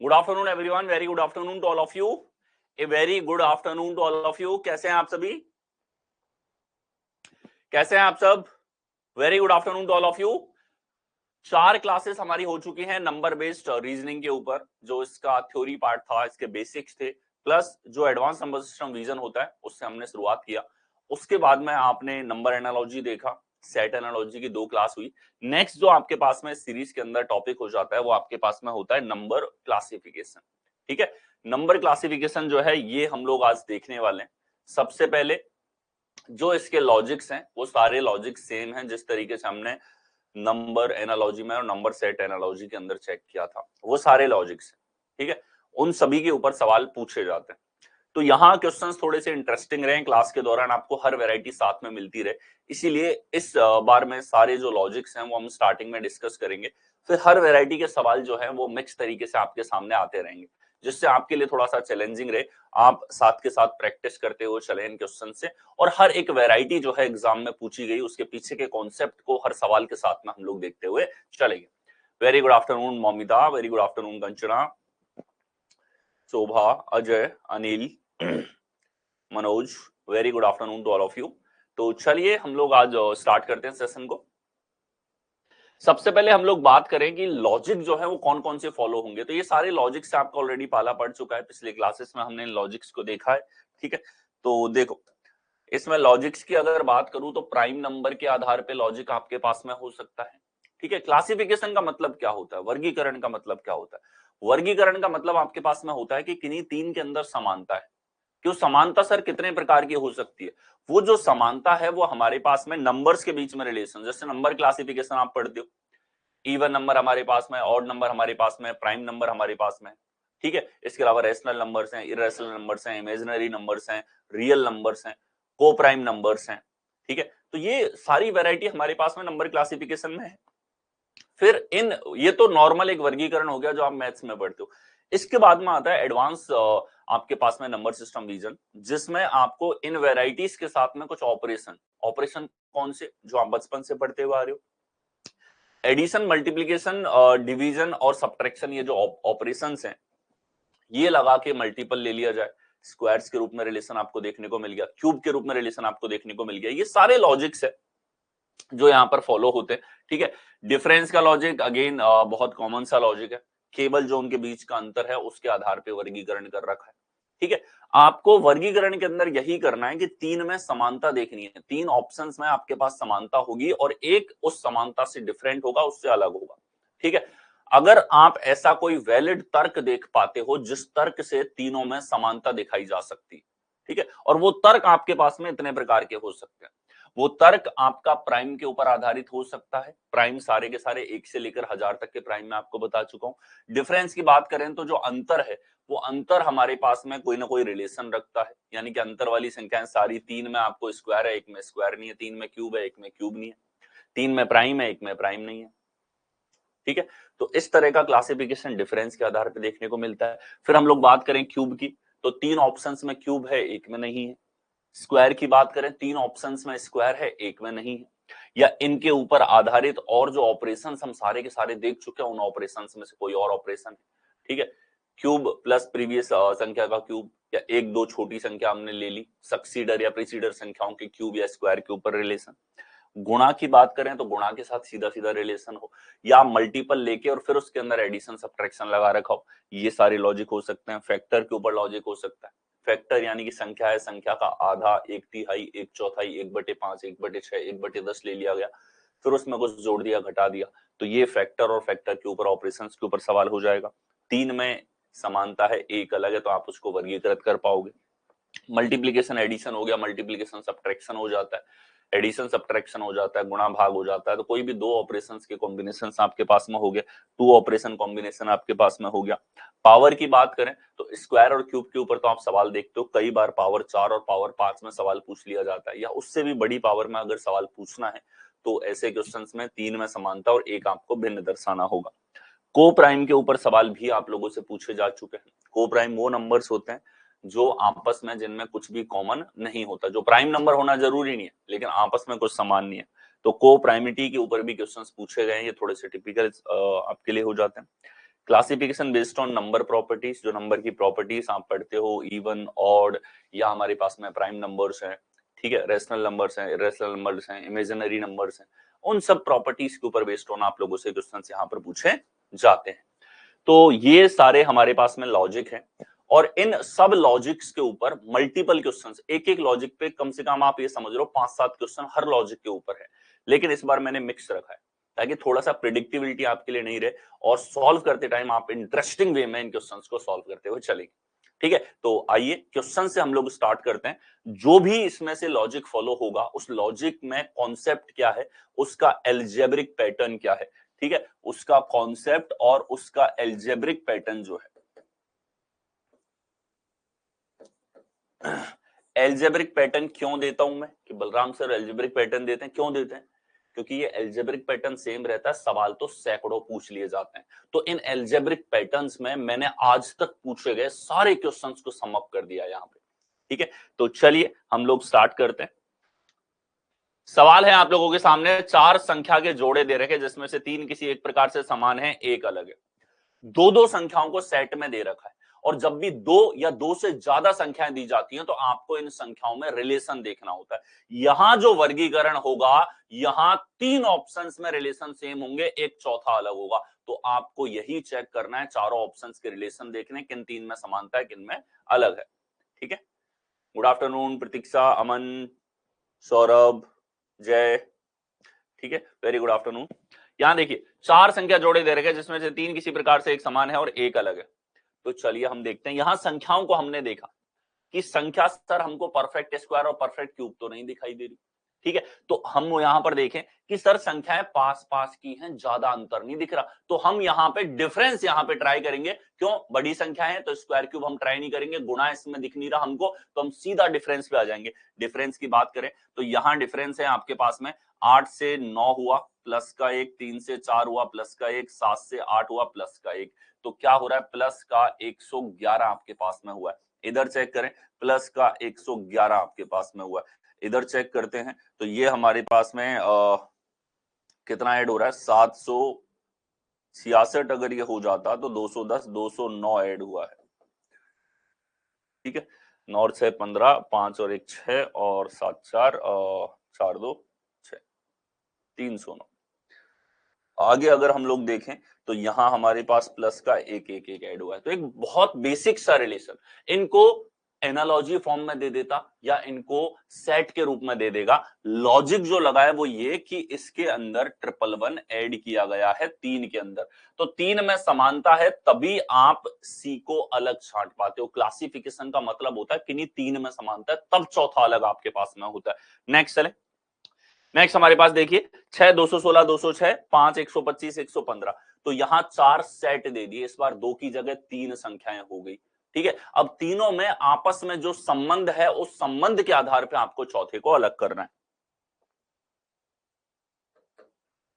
Good afternoon everyone, very good afternoon to all of you. A very good afternoon to all of you. कैसे हैं आप सभी? कैसे हैं आप सब? Very good afternoon to all of you. 4 classes हमारी हो चुकी हैं नंबर बेस्ड रीजनिंग के ऊपर। जो इसका थ्योरी पार्ट था, इसके बेसिक्स थे, प्लस जो एडवांस नंबर सिस्टम विजन होता है उससे हमने शुरुआत किया। उसके बाद में आपने नंबर एनालॉजी देखा, सेट एनालॉजी की 2 क्लास हुई। नेक्स्ट जो आपके पास में सीरीज के अंदर टॉपिक हो जाता है वो आपके पास में होता है नंबर क्लासिफिकेशन। ठीक है, नंबर क्लासिफिकेशन जो है ये हम लोग आज देखने वाले हैं। सबसे पहले जो इसके लॉजिक्स हैं वो सारे लॉजिक सेम हैं जिस तरीके से हमने नंबर एनालॉजी में और नंबर सेट एनालॉजी के अंदर चेक किया था, वो सारे लॉजिक्स हैं। ठीक है, उन सभी के ऊपर सवाल पूछे जाते हैं। तो यहाँ क्वेश्चंस थोड़े से इंटरेस्टिंग रहे, क्लास के दौरान आपको हर वैरायटी साथ में मिलती रहे, इसीलिए इस बार में सारे जो लॉजिक्स हैं वो हम स्टार्टिंग में डिस्कस करेंगे। फिर हर वैरायटी के सवाल जो है वो मिक्स तरीके से आपके सामने आते रहेंगे, जिससे आपके लिए थोड़ा सा चैलेंजिंग रहे। आप साथ के साथ प्रैक्टिस करते हुए चले इन क्वेश्चन से, और हर एक वैरायटी जो है एग्जाम में पूछी गई उसके पीछे के कॉन्सेप्ट को हर सवाल के साथ में हम लोग देखते हुए चलेंगे। Very good afternoon Moumita, very good afternoon Kanchana, Shobha, Ajay, Anil, Manoj, very good afternoon to all of you. तो चलिए हम लोग आज स्टार्ट करते हैं सेशन को। सबसे पहले हम लोग बात करें कि लॉजिक जो है वो कौन कौन से फॉलो होंगे। तो ये सारे लॉजिक से आपका ऑलरेडी पाला पड़ चुका है, पिछले क्लासेस में हमने इन लॉजिक्स को देखा है। ठीक है, तो देखो इसमें लॉजिक्स की अगर बात करूं तो प्राइम नंबर के आधार पे लॉजिक आपके पास में हो सकता है। ठीक है, क्लासिफिकेशन का मतलब क्या होता है, वर्गीकरण का मतलब क्या होता है। वर्गीकरण का मतलब आपके पास में होता है कि किन्हीं 3 के अंदर समानता है। क्यों समानता सर कितने प्रकार की हो सकती है? वो जो समानता है वो हमारे पास में नंबर्स के बीच में रिलेशन, जैसे नंबर क्लासिफिकेशन आप पढ़ते हो, इवन नंबर हमारे पास में, ऑड नंबर हमारे पास में, प्राइम नंबर हमारे पास में। ठीक है, इसके अलावा रेशनल नंबर्स हैं, इरेशनल नंबर्स हैं, इमेजिनरी नंबर्स हैं, रियल नंबर्स हैं, को प्राइम नंबर्स हैं। ठीक है, तो ये सारी वैरायटी हमारे पास में नंबर क्लासिफिकेशन में है। फिर इन ये तो नॉर्मल एक वर्गीकरण हो गया जो आप मैथ्स में पढ़ते हो। इसके बाद में आता है एडवांस आपके पास में नंबर सिस्टम विजन, जिसमें आपको इन वैरायटीज के साथ में कुछ ऑपरेशन, ऑपरेशन कौन से जो आप बचपन से पढ़ते हुए आ रहे हो, एडिशन, मल्टीप्लीकेशन, डिवीजन और सब्ट्रैक्शन, ये जो ऑपरेशंस हैं ये लगा के मल्टीपल ले लिया जाए, स्क्वायर्स के रूप में रिलेशन आपको देखने को मिल गया, क्यूब के रूप में रिलेशन आपको देखने को मिल गया। ये सारे लॉजिक्स है जो यहाँ पर फॉलो होते हैं। ठीक है, डिफरेंस का लॉजिक अगेन बहुत कॉमन सा लॉजिक है, केवल जो उनके बीच का अंतर है उसके आधार पे वर्गीकरण कर रखा है। ठीक है, आपको वर्गीकरण के अंदर यही करना है कि 3 में समानता देखनी है, 3 ऑप्शंस में आपके पास समानता होगी और एक उस समानता से डिफरेंट होगा, उससे अलग होगा। ठीक है, अगर आप ऐसा कोई वैलिड तर्क देख पाते हो जिस तर्क से तीनों में समानता दिखाई जा सकती, ठीक है, और वो तर्क आपके पास में इतने प्रकार के हो सकते हैं। वो तर्क आपका प्राइम के ऊपर आधारित हो सकता है, प्राइम सारे के सारे 1 से लेकर 1000 तक के प्राइम में आपको बता चुका हूं। डिफरेंस की बात करें तो जो अंतर है वो अंतर हमारे पास में कोई ना कोई रिलेशन रखता है, यानी कि अंतर वाली संख्याएं सारी 3 में आपको स्क्वायर है, 1 में स्क्वायर नहीं है, 3 में क्यूब है, 1 में क्यूब नहीं है, 3 में प्राइम है, 1 में प्राइम नहीं है। ठीक है, तो इस तरह का क्लासिफिकेशन डिफरेंस के आधार पर देखने को मिलता है। फिर हम लोग बात करें क्यूब की, तो 3 ऑप्शंस में क्यूब है, 1 में नहीं है। स्क्वायर की बात करें, 3 ऑप्शंस में स्क्वायर है, 1 में नहीं है। या इनके ऊपर आधारित और जो ऑपरेशंस हम सारे के सारे देख चुके हैं, उन ऑपरेशंस में से कोई और ऑपरेशन है। ठीक है, क्यूब प्लस प्रीवियस संख्या का क्यूब, या 1-2 छोटी संख्या हमने ले ली, सक्सीडर या प्रीसीडर संख्याओं के क्यूब या स्क्वायर के ऊपर रिलेशन। गुणा की बात करें तो गुणा के साथ सीधा सीधा रिलेशन हो, या मल्टीपल लेके और फिर उसके अंदर एडिशन सब्ट्रैक्शन लगा रखा हो, ये सारे लॉजिक हो सकते हैं। फैक्टर के ऊपर लॉजिक हो सकता है। फैक्टर यानी कि संख्या है, संख्या का आधा, 1/3, 1/4, 1/5, 1/6, 1/10 ले लिया गया, फिर उसमें कुछ जोड़ दिया, घटा दिया, तो ये फैक्टर और फैक्टर के ऊपर ऑपरेशन के ऊपर सवाल हो जाएगा। 3 में समानता है, 1 अलग है, तो आप उसको वर्गीकृत कर पाओगे। मल्टीप्लीकेशन एडिशन हो गया, मल्टीप्लीकेशन सब्ट्रैक्शन हो जाता है, एडिशन सब्ट्रैक्शन हो जाता है, गुणा भाग हो जाता है, तो कोई भी 2 ऑपरेशंस के कॉम्बिनेशन आपके पास में हो गया, 2 ऑपरेशन कॉम्बिनेशन आपके पास में हो गया। पावर की बात करें तो स्क्वायर और क्यूब के ऊपर तो आप सवाल देखते हो, कई बार पावर 4 और पावर 5 में सवाल पूछ लिया जाता है, या उससे भी बड़ी पावर में अगर सवाल पूछना है तो ऐसे क्वेश्चंस में 3 में समानता और 1 आपको भिन्न दर्शाना होगा। को प्राइम के ऊपर सवाल भी आप लोगों से पूछे जा चुके हैं। को प्राइम वो नंबर्स होते हैं जो आपस में, जिनमें कुछ भी कॉमन नहीं होता, जो प्राइम नंबर होना जरूरी नहीं है लेकिन आपस में कुछ समान नहीं है, तो को प्राइमिटी के ऊपर भी क्वेश्चंस पूछे गए हैं, ये थोड़े से टिपिकल आपके लिए हो जाते हैं। Classification based on number properties, जो नंबर की प्रॉपर्टीज आप पढ़ते हो, इवन, ऑड, या हमारे पास में प्राइम नंबर्स हैं, ठीक है, रेशनल नंबर्स हैं, इरेशनल नंबर्स हैं, इमेजिनरी नंबर्स हैं, उन सब प्रॉपर्टीज के ऊपर बेस्ड ऑन आप लोगों से क्वेश्चंस यहाँ पर पूछे जाते हैं। तो ये सारे हमारे पास में लॉजिक है, और इन सब लॉजिक्स के ऊपर मल्टीपल क्वेश्चंस, एक एक लॉजिक पे कम से कम आप ये समझ लो 5-7 क्वेश्चन हर लॉजिक के ऊपर है, लेकिन इस बार मैंने मिक्स रखा है ताकि थोड़ा सा प्रिडिक्टिबिलिटी आपके लिए नहीं रहे, और सॉल्व करते टाइम आप इंटरेस्टिंग वे में इन क्वेश्चंस को सॉल्व करते हुए चलेंगे। ठीक है, तो आइए क्वेश्चन से हम लोग स्टार्ट करते हैं। जो भी इसमें से लॉजिक फॉलो होगा, उस लॉजिक में कॉन्सेप्ट क्या है, उसका एल्जेब्रिक पैटर्न क्या है, ठीक है, उसका कॉन्सेप्ट और उसका एल्जेब्रिक पैटर्न जो है, एल्जेब्रिक पैटर्न क्यों देता हूं मैं कि बलराम सर एल्जेब्रिक पैटर्न देते हैं, क्यों देते हैं, क्योंकि ये एल्जेब्रिक पैटर्न सेम रहता है, सवाल तो सैकड़ों पूछ लिए जाते हैं। तो इन एल्जेब्रिक पैटर्न्स में मैंने आज तक पूछे गए सारे क्वेश्चंस को सम अप कर दिया यहाँ पे। ठीक है, तो चलिए हम लोग स्टार्ट करते हैं। सवाल है आप लोगों के सामने, 4 संख्या के जोड़े दे रखे जिसमें से 3 किसी एक प्रकार से समान है, एक अलग है। दो संख्याओं को सेट में दे रखा है, और जब भी 2 या 2 से ज्यादा संख्याएं दी जाती हैं तो आपको इन संख्याओं में रिलेशन देखना होता है। यहां जो वर्गीकरण होगा, यहां 3 ऑप्शंस में रिलेशन सेम होंगे, एक चौथा अलग होगा। तो आपको यही चेक करना है, चारों ऑप्शंस के रिलेशन देखने, किन 3 में समानता है, किन में अलग है। ठीक है, गुड आफ्टरनून प्रतीक्षा, अमन, सौरभ, जय, ठीक है, वेरी गुड आफ्टरनून। यहां देखिए 4 संख्या जोड़े दे रखे जिसमें से 3 किसी प्रकार से एक समान है और एक अलग है। तो चलिए हम देखते हैं, यहां संख्याओं को हमने देखा कि संख्या सर हमको परफेक्ट स्क्वायर और परफेक्ट क्यूब तो नहीं दिखाई दे रही। ठीक है, तो हम यहां पर देखें कि सर संख्याएं पास पास की हैं, ज्यादा अंतर नहीं दिख रहा, तो हम यहां पे डिफरेंस यहां पे ट्राई करेंगे। क्यों, बड़ी संख्या है तो स्क्वायर क्यूब हम ट्राई नहीं करेंगे, गुणा इसमें दिख नहीं रहा हमको, तो हम सीधा डिफरेंस पे आ जाएंगे। डिफरेंस की बात करें तो यहां डिफरेंस है आपके पास में 8 से 9 हुआ, प्लस का 1, 3 से 4 हुआ, प्लस का 1, 7 से 8 हुआ, प्लस का 1, तो क्या हो रहा है, प्लस का 111 आपके पास में हुआ है। इधर चेक करें, प्लस का 111 आपके पास में हुआ है। इधर चेक करते हैं तो ये हमारे पास में कितना ऐड हो रहा है, 766 अगर ये हो जाता तो 210, 209 ऐड हुआ है। ठीक है, 9 और 6 15, 5 और 1 6, और 7 4 4 2 6, 309। आगे अगर हम लोग देखें तो यहां हमारे पास प्लस का 1 1 1 ऐड हुआ है। तो एक बहुत बेसिक सा रिलेशन, इनको एनालॉजी फॉर्म में दे देता या इनको सेट के रूप में दे देगा। लॉजिक जो लगा है वो ये कि इसके अंदर 111 ऐड किया गया है 3 के अंदर, तो 3 में समानता है, तभी आप सी को अलग छांट पाते हो। क्लासिफिकेशन का मतलब होता है किन्हीं 3 में समानता है, तब चौथा अलग आपके पास में होता है। नेक्स्ट चले, नेक्स्ट हमारे पास देखिए 6 216 206, 5 125 115, तो यहां 4 सेट दे दिए, इस बार 2 की जगह 3 संख्याएं हो गई। ठीक है, अब तीनों में आपस में जो संबंध है उस संबंध के आधार पे आपको चौथे को अलग करना है।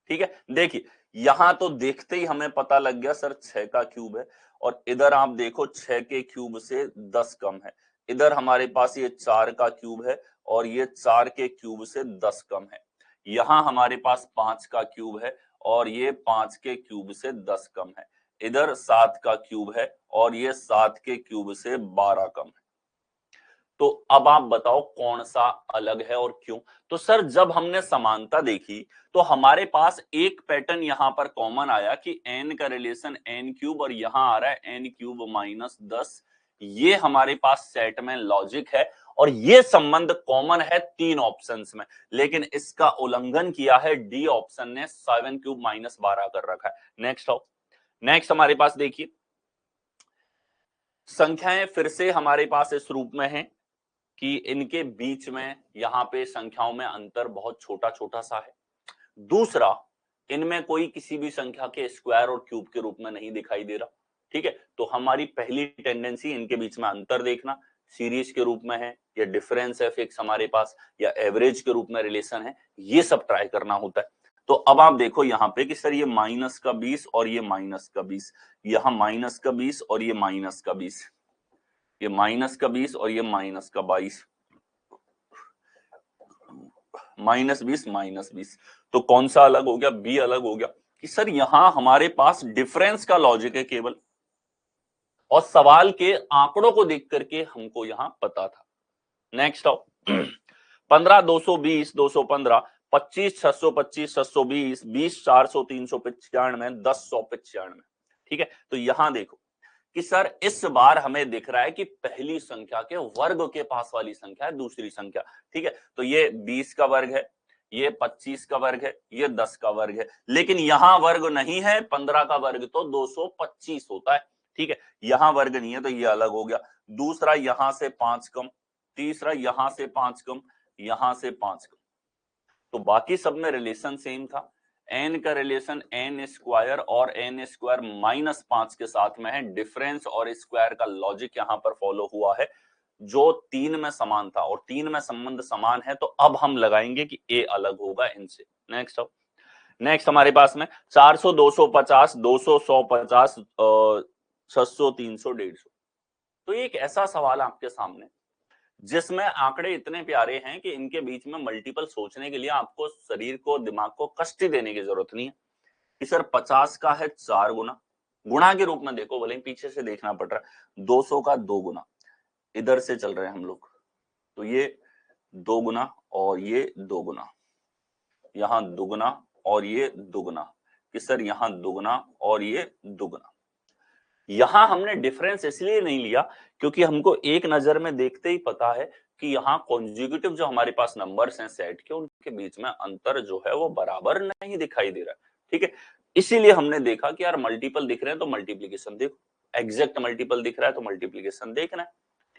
ठीक है, देखिए यहां तो देखते ही हमें पता लग गया सर 6 का क्यूब है, और इधर आप देखो 6 के क्यूब से 10 कम है। इधर हमारे पास ये 4 का क्यूब है और ये 4 के क्यूब से 10 कम है। यहां हमारे पास 5 का क्यूब है और ये 5 के क्यूब से 10 कम है। इधर 7 का क्यूब है और ये 7 के क्यूब से 12 कम है। तो अब आप बताओ कौन सा अलग है और क्यों। तो सर जब हमने समानता देखी तो हमारे पास एक पैटर्न यहां पर कॉमन आया कि n का रिलेशन n क्यूब, और यहां आ रहा है n क्यूब माइनस 10। ये हमारे पास सेट में लॉजिक है, और ये संबंध कॉमन है 3 ऑप्शंस में, लेकिन इसका उल्लंघन किया है डी ऑप्शन ने, 7 क्यूब माइनस 12 कर रखा है। नेक्स्ट आओ, नेक्स्ट हमारे पास देखिए संख्याएं फिर से हमारे पास इस रूप में है कि इनके बीच में यहां पे संख्याओं में अंतर बहुत छोटा छोटा सा है। दूसरा, इनमें कोई किसी भी संख्या के स्क्वायर और क्यूब के रूप में नहीं दिखाई दे रहा। ठीक है, तो हमारी पहली टेंडेंसी इनके बीच में अंतर देखना, सीरीज के रूप में है या डिफरेंस है फिक्स हमारे पास, या एवरेज के रूप में रिलेशन है, ये सब ट्राई करना होता है। तो अब आप देखो यहाँ पे कि सर ये माइनस का 20 और ये माइनस का 20, यहाँ माइनस का 20 और ये माइनस का 20, ये माइनस का 20 और ये माइनस का 22, -20 -20, तो कौन सा अलग हो गया, बी अलग हो गया। कि सर यहां हमारे पास डिफरेंस का लॉजिक है केवल, और सवाल के आंकड़ों को देख करके हमको यहां पता था। नेक्स्ट आओ 15 220 215 25 625 620 20 400 395 10 195। ठीक है, तो यहां देखो कि सर इस बार हमें दिख रहा है कि पहली संख्या के वर्ग के पास वाली संख्या है दूसरी संख्या। ठीक है, तो ये 20 का वर्ग है, ये 25 का वर्ग है, ये 10 का वर्ग है, लेकिन यहां वर्ग नहीं है। 15 का वर्ग तो 225 होता है। ठीक है, यहां वर्ग नहीं है तो ये अलग हो गया। दूसरा यहां से 5 कम, तीसरा यहां से 5 कम, यहां से 5 कम, तो बाकी सब में रिलेशन सेम था। एन का रिलेशन एन स्क्वायर और एन स्क्वायर माइनस 5 के साथ में है। डिफरेंस और स्क्वायर का लॉजिक यहां पर फॉलो हुआ है, जो 3 में समान था, और 3 में संबंध समान है, तो अब हम लगाएंगे कि ए अलग होगा इनसे। नेक्स्ट अब नेक्स्ट हमारे पास में 400 250 200 150 600 300 150। तो ये एक ऐसा सवाल आपके सामने जिसमें आंकड़े इतने प्यारे हैं कि इनके बीच में मल्टीपल सोचने के लिए आपको शरीर को दिमाग को कष्ट देने की जरूरत नहीं है कि सर 50 का है 4 गुना, गुणा के रूप में देखो, भले पीछे से देखना पड़ रहा है। 200 का 2 गुना, इधर से चल रहे हैं हम लोग, तो ये 2 गुना और ये 2 गुना, यहां दुगुना और ये दुगुना, कि सर यहां दुगुना और ये दुगुना। यहां हमने डिफरेंस इसलिए नहीं लिया क्योंकि हमको एक नजर में देखते ही पता है कि यहाँ कॉन्जिक्यूटिव जो हमारे पास नंबर्स हैं सेट के, उनके बीच में अंतर जो है वो बराबर नहीं दिखाई दे रहा है। ठीक है, इसीलिए हमने देखा कि यार मल्टीपल दिख रहे हैं तो मल्टीप्लीकेशन देखो, एग्जैक्ट मल्टीपल दिख रहा है तो मल्टीप्लीकेशन देखना है।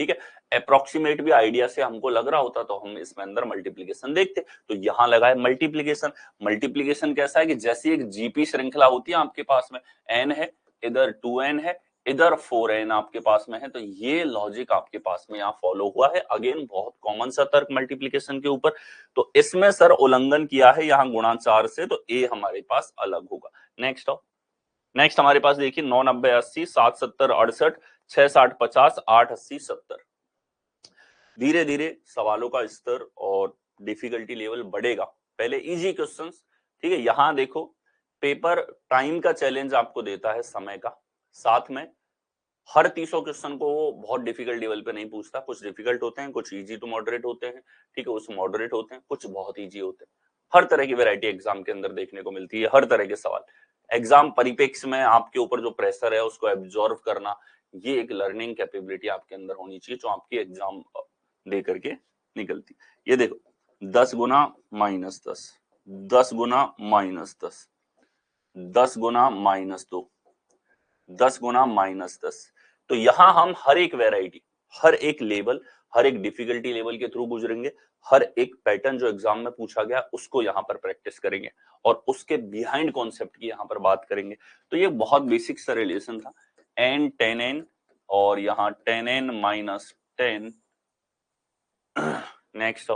ठीक है, अप्रोक्सीमेट भी आइडिया से हमको लग रहा होता तो हम इसमें अंदर मल्टीप्लीकेशन देखते, तो यहां लगा है मल्टीप्लीकेशन। मल्टीप्लीकेशन कैसा है कि जैसी एक जीपी श्रृंखला होती है आपके पास में, एन है, इधर 2n है, इधर 4n आपके पास में है, तो ये लॉजिक आपके पास में यहाँ फॉलो हुआ है। अगेन बहुत कॉमन सा तर्क मल्टीप्लीकेशन के ऊपर, तो इसमें सर उल्लंघन किया है यहाँ गुणा 4 से, तो ए हमारे पास अलग होगा। नेक्स्ट आओ, नेक्स्ट हमारे पास देखिए 9 90 80 7 70 68 6 60 50 8 80 70। धीरे धीरे सवालों का स्तर और डिफिकल्टी लेवल बढ़ेगा। पहले इजी क्वेश्चंस, ठीक है, यहां देखो पेपर टाइम का चैलेंज आपको देता है, समय का, साथ में हर 300 क्वेश्चन को वो बहुत डिफिकल्ट लेवल पे नहीं पूछता, कुछ डिफिकल्ट होते हैं, कुछ इजी टू मॉडरेट होते हैं। ठीक है, कुछ मॉडरेट होते हैं, कुछ बहुत इजी होते हैं। हर तरह की वैरायटी एग्जाम के अंदर देखने को मिलती है, हर तरह के सवाल। एग्जाम परिप्रेक्ष्य में आपके ऊपर जो प्रेशर है उसको एब्जॉर्व करना, ये एक लर्निंग कैपेबिलिटी आपके अंदर होनी चाहिए जो आपकी एग्जाम दे करके निकलती। ये देखो 10 गुना माइनस 10, 10 गुना माइनस 10, 10 गुना माइनस 2, 10 गुना माइनस 10। तो यहां हम हर एक वैरायटी, हर एक लेवल, हर एक डिफिकल्टी लेवल के थ्रू गुजरेंगे। हर एक पैटर्न जो एग्जाम में पूछा गया उसको यहाँ पर प्रैक्टिस करेंगे और उसके बिहाइंड कॉन्सेप्ट की यहाँ पर बात करेंगे। तो ये बहुत बेसिक सा रिलेशन था, n tan n और यहाँ tan n minus 10। Next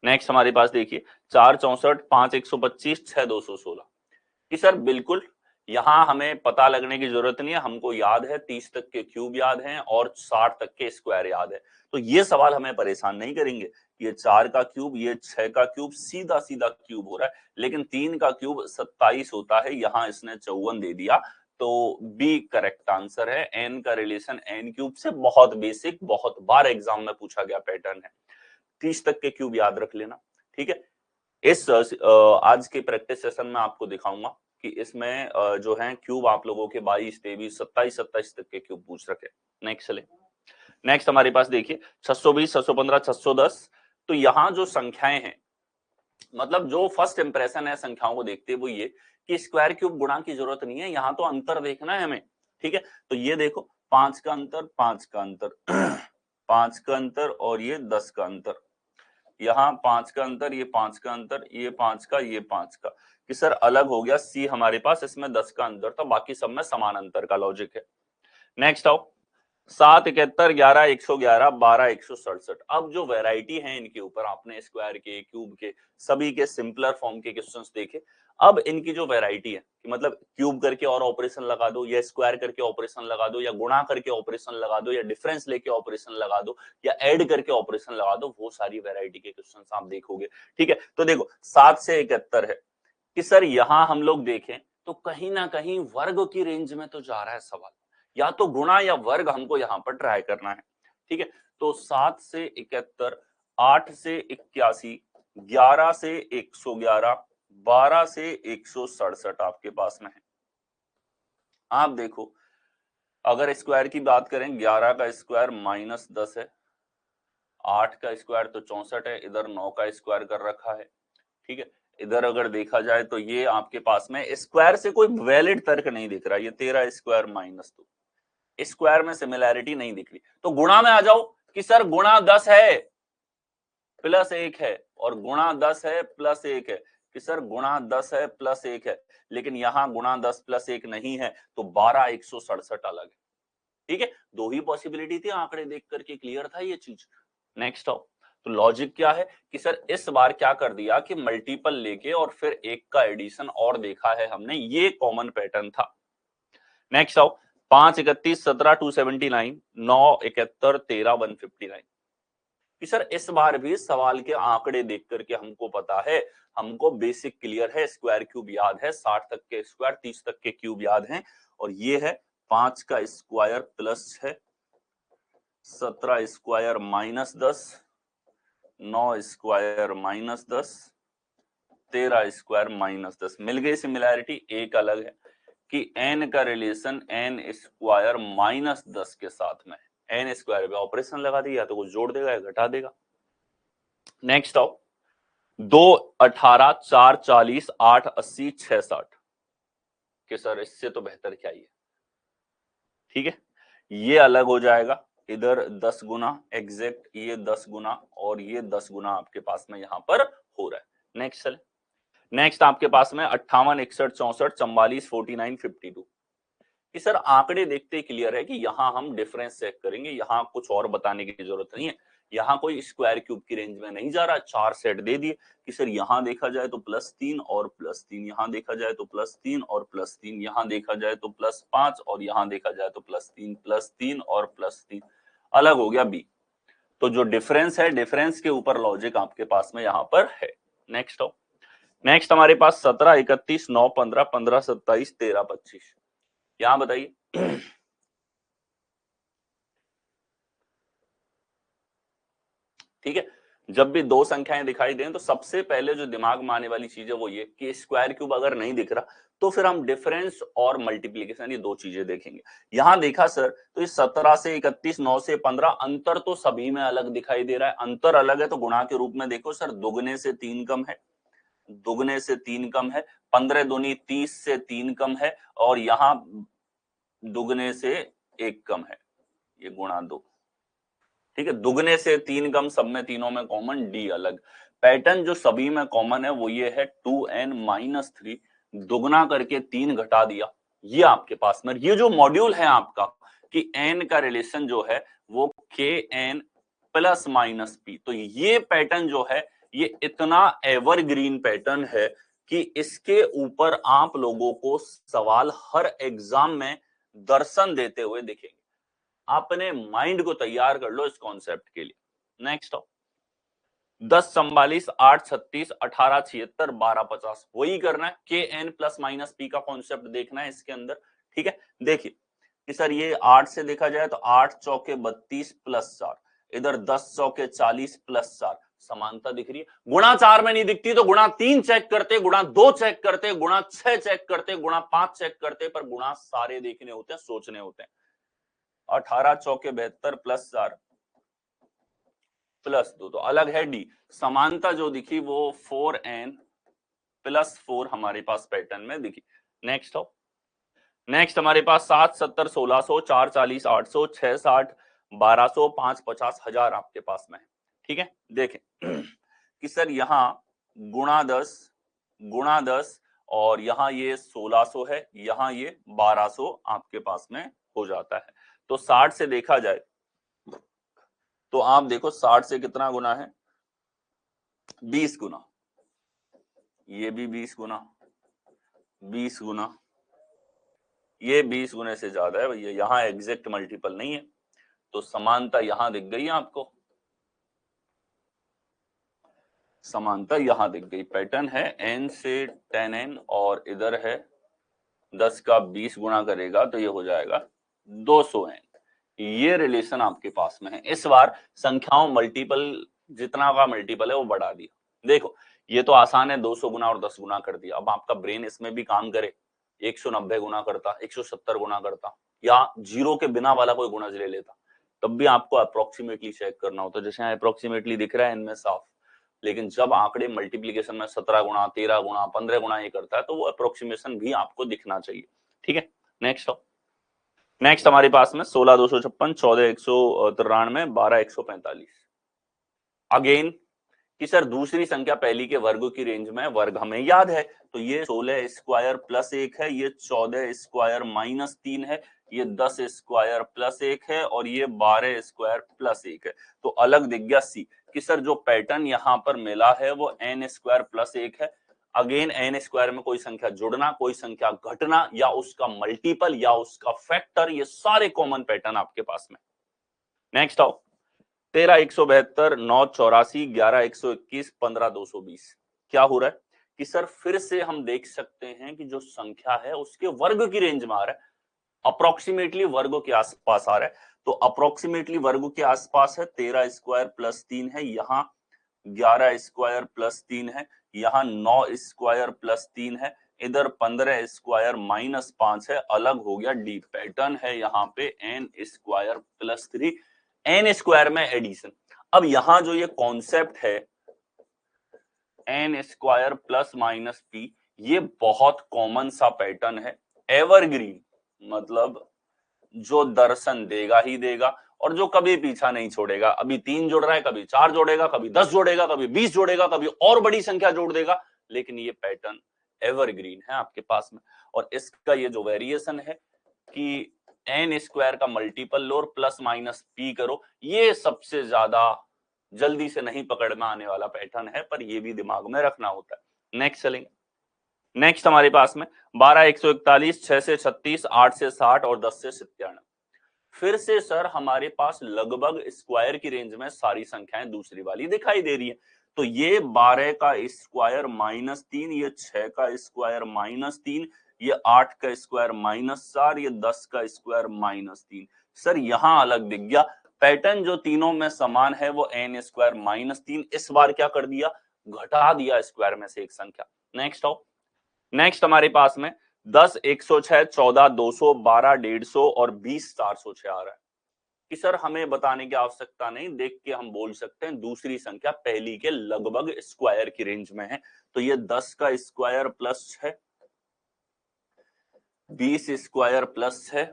next हमारे पास देखिए 4 64 5 125 6 216, कि सर बिल्कुल यहां हमें पता लगने की जरूरत नहीं है, हमको याद है 30 तक के क्यूब याद हैं और 60 तक के स्क्वायर याद है, तो ये सवाल हमें परेशान नहीं करेंगे। ये 4 का क्यूब, ये 6 का क्यूब, सीधा सीधा क्यूब हो रहा है, लेकिन 3 का क्यूब 27 होता है, यहां इसने 54 दे दिया, तो बी करेक्ट आंसर है। एन का रिलेशन एन क्यूब से, बहुत बेसिक, बहुत बार एग्जाम में पूछा गया पैटर्न है। 30 तक के क्यूब याद रख लेना। ठीक है, इस आज के प्रैक्टिस सेशन में आपको दिखाऊंगा कि इसमें जो है क्यूब आप लोगों के 22 23 27 27 तक के क्यूब पूछ रखे। नेक्स्ट चले, नेक्स्ट हमारे पास देखिए 620 615 610। तो यहाँ जो संख्याएं हैं, मतलब जो फर्स्ट इंप्रेशन है संख्याओं को देखते हुए, वो ये कि स्क्वायर क्यूब गुणा की जरूरत नहीं है, यहाँ तो अंतर देखना है हमें। ठीक है, तो ये देखो 5 का अंतर, 5 का अंतर 5 का अंतर और ये 10 का अंतर, यहाँ 5 का अंतर, ये 5 का अंतर, ये 5 का, ये 5 का, कि सर अलग हो गया। सी हमारे पास, इसमें 10 का अंतर था, बाकी सब में समान अंतर का लॉजिक है। नेक्स्ट आओ 7 71 11 111 12 167। अब जो वैरायटी है इनके ऊपर, आपने स्क्वायर के, क्यूब के, सभी के सिंपलर फॉर्म के क्वेश्चंस देखे। अब इनकी जो वैरायटी है कि मतलब क्यूब करके और ऑपरेशन लगा दो, या स्क्वायर करके ऑपरेशन लगा दो, या गुणा करके ऑपरेशन लगा दो, या डिफरेंस लेके ऑपरेशन लगा दो, या ऐड करके ऑपरेशन लगा दो, वो सारी वैरायटी के क्वेश्चंस आप देखोगे। ठीक है, तो देखो 7 से 71 है, कि सर यहां हम लोग देखें तो कहीं ना कहीं वर्ग की रेंज में तो जा रहा है सवाल, या तो गुणा या वर्ग हमको यहां पर ट्राई करना है। ठीक है, तो 7 से 71, 8 से 81, 11 से 111, 12 से 167 आपके पास में है। आप देखो अगर स्क्वायर की बात करें, 11 का स्क्वायर -10 है, 8 का स्क्वायर तो 64 है, इधर 9 का स्क्वायर कर रखा है। ठीक है, इधर अगर देखा जाए तो ये आपके पास में स्क्वायर से कोई वैलिड तर्क नहीं दिख रहा, ये 13 स्क्वायर -2, स्क्वायर में सिमिलैरिटी नहीं दिख रही। तो गुणा में आ जाओ कि सर गुणा 10 है प्लस 1 है, और गुणा 10 है प्लस 1 है, कि सर गुणा 10 है प्लस 1 है, लेकिन यहां गुणा 10 प्लस 1 नहीं है, तो 12 167 अलग है। ठीक है, दो ही पॉसिबिलिटी थी, आंकड़े देख करके क्लियर था ये चीज। नेक्स्ट आओ, तो लॉजिक क्या है कि सर इस बार क्या कर दिया कि मल्टीपल लेके और फिर एक का एडिशन और देखा है हमने, ये कॉमन पैटर्न था। नेक्स्ट आओ, 5 31 17 279, 9 71 13 159, कि सर इस बार भी सवाल के आंकड़े देख करके हमको पता है, हमको बेसिक क्लियर है, स्क्वायर क्यूब याद है, 60 तक के स्क्वायर 30 तक के क्यूब याद हैं, और ये है 5 का square plus 6, 17 square -10, 9 square -10, 13 square -10, मिल गई सिमिलैरिटी। एक अलग है कि n का रिलेशन n स्क्वायर -10 के साथ में है, n स्क्वायर पे ऑपरेशन लगा दिया तो कुछ जोड़ देगा या घटा देगा। नेक्स्ट आओ, 2 18 4 40 8 80 6 60, कि सर इससे तो बेहतर क्या ही है। ठीक है, ये अलग हो जाएगा, इधर 10 गुना एग्जैक्ट, ये 10 गुना और ये 10 गुना आपके पास में यहां पर हो रहा है। नेक्स्ट चले, नेक्स्ट आपके पास में 58 61 64 44 49 52, कि सर आंकड़े देखते ही क्लियर है कि यहां हम डिफरेंस चेक करेंगे, यहां कुछ और बताने की जरूरत नहीं है, यहां कोई स्क्वायर क्यूब की रेंज में नहीं जा रहा, 4 सेट दे दिए कि सर यहां देखा जाए तो +3 और +3, यहां देखा जाए तो +3 और +3, यहां देखा जाए तो +5 और यहां देखा जाए तो +3 और +3, अलग हो गया बी। तो जो डिफरेंस है, डिफरेंस के ऊपर लॉजिक आपके पास में यहां पर है। नेक्स्ट हो, नेक्स्ट हमारे पास 17 31 9 15 15 27 13 25, यहां बताइए ठीक है, जब भी दो संख्याएं दिखाई दें तो सबसे पहले जो दिमाग में आने वाली चीज है वो ये कि स्क्वायर क्यूब अगर नहीं दिख रहा तो फिर हम डिफरेंस और मल्टीप्लीकेशन, ये दो चीजें देखेंगे। यहां देखा सर तो ये 17 से 31 9 से 15, अंतर तो सभी में अलग दिखाई दे रहा है, अंतर अलग है तो गुणा के रूप में देखो सर, दुगने से 3 कम है, दुगने से 3 कम है, 15 दूनी 30 से 3 कम है, और यहां दुगने से 1 कम है, ये गुणा 2। ठीक है, दुगने से 3 कम, सब में तीनों में कॉमन, डी अलग। पैटर्न जो सभी में कॉमन है वो ये है 2n-3, दुगना करके 3 घटा दिया, ये आपके पास में ये जो मॉड्यूल है आपका कि n का रिलेशन जो है वो kn प्लस माइनस p, तो ये पैटर्न जो है ये इतना एवरग्रीन पैटर्न है कि इसके ऊपर आप लोगों को सवाल हर एग्जाम में दर्शन देते हुए दिखेंगे। अपने माइंड को तैयार कर लो इस कॉन्सेप्ट के लिए। नेक्स्ट हो, 10 44 8 36 18 76 12 50, वही करना है, के एन प्लस माइनस पी का कॉन्सेप्ट देखना है इसके अंदर। ठीक है, देखिए कि सर ये 8 से देखा जाए तो 8 चौके 32 प्लस 4, इधर 10 चौके 40 प्लस 4, समानता दिख रही है। गुणा 4 में नहीं दिखती तो गुणा 3 चेक करते, गुणा 2 चेक करते, गुणा 6 चेक करते, गुणा 5 चेक करते, पर गुणा सारे देखने होते हैं, सोचने होते हैं। 18 चौके 72 प्लस 4 प्लस 2, तो अलग है डी। समानता जो दिखी वो 4n प्लस 4 हमारे पास पैटर्न में दिखी। नेक्स्ट हो, नेक्स्ट हमारे पास 7 70 1600 4 40 800 6 60 1200 5 50 1000 आपके पास में है। ठीक है, देखें कि सर यहाँ गुणा 10 और यहाँ ये 1600 है, यहाँ ये 1200 आपके पास में हो जाता है। तो 60 से देखा जाए तो आप देखो 60 से कितना गुना है, 20 गुना, ये भी 20 गुना, 20 गुना, ये 20 गुने से ज्यादा है भैया, यहां एग्जैक्ट मल्टीपल नहीं है, तो समानता यहां दिख गई आपको। समानता यहां दिख गई। पैटर्न है n से 10n और इधर है 10 का 20 गुणा करेगा तो ये हो जाएगा 200n। ये रिलेशन आपके पास में है। इस बार संख्याओं मल्टीपल, जितना का मल्टीपल है वो बढ़ा दिया। देखो ये तो आसान है, 200 गुना और 10 गुना कर दिया। अब आपका ब्रेन इसमें भी काम करे, 190 गुना करता, 170 गुना करता, या जीरो के बिना वाला कोई गुणज ले लेता, तब भी आपको अप्रोक्सीमेटली चेक करना होता है। जैसे यहाँ अप्रोक्सीमेटली दिख रहा है इनमें साफ, लेकिन जब आंकड़े मल्टीप्लीकेशन में 17 गुना, 13 गुना, 15 गुना ये करता है तो वो अप्रोक्सीमेशन भी आपको दिखना चाहिए। ठीक है, नेक्स्ट हमारे पास में 16,256, 14,193, 12,145। अगेन कि सर दूसरी संख्या पहली के वर्ग की रेंज में, वर्ग हमें याद है, तो ये 16 स्क्वायर प्लस 1 है, ये 14 स्क्वायर माइनस 3 है, ये 10 स्क्वायर प्लस 1 है, और ये 12 स्क्वायर प्लस 1 है। तो अलग दिख गया सी कि सर जो पैटर्न यहाँ पर मिला है वो n स्क्वायर प्लस 1 है। अगेन n स्क्वायर में कोई संख्या जुड़ना, कोई संख्या घटना, या उसका मल्टीपल या उसका फैक्टर, ये सारे कॉमन पैटर्न आपके पास में। नेक्स्ट आओ, 13,172, 9,84, 11,121, 15,220। क्या हो रहा है कि सर फिर से हम देख सकते हैं कि जो संख्या है उसके वर्ग की रेंज में आ रहा है, अप्रोक्सीमेटली वर्गों के आसपास आ रहा है। तो अप्रोक्सीमेटली वर्गों के आसपास है, 13 स्क्वायर प्लस 3 है, यहाँ 11 स्क्वायर प्लस 3 है, यहाँ 9 स्क्वायर प्लस 3 है, इधर 15 स्क्वायर माइनस 5 है। अलग हो गया डी। पैटर्न है यहाँ पे n square plus 3, n square में एडिशन। अब यहां जो ये कॉन्सेप्ट है n square plus minus p, ये बहुत कॉमन सा पैटर्न है, एवरग्रीन, मतलब जो दर्शन देगा ही देगा और जो कभी पीछा नहीं छोड़ेगा। अभी 3 जोड़ रहा है, कभी 4 जोड़ेगा, कभी 10 जोड़ेगा, कभी 20 जोड़ेगा, कभी और बड़ी संख्या जोड़ देगा, लेकिन ये पैटर्न एवरग्रीन है आपके पास में। और इसका ये जो वेरिएशन है कि n स्क्वायर का मल्टीपल लो और प्लस माइनस p करो, ये सबसे ज्यादा जल्दी से नहीं पकड़ में आने वाला पैटर्न है, पर ये भी दिमाग में रखना होता है। नेक्स्ट चलेंगे। नेक्स्ट हमारे पास में 12,141, 6 से 36, 8 से 60 और 10 से 97। फिर से सर हमारे पास लगभग स्क्वायर की रेंज में सारी संख्याएं दूसरी वाली दिखाई दे रही है। तो ये 12 का स्क्वायर माइनस 3, ये 6 का स्क्वायर माइनस 3, ये 8 का स्क्वायर माइनस 4, ये 10 का स्क्वायर माइनस 3। सर यहां अलग दिख गया। पैटर्न जो तीनों में समान है वो n स्क्वायर माइनस 3, इस बार क्या कर दिया, घटा दिया स्क्वायर में से एक संख्या। नेक्स्ट आओ, नेक्स्ट हमारे पास में 10, 106, 14, 200, 12, 150 और 20, 406 आ रहा है कि सर हमें बताने की आवश्यकता नहीं, देख के हम बोल सकते हैं दूसरी संख्या पहली के लगभग स्क्वायर की रेंज में है। तो ये 10 का square plus 6, 20 square plus 6,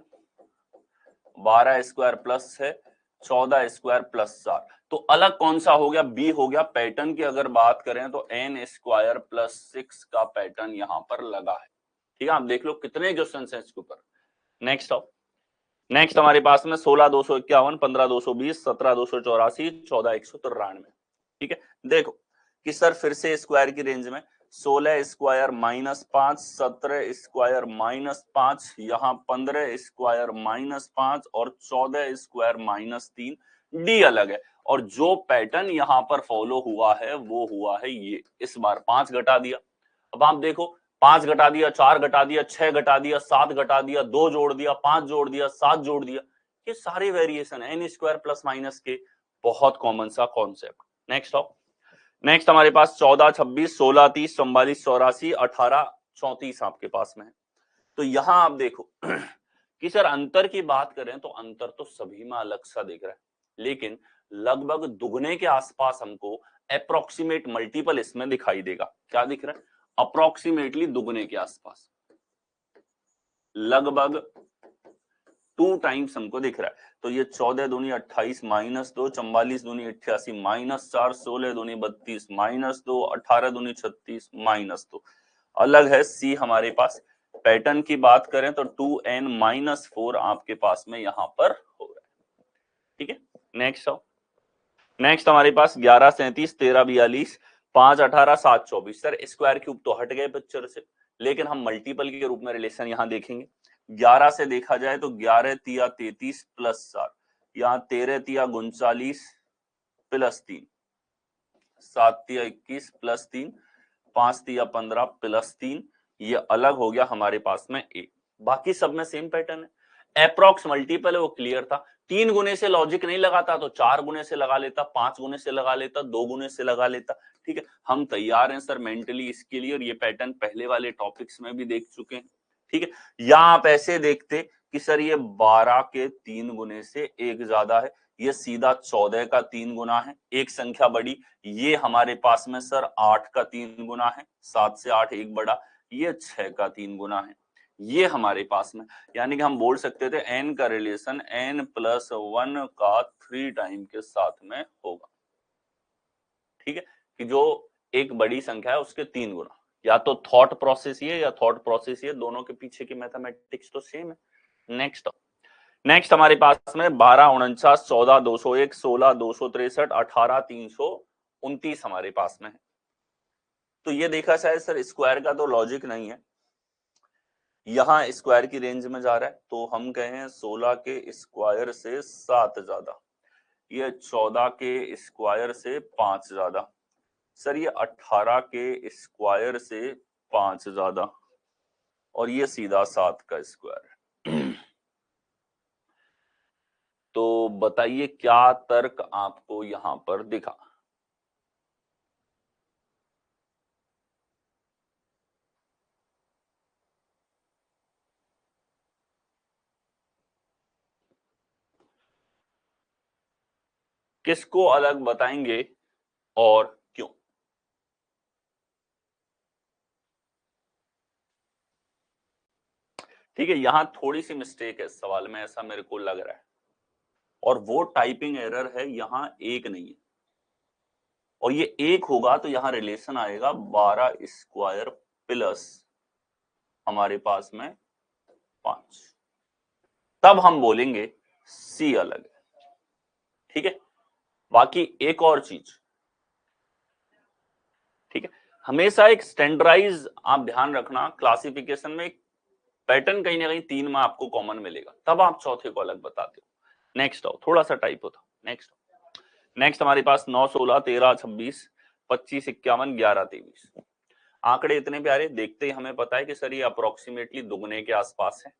12 square plus 6, 14 square plus 4। तो अलग कौन सा हो गया, बी हो गया। पैटर्न की अगर बात करें तो n स्क्वायर प्लस 6 का पैटर्न यहां पर लगा है। ठीक है, आप देख लो कितने क्वेश्चन हैं इसके ऊपर। नेक्स्ट आओ, नेक्स्ट हमारे पास में 16,251, 15,220, 17,284, 14,193। ठीक है, देखो कि सर फिर से स्क्वायर की रेंज में 16 स्क्वायर माइनस 5, 17 स्क्वायर माइनस 5, यहाँ 15 स्क्वायर माइनस 5 और 14 स्क्वायर माइनस 3। डी अलग है, और जो पैटर्न यहाँ पर फॉलो हुआ है वो हुआ है ये, इस बार 5 घटा दिया। अब आप देखो 5 घटा दिया, 4 घटा दिया, 6 घटा दिया, 7 घटा दिया, 2 जोड़ दिया, 5 जोड़ दिया, 7 जोड़ दिया, ये सारे वेरिएशन है एन स्क्वायर प्लस माइनस के, बहुत कॉमन सा कॉन्सेप्ट। नेक्स्ट आओ, नेक्स्ट हमारे पास 14, 26, 16, 30, 44, 84, 18, 34 आपके पास में है। तो यहां आप देखो कि सर अंतर की बात करें तो अंतर तो सभी में अलग सा दिख रहा है, लेकिन लगभग दुगने के आसपास हमको अप्रोक्सीमेट मल्टीपल इसमें दिखाई देगा। क्या दिख रहा है, अप्रोक्सीमेटली दुगने के आसपास, लगभग 2 टाइम्स हमको दिख रहा है। तो ये 14 दूनी 28 माइनस 2, 44 दूनी 88 माइनस 4, 16 दूनी 32 माइनस 2, 18 दूनी 36 माइनस 2। अलग है सी हमारे पास। पैटर्न की बात करें तो 2n माइनस 4 आपके पास में यहां पर हो रहा है। ठीक है, नेक्स्ट आओ, नेक्स्ट हमारे पास 11, 37, 13, 42, 5, 18, 7, 24। सर स्क्वायर क्यूब तो हट गए पिक्चर से, लेकिन हम मल्टीपल के रूप में रिलेशन यहां देखेंगे। 11 से देखा जाए तो 11 तिया 33 प्लस 4, यहाँ 13 तिया 39 प्लस 3, 7 तिया 21 प्लस 3, 5 तिया 15 प्लस 3, ये अलग हो गया हमारे पास में ए। बाकी सब में सेम पैटर्न है। अप्रॉक्स मल्टीपल है वो क्लियर था। 3 गुने से लॉजिक नहीं लगाता तो 4 गुने से लगा लेता, 5 गुने से लगा लेता, 2 गुने से लगा लेता। ठीक है, हम तैयार हैं सर मेंटली इसके लिए, और ये पैटर्न पहले वाले टॉपिक्स में भी देख चुके हैं। ठीक है, या आप ऐसे देखते कि सर ये 12 के 3 गुने से एक ज्यादा है, ये सीधा 14 का 3 गुना है, एक संख्या बड़ी, ये हमारे पास में सर 8 का 3 गुना है, 7 से 8 एक बड़ा, ये 6 का 3 गुना है, ये हमारे पास में, यानी कि हम बोल सकते थे n का रिलेशन n+1 का 3 टाइम के साथ में होगा। ठीक है, कि जो एक बड़ी संख्या है उसके 3 गुना। या तो थॉट प्रोसेस ये या थॉट प्रोसेस ये, दोनों के पीछे की मैथमेटिक्स तो सेम है। नेक्स्ट हमारे पास में 12 49 14 201 16 263 18 329 हमारे पास में है। तो ये देखा शायद सर स्क्वायर का तो लॉजिक नहीं है, यहां स्क्वायर की रेंज में जा रहा है, तो हम कहें 16 के स्क्वायर से 7 ज्यादा, ये 14 के स्क्वायर से 5 ज्यादा, सर ये 18 के स्क्वायर से 5 ज्यादा, और ये सीधा 7 का स्क्वायर। तो बताइए क्या तर्क आपको यहां पर दिखा? किसको अलग बताएंगे और क्यों? ठीक है, यहां थोड़ी सी मिस्टेक है इस सवाल में, ऐसा मेरे को लग रहा है, और वो टाइपिंग एरर है, यहां एक नहीं है, और ये एक होगा तो यहां रिलेशन आएगा 12 स्क्वायर प्लस हमारे पास में 5, तब हम बोलेंगे सी अलग है। ठीक है, बाकी एक और चीज, ठीक है, हमेशा एक स्टैंडर्डाइज आप ध्यान रखना, क्लासिफिकेशन में पैटर्न कहीं ना कहीं 3 में आपको कॉमन मिलेगा, तब आप चौथे को अलग बताते हो। नेक्स्ट आओ, थोड़ा सा टाइप होता। नेक्स्ट हमारे पास 9 16 13 26 25 51 11 23 आंकड़े इतने प्यारे, देखते ही हमें पता है कि सर ये अप्रोक्सीमेटली दुगने के आसपास है,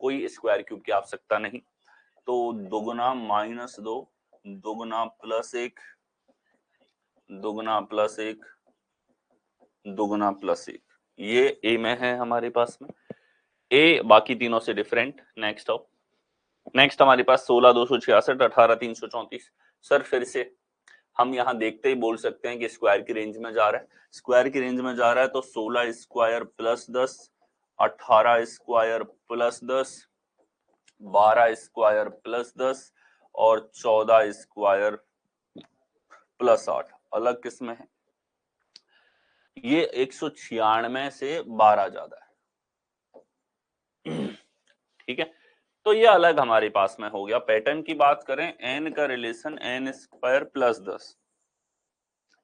कोई स्क्वायर क्यूब की आवश्यकता नहीं। तो दुगना -2, दुगना +1, दुगना +1, दुगना +1, ये ए में है हमारे पास में, ए बाकी तीनों से डिफरेंट। नेक्स्ट आओ, नेक्स्ट हमारे पास 16 266 18 334। सर फिर से हम यहां देखते ही बोल सकते हैं कि स्क्वायर की रेंज में जा रहा है, स्क्वायर की रेंज में जा रहा है तो 16 स्क्वायर +10, 18 स्क्वायर +10, 12 स्क्वायर +10 और 14 स्क्वायर +8 अलग किस्में हैं। ये 196 से 12 ज्यादा है। ठीक है, तो ये अलग हमारे पास में हो गया। पैटर्न की बात करें, n का रिलेशन n² +10,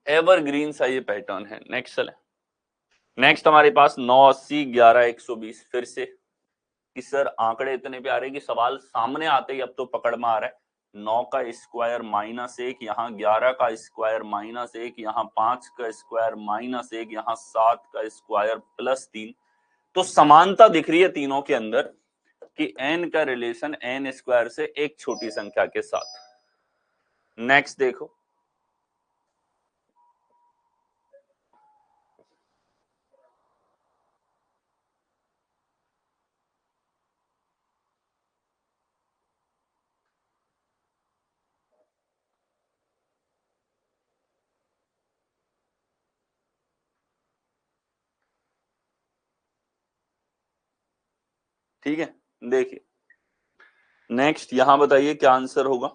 एवरग्रीन सा ये पैटर्न है। नेक्स्ट चले, नेक्स्ट हमारे पास 9 80 11 120। फिर से कि सर आंकड़े इतने प्यारे कि सवाल सामने आते ही अब तो पकड़ में आ रहा है। 9 का स्क्वायर -1, यहाँ 11 का स्क्वायर -1, यहाँ 5 का स्क्वायर -1, यहाँ 7 का स्क्वायर +3। तो समानता दिख रही है तीनों के अंदर कि n का रिलेशन n² से एक छोटी संख्या के साथ। नेक्स्ट देखो, ठीक है, देखिए नेक्स्ट यहां बताइए क्या आंसर होगा।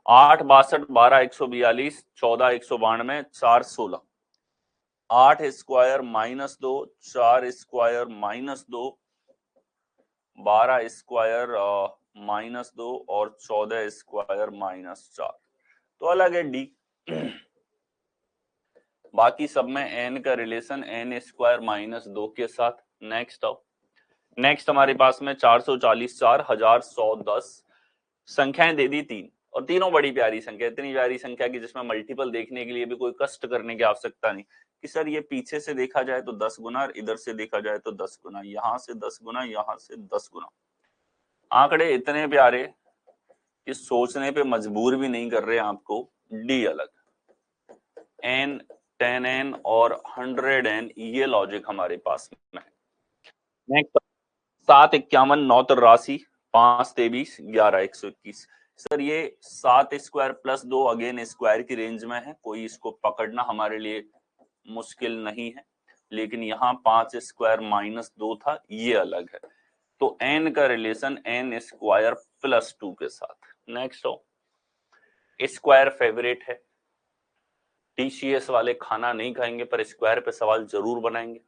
आठ 62 12 142 14 192 4 16, 8 स्क्वायर -2, 4 स्क्वायर -2, 12 स्क्वायर -2 और 14 स्क्वायर -4, तो अलग है डी। बाकी सब में n का रिलेशन n² -2 के साथ। नेक्स्ट आओ, नेक्स्ट हमारे पास में 440 4 1110 संख्याएं दे दी 3 और तीनों बड़ी प्यारी संख्या, इतनी प्यारी संख्या की जिसमें मल्टीपल देखने के लिए भी कोई कष्ट करने की आवश्यकता नहीं कि सर ये पीछे से देखा जाए तो 10 गुना, इधर से देखा जाए तो 10 गुना, यहां से 10 गुना, यहां से 10 गुना। आंकड़े इतने प्यारे कि सोचने पे मजबूर भी नहीं कर रहे आपको। डी अलग, n 10n और 100n, ये लॉजिक हमारे पास में है। नेक्स्ट 7 51 9 83 5 23 11 121। सर ये 7 स्क्वायर प्लस 2 अगेन स्क्वायर की रेंज में है, कोई इसको पकड़ना हमारे लिए मुश्किल नहीं है, लेकिन यहाँ 5 स्क्वायर माइनस 2 था, ये अलग है। तो n का रिलेशन n स्क्वायर प्लस 2 के साथ। नेक्स्ट हो, स्क्वायर फेवरेट है, टीसीएस वाले खाना नहीं खाएंगे पर स्क्वायर पे सवाल जरूर बनाएंगे।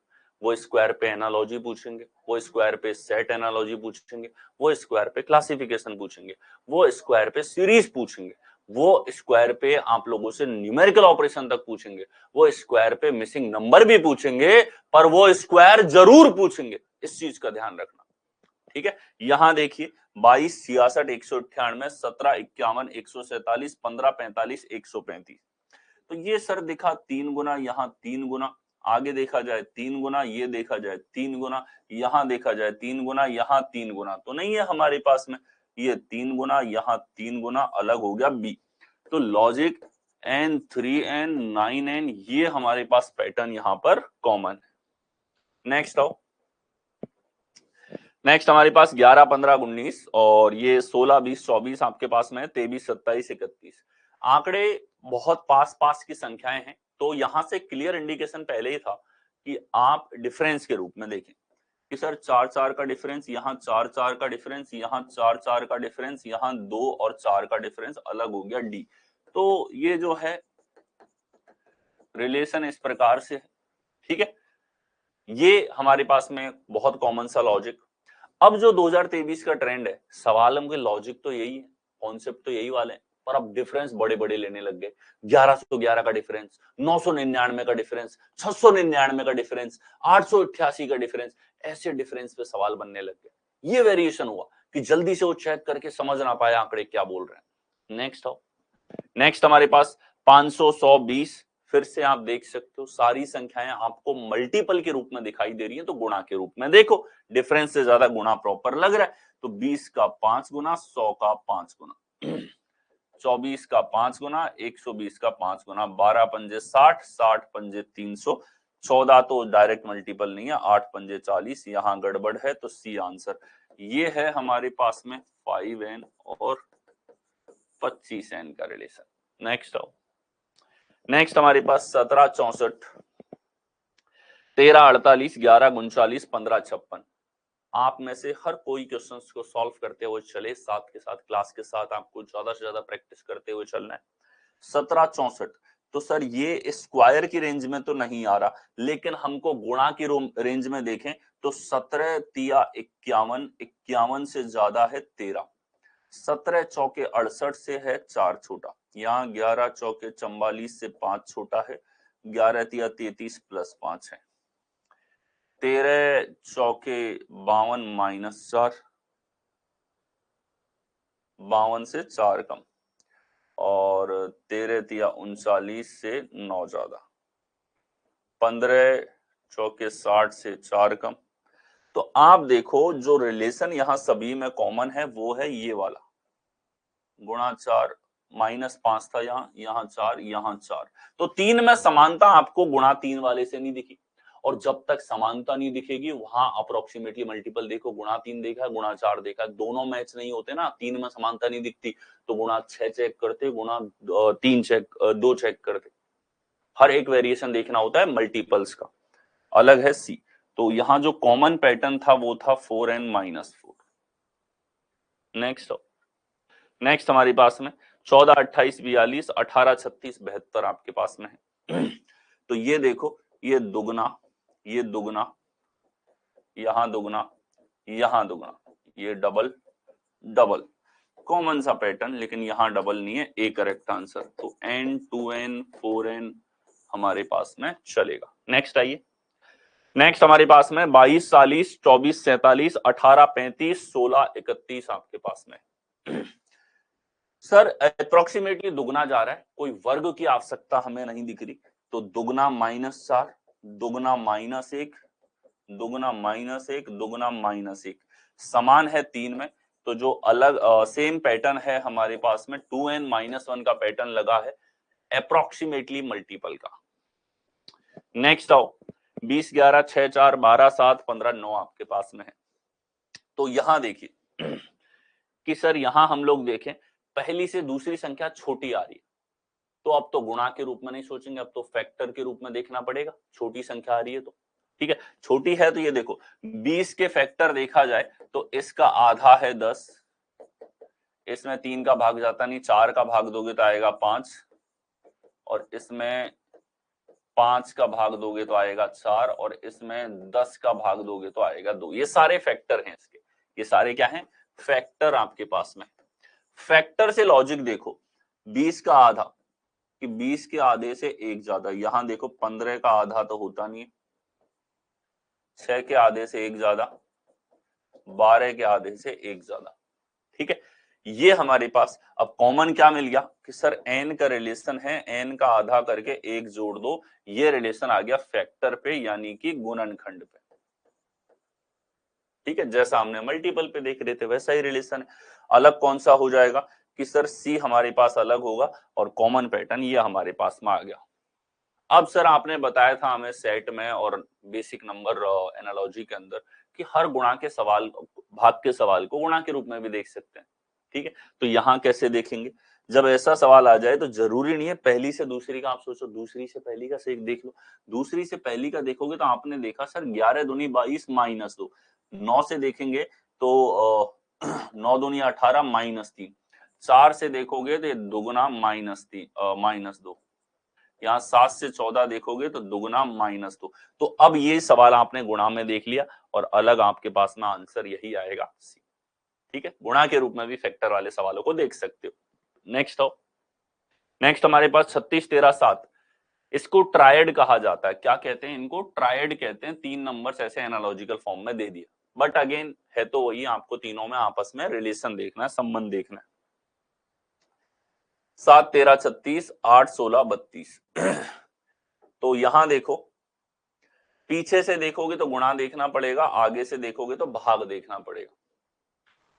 वो स्क्वायर पे एनालॉजी पूछेंगे, वो स्क्वायर पे सेट एनालॉजी पूछेंगे, वो स्क्वायर पे क्लासिफिकेशन पूछेंगे, वो स्क्वायर पे सीरीज पूछेंगे, वो स्क्वायर पे आप लोगों से न्यूमेरिकल ऑपरेशन तक पूछेंगे, वो स्क्वायर पे मिसिंग नंबर भी पूछेंगे, पर वो स्क्वायर जरूर पूछेंगे। इस चीज का ध्यान रखना, ठीक है। यहां देखिए 22 66 198 17 51 147 15 45 135। तो ये सर दिखा 3 गुना, यहाँ 3 गुना, आगे देखा जाए 3 गुना, ये देखा जाए 3 गुना, यहां देखा जाए 3 गुना, यहाँ 3 गुना, तो नहीं है हमारे पास में ये 3 गुना, यहाँ 3 गुना, अलग हो गया बी। तो लॉजिक n 3n 9n, ये हमारे पास पैटर्न यहाँ पर कॉमन है। नेक्स्ट आओ, नेक्स्ट हमारे पास 11 15 19 और ये 16 20 24 आपके पास में 23 27 31। आंकड़े बहुत पास पास की संख्याएं हैं, तो यहां से क्लियर इंडिकेशन पहले ही था कि आप डिफरेंस के रूप में देखें कि सर 4 4 का डिफरेंस, यहाँ 4 4 का डिफरेंस, यहाँ 4 4 का डिफरेंस, यहाँ 2 और 4 का डिफरेंस, अलग हो गया डी। तो ये जो है रिलेशन इस प्रकार से है, ठीक है। ये हमारे पास में बहुत कॉमन सा लॉजिक। अब जो 2023 का ट्रेंड है, सवाल के लॉजिक तो यही है, कॉन्सेप्ट तो यही वाले हैं, पर अब डिफरेंस बड़े बड़े लेने लग गए। 1111 का डिफरेंस, 999 का डिफरेंस, 699 का डिफरेंस, 888 का डिफरेंस, ऐसे डिफरेंस पे सवाल बनने लग गए। ये वेरिएशन हुआ कि जल्दी से वो चेक करके समझ ना पाए आंकड़े क्या बोल रहे हैं। नेक्स्ट आओ, नेक्स्ट हमारे पास 500 100 20। फिर से आप देख सकते हो सारी संख्याएं आपको मल्टीपल के रूप में दिखाई दे रही हैं, तो गुणा के रूप में देखो, डिफरेंस से ज्यादा गुणा प्रॉपर लग रहा है। तो 20 का 5 गुना, 100 का 5 गुना, 24 का 5 गुना, 120 का 5 गुना, 12 पंजे 60, 60 पंजे 300, 14 तो डायरेक्ट मल्टीपल नहीं है, 8 पंजे 40, यहां गड़बड़ है तो सी आंसर। ये है हमारे पास में 5n और 25n का रिलेशन। नेक्स्ट आओ, नेक्स्ट हमारे पास 17 64 13 48 11 39 15 56। आप में से हर कोई क्वेश्चंस को सॉल्व करते हुए चले, साथ के साथ क्लास के साथ आपको ज्यादा से ज्यादा प्रैक्टिस करते हुए चलना है। 17 64, तो सर ये स्क्वायर की रेंज में तो नहीं आ रहा, लेकिन हमको गुणा की रेंज में देखें तो 17 तिया 51, 51 से ज्यादा है 13, 17 चौके 68 से है 4 छोटा, यहाँ 11 चौके 44 से 5 छोटा है, 11 तिया 33 प्लस 5 है, 13 चौके 52 माइनस 4, 52 से 4 कम, और 13 तिया 39 से 9 ज्यादा, 15 चौके 60 से 4 कम। तो आप देखो जो रिलेशन यहां सभी में कॉमन है वो है ये वाला, गुणा 4 माइनस 5 था, यहाँ 4, यहाँ 4। तो 3 में समानता आपको गुणा 3 वाले से नहीं दिखी, और जब तक समानता नहीं दिखेगी वहां अप्रोक्सीमेटली मल्टीपल देखो, गुणा 3 देखा, गुणा 4 देखा, दोनों मैच नहीं होते ना, 3 में समानता नहीं दिखती तो गुणा 6 चेक करते, गुणा 3 चेक 2 चेक करते। हर एक वेरिएशन देखना होता है मल्टीपल्स का, अलग है सी। तो यहां जो कॉमन पैटर्न था वो था 4n माइनस 4। नेक्स्ट नेक्स्ट हमारे पास में 14 28 42 18 36 72 आपके पास में है। तो ये देखो, ये दुगना, ये दुगना, यहां दुगना, यहां दुगना, ये डबल डबल, कॉमन सा पैटर्न, लेकिन यहां डबल नहीं है, ए करेक्ट आंसर। तो n 2n 4n हमारे पास में चलेगा। नेक्स्ट आइए, नेक्स्ट हमारे पास में 22 40 24 47 18 35 16 31 आपके पास में। सर अप्रोक्सीमेटली दुगना जा रहा है, कोई वर्ग की आवश्यकता हमें नहीं दिख रही, तो दुगना -4, दुगना -1, दुगना -1, दुगना -1 समान है 3 में। तो जो अलग सेम पैटर्न है हमारे पास में 2n-1 का पैटर्न लगा है अप्रोक्सीमेटली मल्टीपल का। नेक्स्ट आओ 20 11 6 4 12 7 15 9 आपके पास में है। तो यहां देखिए कि सर यहां हम लोग देखें पहली से दूसरी संख्या छोटी आ रही है, तो अब तो गुणा के रूप में नहीं सोचेंगे, अब तो फैक्टर के रूप में देखना पड़ेगा। छोटी संख्या आ रही है तो ठीक है, छोटी है तो ये देखो 20 के फैक्टर देखा जाए तो इसका आधा है 10, इसमें 3 का भाग जाता नहीं, 4 का भाग दोगे तो आएगा 5, और इसमें 5 का भाग दोगे तो आएगा 4, और इसमें 10 का भाग दोगे तो आएगा 2। ये सारे फैक्टर हैं इसके, ये सारे क्या हैं? फैक्टर आपके पास में। फैक्टर से लॉजिक देखो, 20 का आधा कि 20 के आधे से एक ज्यादा, यहां देखो 15 का आधा तो होता नहीं है, 6 के आधे से एक ज्यादा, 12 के आधे से एक ज्यादा। ठीक है, ये हमारे पास अब कॉमन क्या मिल गया कि सर n का रिलेशन है, n का आधा करके एक जोड़ दो, ये रिलेशन आ गया फैक्टर पे यानी कि गुणनखंड पे। ठीक है, जैसा हमने मल्टीपल पे देख रहे थे वैसा ही रिलेशन है। अलग कौन सा हो जाएगा कि सर c हमारे पास अलग होगा और कॉमन पैटर्न ये हमारे पास में आ गया। अब सर आपने बताया था हमें सेट में और बेसिक नंबर एनालॉजी के अंदर कि हर गुणा के सवाल, भाग के सवाल को गुणा के रूप में भी देख सकते हैं। ठीक है, तो यहाँ कैसे देखेंगे? जब ऐसा सवाल आ जाए तो जरूरी नहीं है पहली से दूसरी का आप सोचो, दूसरी से पहली का से देख लो। दूसरी से पहली का देखोगे तो आपने देखा सर 11 दूनी 22 -2, 9 से देखेंगे तो 9 दूनी 18 -3, 4 से देखोगे तो दुगुना -2, यहाँ 7 से 14 देखोगे तो दुगुना -2। तो अब ये सवाल आपने गुणा में देख लिया और अलग आपके पास में आंसर यही आएगा सी। ठीक है, गुणा के रूप में भी फैक्टर वाले सवालों को देख सकते हो। नेक्स्ट हो, नेक्स्ट हमारे पास 36 13 7, इसको ट्रायड कहा जाता है। क्या कहते हैं इनको? ट्रायड कहते हैं। 3 नंबर्स ऐसे एनालॉजिकल फॉर्म में दे दिया, बट अगेन है तो वही, आपको तीनों में आपस में रिलेशन देखना है, संबंध देखना है। 7 13 36, 8 16 32। तो यहां देखो, पीछे से देखोगे तो गुणा देखना पड़ेगा, आगे से देखोगे तो भाग देखना पड़ेगा।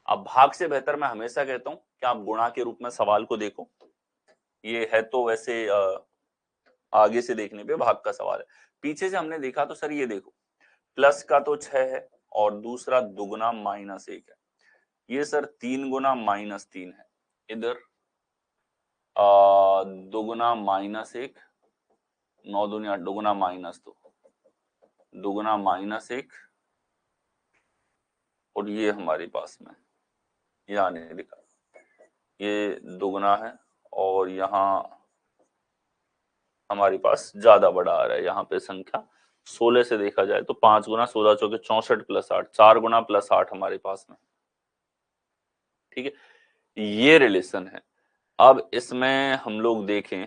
अब भाग से बेहतर मैं हमेशा कहता हूं कि आप गुणा के रूप में सवाल को देखो। ये है तो वैसे आगे से देखने पे भाग का सवाल है। पीछे से हमने देखा तो सर ये देखो, प्लस का तो 6 है और दूसरा दुगुना -1 है। ये सर 3 गुना -3 है, इधर दुगुना -1, 9 दूनी दुगुना -2, दुगुना -1, और ये हमारे पास में यहाँ नहीं लिखा, ये दुगुना है और यहाँ हमारे पास ज्यादा बड़ा आ रहा है। यहाँ पे संख्या 16 से देखा जाए तो 5 गुना 16 चौके 64 + 8, 4 गुना +8 हमारे पास में। ठीक है, ये रिलेशन है। अब इसमें हम लोग देखें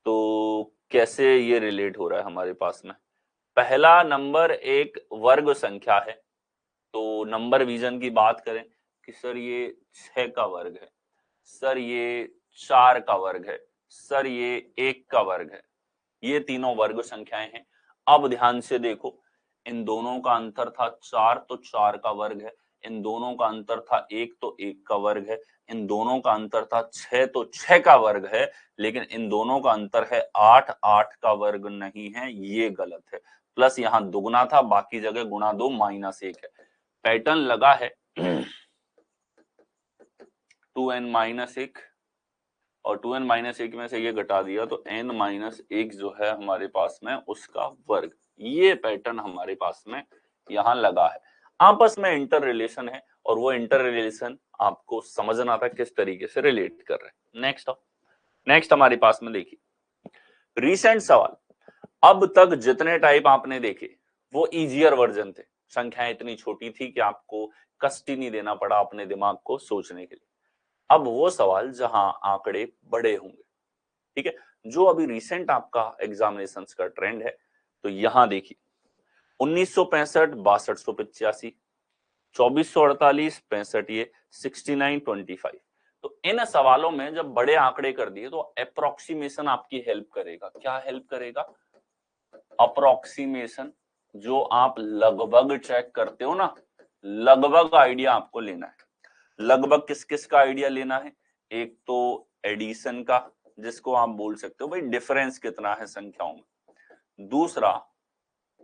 तो कैसे ये रिलेट हो रहा है हमारे पास में। पहला नंबर एक वर्ग संख्या है, तो नंबर विजन की बात करें कि सर ये 6 का वर्ग है, सर ये 4 का वर्ग है, सर ये 1 का वर्ग है, ये तीनों वर्ग संख्याएं हैं। अब ध्यान से देखो, इन दोनों का अंतर था 4 तो 4 का वर्ग है, इन दोनों का अंतर था 1 तो 1 का वर्ग है, इन दोनों का अंतर था 6 तो 6 का वर्ग है, लेकिन इन दोनों का अंतर है 8, 8 का वर्ग नहीं है, ये गलत है। प्लस यहाँ दुगुना था, बाकी जगह गुणा 2 -1 है। पैटर्न लगा है 2n-1 और 2n-1 में से ये घटा दिया तो n-1 जो है हमारे पास में उसका वर्ग। ये पैटर्न हमारे पास में यहाँ लगा है, आपस में इंटर रिलेशन है और वो इंटर रिलेशन आपको समझना था किस तरीके से रिलेट कर रहे हैं। नेक्स्ट हमारे पास में देखिए रिसेंट सवाल। अब तक जितने टाइप आपने देखे वो इजियर वर्जन थे, संख्याएं इतनी छोटी थी कि आपको कष्ट ही नहीं देना पड़ा अपने दिमाग को सोचने के लिए। अब वो सवाल जहां आंकड़े बड़े होंगे, ठीक है, जो अभी रिसेंट आपका एग्जामिनेशंस का ट्रेंड है। तो यहां देखिए 1965 6285, 2448 65, ये 6925। तो इन सवालों में जब बड़े आंकड़े कर दिए तो अप्रोक्सीमेशन आपकी हेल्प करेगा। क्या हेल्प करेगा? अप्रोक्सीमेशन, जो आप लगभग चेक करते हो ना, लगभग आइडिया आपको लेना है। लगभग किस किस का आइडिया लेना है? एक तो एडिशन का, जिसको आप बोल सकते हो भाई डिफरेंस कितना है संख्याओं में। दूसरा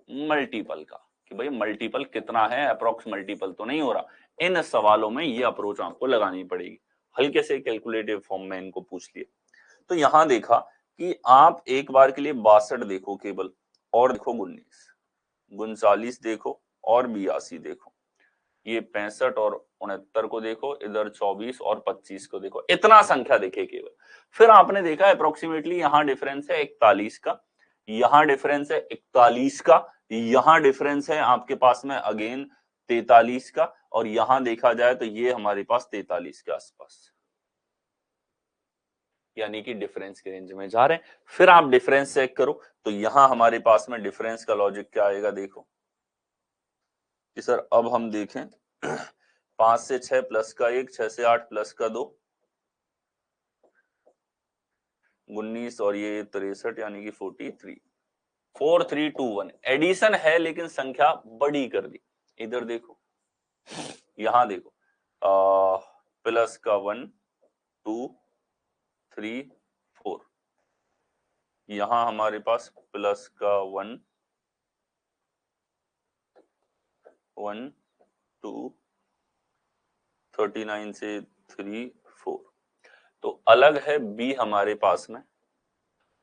मल्टीपल का, कि भाई मल्टीपल कितना है, अप्रोक्स मल्टीपल तो नहीं हो रहा। इन सवालों में ये अप्रोच आपको लगानी पड़ेगी। हल्के से कैलकुलेटिव फॉर्म में इनको पूछ लिए। तो यहां देखा कि आप एक बार के लिए 62 देखो केवल, और देखो 19, 39 देखो और 82 देखो, ये 65 और 69 को देखो, इधर 24 और 25 को देखो, इतना संख्या देखे केवल। फिर आपने देखा अप्रोक्सीमेटली यहां डिफरेंस है 41 का, यहां डिफरेंस है 41 का, यहां डिफरेंस है आपके पास में अगेन 43 का, और यहां देखा जाए तो ये हमारे पास 43 के आसपास, यानी कि डिफरेंस के रेंज में जा रहे हैं। फिर आप डिफरेंस चेक करो तो यहां हमारे पास में डिफरेंस का लॉजिक क्या आएगा, देखो कि सर अब हम देखें 5 से 6 प्लस का 1, 6 से 8 प्लस का 2, 19 और ये 63, यानी कि 43, 4321 एडिशन है लेकिन संख्या बड़ी कर दी। इधर देखो, यहां देखो प्लस का 1 2 3 4, यहां हमारे पास प्लस का 1 1 2 39 से 3 4। तो अलग है बी हमारे पास में,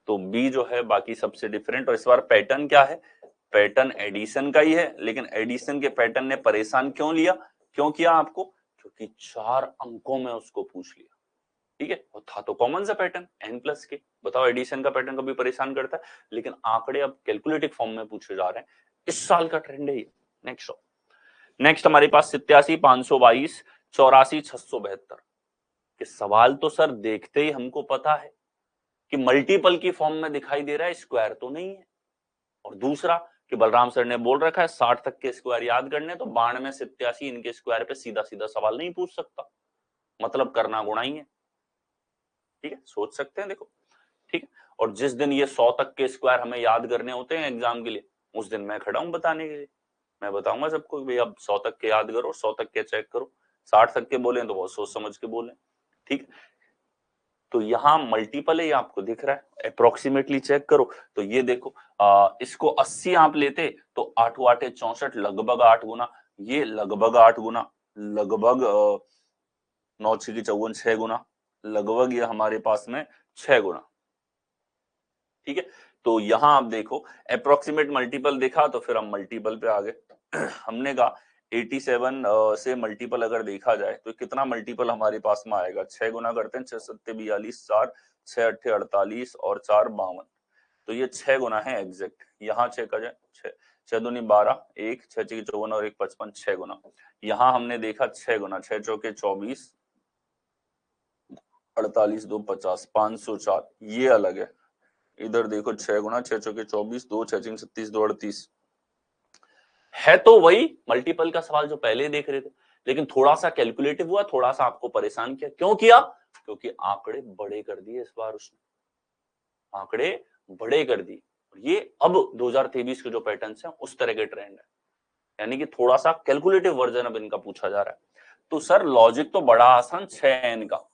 तो बी जो है बाकी सबसे डिफरेंट। और इस बार पैटर्न क्या है? पैटर्न एडिशन का ही है, लेकिन एडिशन के पैटर्न ने परेशान क्यों लिया, क्यों किया आपको? क्योंकि 4 अंकों में उसको पूछ लिया। ठीक है, और था तो कॉमन सा पैटर्न n प्लस के। बताओ एडिशन का पैटर्न कभी परेशान करता है? लेकिन आंकड़े अब कैलकुलेटिव फॉर्म में पूछे जा रहे हैं, इस साल का ट्रेंड है ये। नेक्स्ट हमारे पास 87 522 84 672 के सवाल। तो सर देखते ही हमको पता है कि मल्टीपल की फॉर्म में दिखाई दे रहा है, स्क्वायर तो नहीं है। और दूसरा कि बलराम सर ने बोल रखा है 60 तक के स्क्वायर याद करने, तो 92 87 इनके स्क्वायर पे सीधा सीधा सवाल नहीं पूछ सकता, मतलब करना गुणा ही है। ठीक है, सोच सकते हैं, देखो ठीक है। और जिस दिन ये 100 तक के स्क्वायर हमें याद करने होते हैं एग्जाम के लिए, उस दिन मैं खड़ा हूं बताने के लिए। मैं बताऊंगा सबको भाई अब 100 तक के याद करो, 100 तक के चेक करो। 60 तक के बोले तो बहुत सोच समझ के बोले। ठीक, तो यहाँ मल्टीपल है, ये आपको दिख रहा है। अप्रोक्सीमेटली चेक करो तो ये देखो, इसको 80 आप लेते तो 8 8 64, लगभग 8 गुना, ये लगभग 8 गुना, लगभग 9 6 54 6 गुना, लगभग ये हमारे पास में 6 गुना। ठीक है, तो यहां आप देखो अप्रोक्सीमेट मल्टीपल देखा तो फिर हम मल्टीपल पे आ गए। हमने कहा 87 से मल्टीपल अगर देखा जाए तो कितना मल्टीपल हमारे पास में आएगा? 6 गुना करते हैं, 6 7 42, 4 6 8 48 और 4 52, तो ये 6 गुना है एग्जैक्ट। यहाँ 6 का जाए 6 6 दूनी 12, 1 6 6 54 और 1 55, 6 गुना। यहाँ हमने देखा 6 गुना, 6 चौके 24, 48 2 50, 504, ये अलग है। इधर देखो 6 गुना, 6 चौके 24, 2 6 6 36, 2 38, है तो वही मल्टीपल का सवाल जो पहले देख रहे थे, लेकिन थोड़ा सा कैलकुलेटिव हुआ, थोड़ा सा आपको परेशान किया। क्यों किया? क्योंकि आंकड़े बड़े कर दिए इस बार उसने, आंकड़े बड़े कर दिए। ये अब 2023 के जो पैटर्न्स हैं उस तरह के ट्रेंड है, यानी कि थोड़ा सा कैलकुलेटिव वर्जन अब इनका पूछा जा रहा है। तो सर लॉजिक तो बड़ा आसान, 6n का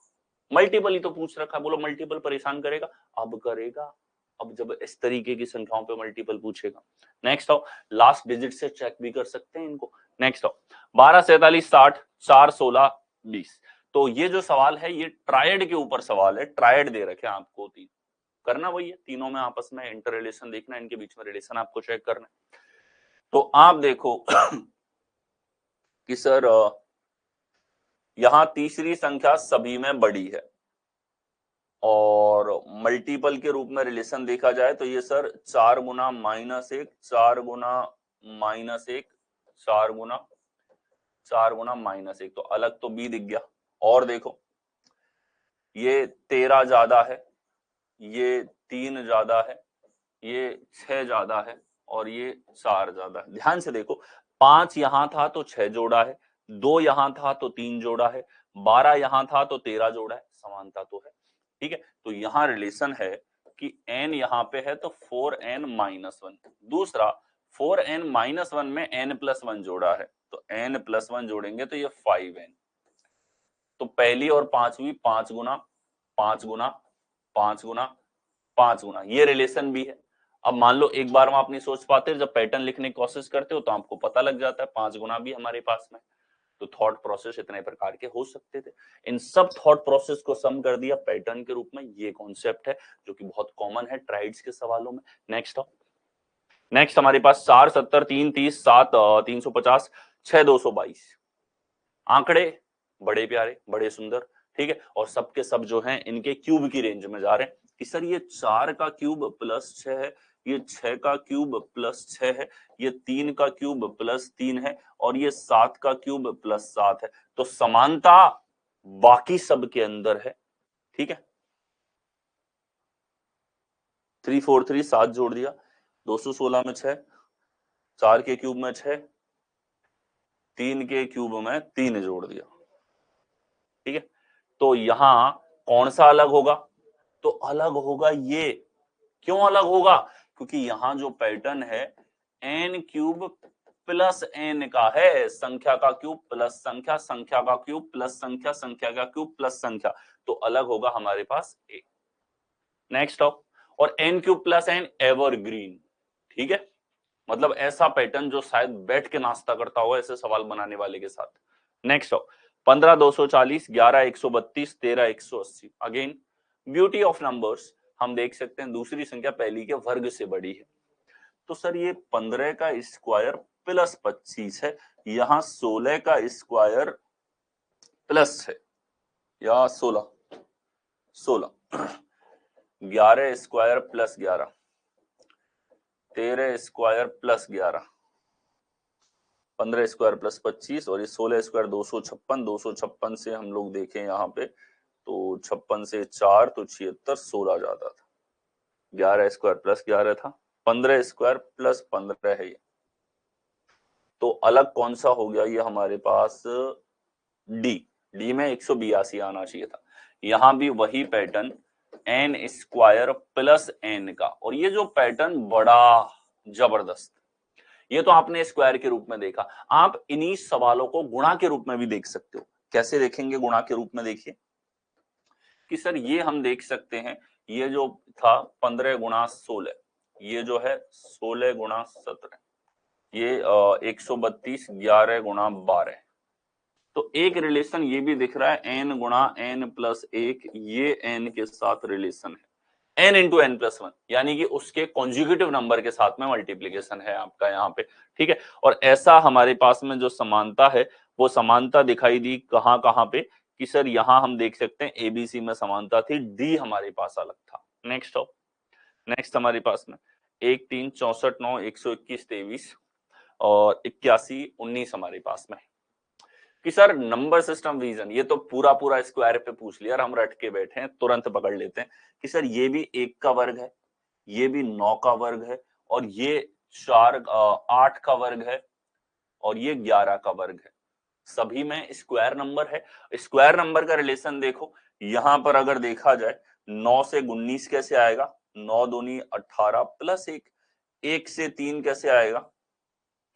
मल्टीपल ही तो पूछ रखा है, बोलो मल्टीपल परेशान करेगा? अब करेगा, अब जब इस तरीके की संख्याओं पे मल्टीपल पूछेगा। नेक्स्ट आओ, लास्ट डिजिट से चेक भी कर सकते हैं इनको। नेक्स्ट आओ 12 47 60 4 16 20। तो ये जो सवाल है ये ट्रायड के ऊपर सवाल है, ट्रायड दे रखे हैं आपको, तीन करना वही है, तीनों में आपस में इंटर रिलेशन देखना, इनके बीच में रिलेशन आपको चेक करना है। तो आप देखो कि सर यहां तीसरी संख्या सभी में बड़ी है, और मल्टीपल के रूप में रिलेशन देखा जाए तो ये सर 4 गुना -1, 4 गुना -1, 4 गुना -1, तो अलग तो बी दिख गया। और देखो ये 13 ज्यादा है, ये 3 ज्यादा है, ये 6 ज्यादा है, और ये 4 ज्यादा है। ध्यान से देखो, 5 यहां था तो 6 जोड़ा है, 2 यहां था तो 3 जोड़ा है, 12 यहां था तो 13 जोड़ा है, समानता तो है। ठीक है, तो यहां रिलेशन है कि n यहां पे है तो 4n-1। दूसरा 4n-1 में n+1 जोड़ा है, तो n+1 जोड़ेंगे तो ये 5n। तो पहली और पांचवी 5 गुना 5 गुना 5 गुना 5 गुना, ये रिलेशन भी है। अब मान लो एक बार में आप नहीं सोच पाते, जब पैटर्न लिखने की कोशिश करते हो तो आपको पता लग जाता है 5 गुना भी हमारे पास में। तो थॉट प्रोसेस इतने प्रकार के हो सकते थे। इन सब थॉट प्रोसेस को सम कर दिया पैटर्न के रूप में। ये कॉन्सेप्ट है जो कि बहुत कॉमन है ट्राइड्स के सवालों में। नेक्स्ट हमारे पास 4, 70, 3, 30, 7, 350, 6, 222 आंकड़े बड़े प्यारे, बड़े सुंदर। ठीक है, और सबके सब जो हैं इनके क्यूब की रेंज में जा रहे हैं कि सर ये 4 का क्यूब प्लस 6 है, ये 6 का क्यूब प्लस 6 है, ये 3 का क्यूब प्लस 3 है, और ये 7 का क्यूब प्लस 7 है। तो समानता बाकी सब के अंदर है। ठीक है, 343 7 जोड़ दिया, 216 में 6, 4 के क्यूब में 6, 3 के क्यूब में 3 जोड़ दिया। ठीक है, तो यहां कौन सा अलग होगा? तो अलग होगा ये। क्यों अलग होगा? क्योंकि यहां जो पैटर्न है n क्यूब प्लस n का है, संख्या का क्यूब प्लस संख्या, संख्या का क्यूब प्लस संख्या, संख्या का क्यूब प्लस संख्या, तो अलग होगा हमारे पास a। नेक्स्ट और n cube plus n evergreen. ठीक है, मतलब ऐसा पैटर्न जो शायद बैठ के नाश्ता करता हो ऐसे सवाल बनाने वाले के साथ। Next 15 240, 11 132, 13 180। Again beauty of numbers, हम देख सकते हैं दूसरी संख्या पहली के वर्ग से बड़ी है। तो सर ये 15 का स्क्वायर प्लस 25 है, यहां 16 का स्क्वायर प्लस है, या 16 11 square plus 11, 13 square plus 11, 15 square plus 25, और ये 16 स्क्वायर 256। 256 से हम लोग देखें यहाँ पे तो 56 से 4 तो 76, 16 ज्यादा था, 11 स्क्वायर प्लस 11 था, 15 स्क्वायर प्लस 15 है ये। तो अलग कौन सा हो गया ये हमारे पास? डी में 182 आना चाहिए था। यहां भी वही pattern N square plus N का, और ये जो पैटर्न बड़ा जबरदस्त, ये तो आपने स्क्वायर के रूप में देखा, आप इन्हीं सवालों को गुणा के रूप में भी देख सकते हो। कैसे देखेंगे गुणा के रूप में? देखिए कि सर ये हम देख सकते हैं, ये जो था 15 गुणा 16, ये जो है 16 गुणा 17, ये 132 11 गुणा 12। तो एक रिलेशन ये भी दिख रहा है n गुणा n प्लस 1, ये n के साथ रिलेशन है, n इंटू n प्लस 1, यानी कि उसके कॉन्जुगेटिव नंबर के साथ में मल्टीप्लीकेशन है आपका यहाँ पे। ठीक है, और ऐसा हमारे पास में जो समानता है, वो समानता दिखाई दी कहाँ कहाँ पे कि सर यहाँ हम देख सकते हैं एबीसी में समानता थी, डी हमारे पास अलग था। नेक्स्ट हमारे पास में 1 3 64 9 121 23 और 81 19 हमारे पास में कि सर नंबर सिस्टम रीजन, ये तो पूरा पूरा स्क्वायर पे पूछ लिया, हम रट के बैठे हैं, तुरंत पकड़ लेते हैं कि सर ये भी 1 का वर्ग है, ये भी 9 का वर्ग है, और ये 8 का वर्ग है, और ये 11 का वर्ग है। सभी में स्क्वायर नंबर है। स्क्वायर नंबर का रिलेशन देखो, यहां पर अगर देखा जाए 9 से 19 कैसे आएगा? 9 दूनी 18 प्लस 1, 1 से 3 कैसे आएगा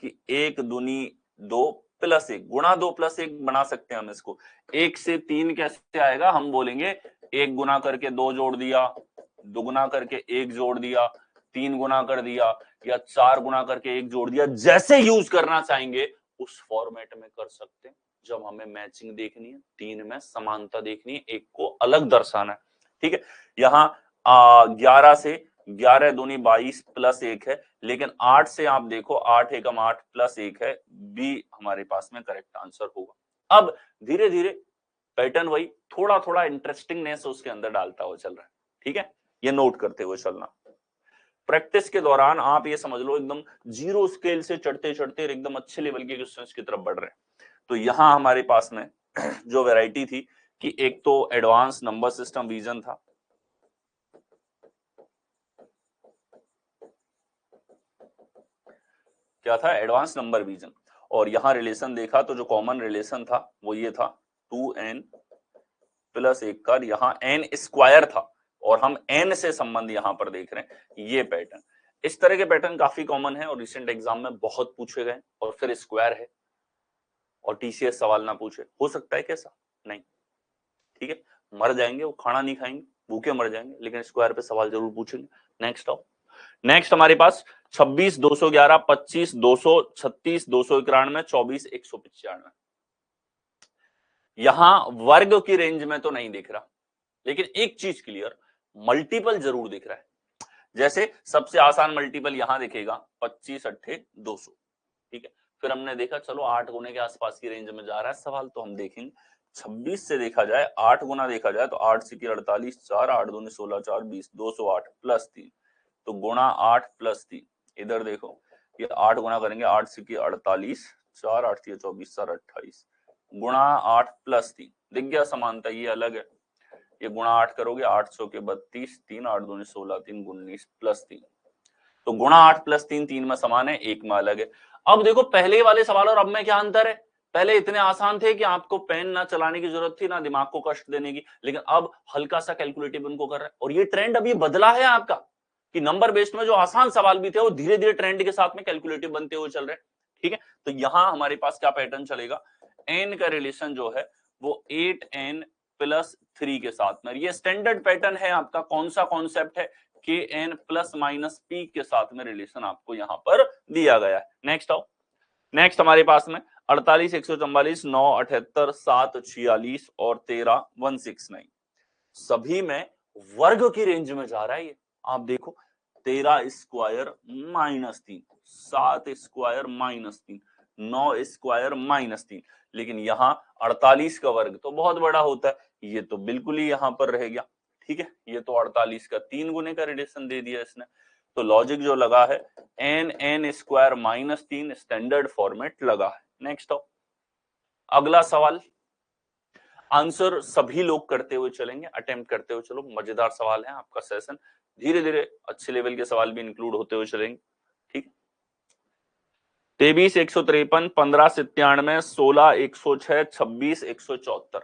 कि 1 दूनी 2 प्लस 1, गुणा 2 प्लस 1 बना सकते हैं हम इसको। 1 से 3 कैसे आएगा? हम बोलेंगे 1 गुना करके 2 जोड़ दिया, 2 गुना करके 1 जोड़ दिया, 3 गुना कर दिया, या 4 गुना करके 1 जोड़ दिया। जैसे यूज करना चाहेंगे उस फॉर्मेट में कर सकते हैं। जब हमें मैचिंग देखनी है, 3 में समानता देखनी है, 1 को अलग दर्शाना है। ठीक है, यहाँ 11 से 11 दूनी 22 प्लस 1 है, लेकिन 8 से आप देखो 8 एकम 8 प्लस 1 है, बी हमारे पास में करेक्ट आंसर होगा। अब धीरे धीरे पैटर्न वही थोड़ा थोड़ा इंटरेस्टिंगनेस उसके अंदर डालता हुआ चल रहा है। ठीक है, ये नोट करते हुए चलना। प्रैक्टिस के दौरान आप ये समझ लो एकदम जीरो स्केल से चढ़ते चढ़ते एकदम अच्छे लेवल के क्वेश्चंस की तरफ बढ़ रहे हैं। तो यहां हमारे पास में जो वैरायटी थी कि एक तो एडवांस नंबर सिस्टम रीजन था, क्या था, एडवांस नंबर विजन। और यहां रिलेशन देखा तो जो कॉमन रिलेशन था वो ये था 2n प्लस 1 का, यहाँ n स्क्वायर था और हम n से संबंध यहां पर देख रहे हैं। ये पैटर्न, इस तरह के पैटर्न काफी कॉमन है और रिसेंट एग्जाम में बहुत पूछे गए। और फिर स्क्वायर है और टीसीएस सवाल ना पूछे, हो सकता है कैसा, नहीं, ठीक है, मर जाएंगे, वो खाना नहीं खाएंगे, भूखे मर जाएंगे, लेकिन स्क्वायर पे सवाल जरूर पूछेंगे। नेक्स्ट आओ, नेक्स्ट हमारे पास 26 211 25 236 291 24 195। यहां वर्ग की रेंज में तो नहीं दिख रहा, लेकिन एक चीज क्लियर, मल्टीपल जरूर दिख रहा है। जैसे सबसे आसान मल्टीपल यहां दिखेगा 25 अट्ठे 200, ठीक है। फिर हमने देखा चलो 8 गुने के आसपास की रेंज में जा रहा है सवाल, तो हम देखेंगे 26 से देखा जाए, 8 गुना देखा जाए तो 8 से 48 4 8 दूनी 16 4 20 208 प्लस 3, तो गुणा 8 प्लस 3। इधर देखो ये 8 गुना करेंगे, 8 से 48 4 8 से 24 4 28 गुणा 8 प्लस 3, दिख गया समानता, ये अलग है। ये गुणा 8 करोगे 8 सौ के 32 3 8 दूनी 16 3 19 प्लस 3, तो गुणा 8 प्लस 3 3 में समान है, 1 में अलग है। अब देखो पहले वाले सवाल और अब में क्या अंतर है, पहले इतने आसान थे कि आपको पेन ना चलाने की जरूरत थी ना दिमाग को कष्ट देने की, लेकिन अब हल्का सा कैलकुलेटिव उनको कर रहा है। और ये ट्रेंड अभी बदला है आपका कि नंबर बेस्ड में जो आसान सवाल भी थे वो धीरे धीरे ट्रेंड के साथ में कैलकुलेटिव बनते हुए चल रहे हैं, ठीक है। तो यहां हमारे पास क्या पैटर्न चलेगा, एन का रिलेशन जो है वो 8n प्लस 3 के साथ में, ये स्टैंडर्ड पैटर्न है आपका। कौन सा कॉन्सेप्ट है, के एन प्लस माइनस पी के साथ में रिलेशन आपको यहां पर दिया गया है। नेक्स्ट आओ, नेक्स्ट हमारे पास में 48 144 9 78 7 46 और 13 169, सभी में वर्ग की रेंज में जा रहा है ये। आप देखो 13 square minus 3, 7 square minus 3, 9 square minus 3, लेकिन यहाँ 48 का वर्ग तो बहुत बड़ा होता है, ये तो बिल्कुल ही यहां पर रह गया, ठीक है। ये तो 48 का 3 गुने का रिलेशन दे दिया इसने, तो लॉजिक जो लगा है N square minus 3 standard format लगा है। नेक्स्ट आओ, अगला सवाल, आंसर सभी लोग करते हुए चलेंगे, अटेम्प्ट करते हुए चलो, मजेदार सवाल है आपका सेशन, धीरे धीरे अच्छे लेवल के सवाल भी इंक्लूड होते हुए चलेंगे, ठीक। 23 153 15 97 16 106 26 174,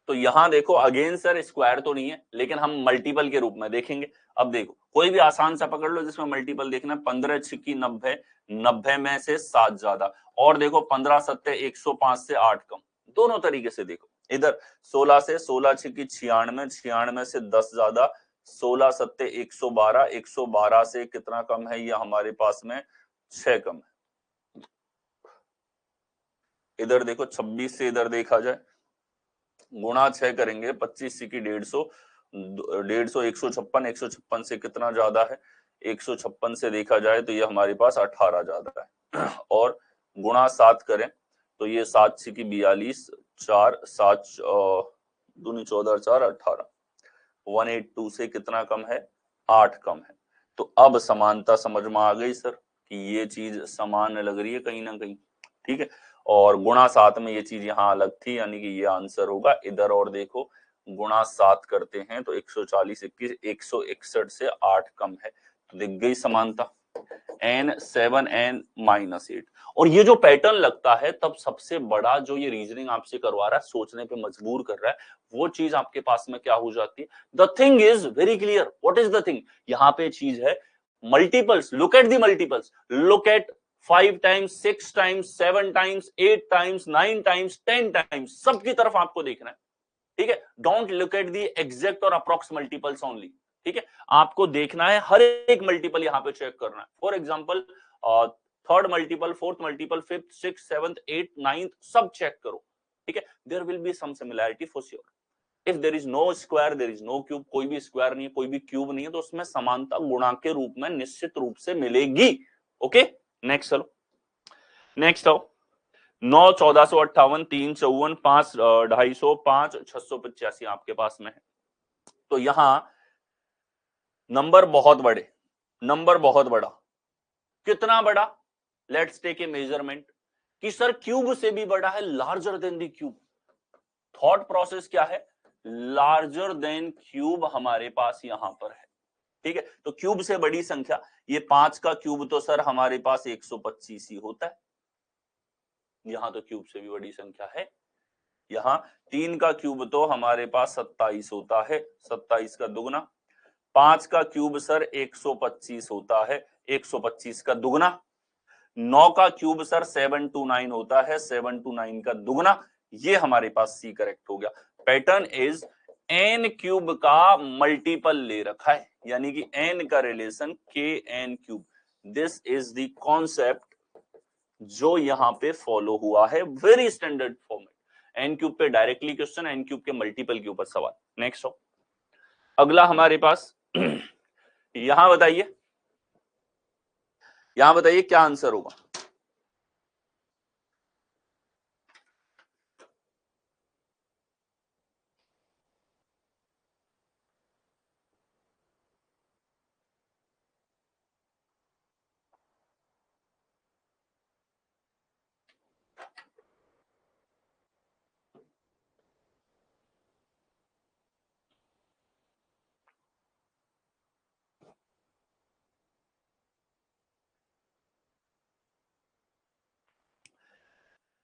तो यहां देखो अगेन सर स्क्वायर तो नहीं है, लेकिन हम मल्टीपल के रूप में देखेंगे। अब देखो कोई भी आसान सा पकड़ लो जिसमें मल्टीपल देखना है, 15 छिकी 90, 90 में से 7 ज्यादा, और देखो 15 सत्ते 105 से 8 कम, दोनों तरीके से देखो। इधर 16 से 16 छिकी 96, 96 से 10 ज्यादा, 16 सत्ते 112, 112 से कितना कम है, ये हमारे पास में 6 कम है। इधर देखो 26 से इधर देखा जाए, गुणा 6 करेंगे 25 की 150, 150 156, 156 से कितना ज्यादा है, 156 से देखा जाए तो ये हमारे पास 18 ज्यादा है। और गुणा 7 करें तो ये 7 की 42, 4 7 दूनी 14 4 18, 182 से कितना कम है, 8 कम है। तो अब समानता समझ में आ गई सर कि ये चीज समान लग रही है कहीं ना कहीं, ठीक है। और गुणा 7 में ये चीज यहाँ अलग थी, यानी कि ये आंसर होगा इधर। और देखो गुणा 7 करते हैं तो 140 21 161 से 8 कम है, तो दिख गई समानता n 7n माइनस 8। और ये जो पैटर्न लगता है तब सबसे बड़ा जो ये रीजनिंग आपसे करवा रहा है, सोचने पे मजबूर कर रहा है, वो चीज आपके पास में क्या हो जाती है, the thing is very clear. What is the thing, यहाँ पे चीज है multiples, look at the multiples, look at 5 times 6 times 7 times 8 times 9 times 10 times, सबकी तरफ आपको देखना है, ठीक है। Don't look at the exact और अप्रॉक्स मल्टीपल्स ओनली, ठीक है। आपको देखना है हर एक मल्टीपल यहाँ पे चेक करना है। For example third multiple, fourth multiple, fifth, six, seventh, eight, ninth, सब चेक करो, ठीक है। There will be some similarity for sure. If there is no square, there is no cube, कोई भी स्क्वायर नहीं है, कोई भी क्यूब नहीं है, तो उसमें समानता गुणा के रूप में निश्चित रूप से मिलेगी। ओके, नेक्स्ट चलो, नेक्स्ट आओ, 9 1458 3 54 5 250 5 685 आपके पास में है। तो यहां नंबर बहुत बड़े, नंबर बहुत बड़ा, कितना बड़ा, लेट्स टेक ए मेजरमेंट कि सर क्यूब से भी बड़ा है, larger than the cube. Thought process क्या है, लार्जर देन क्यूब हमारे पास यहां पर है, ठीक है, तो क्यूब से बड़ी संख्या, ये 5 का क्यूब तो सर हमारे पास 125 ही होता है, यहां तो क्यूब से भी बड़ी संख्या है। यहाँ 3 का क्यूब तो हमारे पास 27 होता है, 27 का दुगना। 5 का क्यूब सर 125 होता है, 125 का दुगना। 9 का क्यूब सर 729 होता है, 729 का दुगना। ये हमारे पास सी करेक्ट हो गया। पैटर्न इज एन क्यूब का मल्टीपल ले रखा है, यानी कि एन का रिलेशन के N cube. This is the concept जो यहां पे फॉलो हुआ है, very standard format. N cube पे डायरेक्टली क्वेश्चन, एन क्यूब के मल्टीपल के ऊपर सवाल। नेक्स्ट हो, अगला हमारे पास यहां बताइए, यहां बताइए क्या आंसर होगा।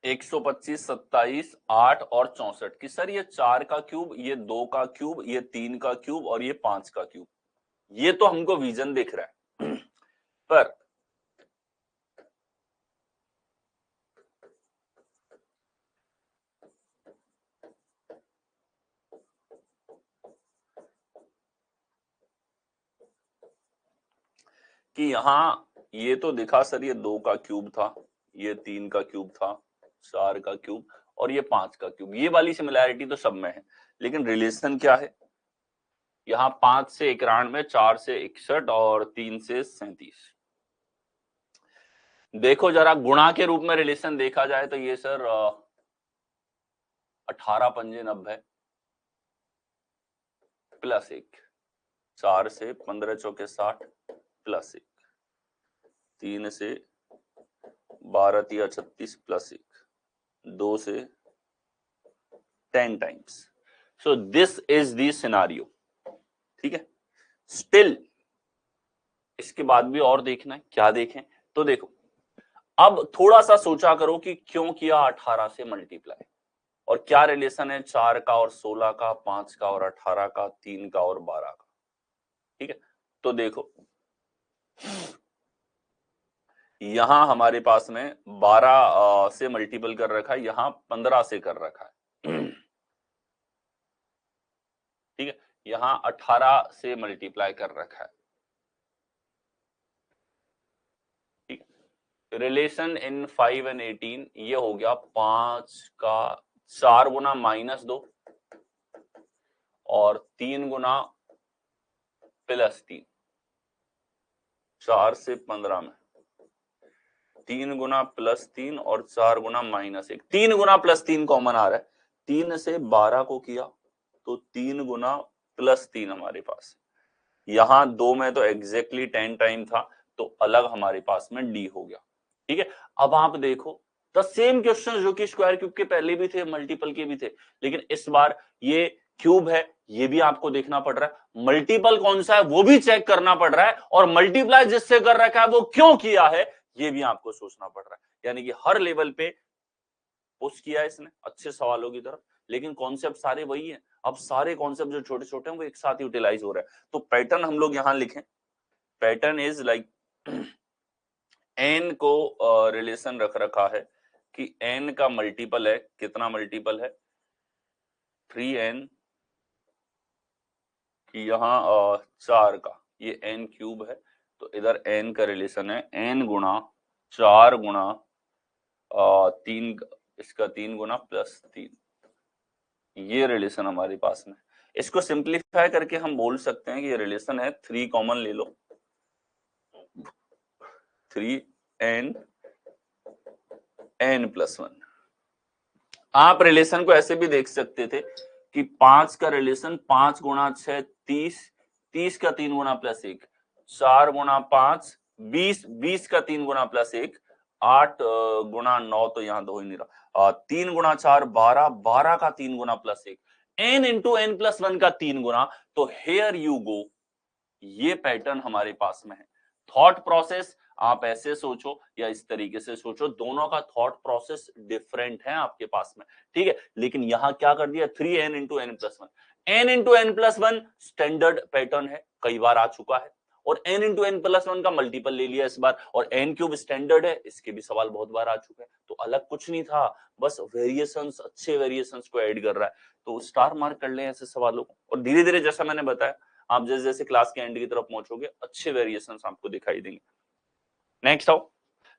125, 27, 8 और 64 की सर ये 4 का क्यूब, ये 2 का क्यूब, ये 3 का क्यूब और ये 5 का क्यूब, ये तो हमको विजन दिख रहा है पर कि यहां ये तो दिखा सर ये 2 का क्यूब था, ये 3 का क्यूब था, 4 का क्यूब और ये 5 का क्यूब, ये वाली सिमिलैरिटी तो सब में है, लेकिन रिलेशन क्या है। यहाँ 5 से 91, 4 से 61 और 3 से 37। देखो जरा गुणा के रूप में रिलेशन देखा जाए तो ये सर 18 पंजे 90 प्लस 1, 4 से 15 चौके 60 प्लस 1, 3 से 12 तिया 36 प्लस 1, 2 से 10 times. So this is the scenario, ठीक है। स्टिल इसके बाद भी और देखना है, क्या देखें तो देखो, अब थोड़ा सा सोचा करो कि क्यों किया 18 से मल्टीप्लाई, और क्या रिलेशन है 4 का और 16 का, 5 का और 18 का, 3 का और 12 का, ठीक है। तो देखो यहां हमारे पास में 12 से मल्टीपल कर रखा है, यहां 15 से कर रखा है ठीक है, यहां 18 से मल्टीप्लाई कर रखा है, ठीक है। रिलेशन इन 5 एंड 18 ये हो गया 5 का 4 गुना -2 और 3 गुना +3, 4 से 15 में 3 गुना +3 और 4 गुना -1, 3 गुना +3 कॉमन आ रहा है, 3 से 12 को किया तो 3 गुना +3 हमारे पास, यहां 2 में तो एग्जैक्टली 10 टाइम था, तो अलग हमारे पास में डी हो गया, ठीक है। अब आप देखो द सेम क्वेश्चन जो कि स्क्वायर क्यूब के पहले भी थे, मल्टीपल के भी थे, लेकिन इस बार ये क्यूब है, ये भी आपको देखना पड़ रहा है, मल्टीपल कौन सा है वो भी चेक करना पड़ रहा है, और मल्टीप्लाई जिससे कर रखा है वो क्यों किया है ये भी आपको सोचना पड़ रहा है, यानी कि हर लेवल पे पुश किया है इसने अच्छे सवालों की तरफ, लेकिन कॉन्सेप्ट सारे वही है। अब सारे कॉन्सेप्ट जो छोटे छोटे हैं वो एक साथ यूटिलाइज हो रहे हैं, तो पैटर्न हम लोग यहां लिखें, पैटर्न इज लाइक एन को रिलेशन रख रखा है कि एन का मल्टीपल है, कितना मल्टीपल है 3n, कि यहाँ 4 का ये n क्यूब है, तो इधर n का रिलेशन है n गुणा 4 गुणा 3, इसका 3 गुना +3, ये रिलेशन हमारे पास में। इसको सिंप्लीफाई करके हम बोल सकते हैं कि ये रिलेशन है 3 कॉमन ले लो, 3n n+1। आप रिलेशन को ऐसे भी देख सकते थे कि 5 का रिलेशन 5 गुणा 6 30, 30 का 3 गुना +1, 4 गुणा 5 20, 20 का 3 गुना +1, 8 गुणा 9 तो यहाँ 2 ही नहीं रहा, 3 गुणा 4 12, 12 का 3 गुना +1, n इंटू n+1 का 3 गुना, तो हेयर यू गो ये पैटर्न हमारे पास में है। थॉट प्रोसेस आप ऐसे सोचो या इस तरीके से सोचो, दोनों का थॉट प्रोसेस डिफरेंट है आपके पास में, ठीक है। लेकिन यहां क्या कर दिया, 3n into N plus one. n into N plus one standard pattern है, कई बार आ चुका है, और n into N plus one का मल्टीपल ले लिया इस बार, और n क्यूब स्टैंडर्ड है, इसके भी सवाल बहुत बार आ चुके हैं। तो अलग कुछ नहीं था, बस वेरिएशंस, अच्छे वेरिएशंस को ऐड कर रहा है। तो स्टार मार्क कर ले ऐसे सवालों को, और धीरे धीरे जैसा मैंने बताया, आप जैसे जैसे क्लास के एंड की तरफ पहुंचोगे अच्छे वेरिएशंस आपको दिखाई देंगे। नेक्स्ट आओ,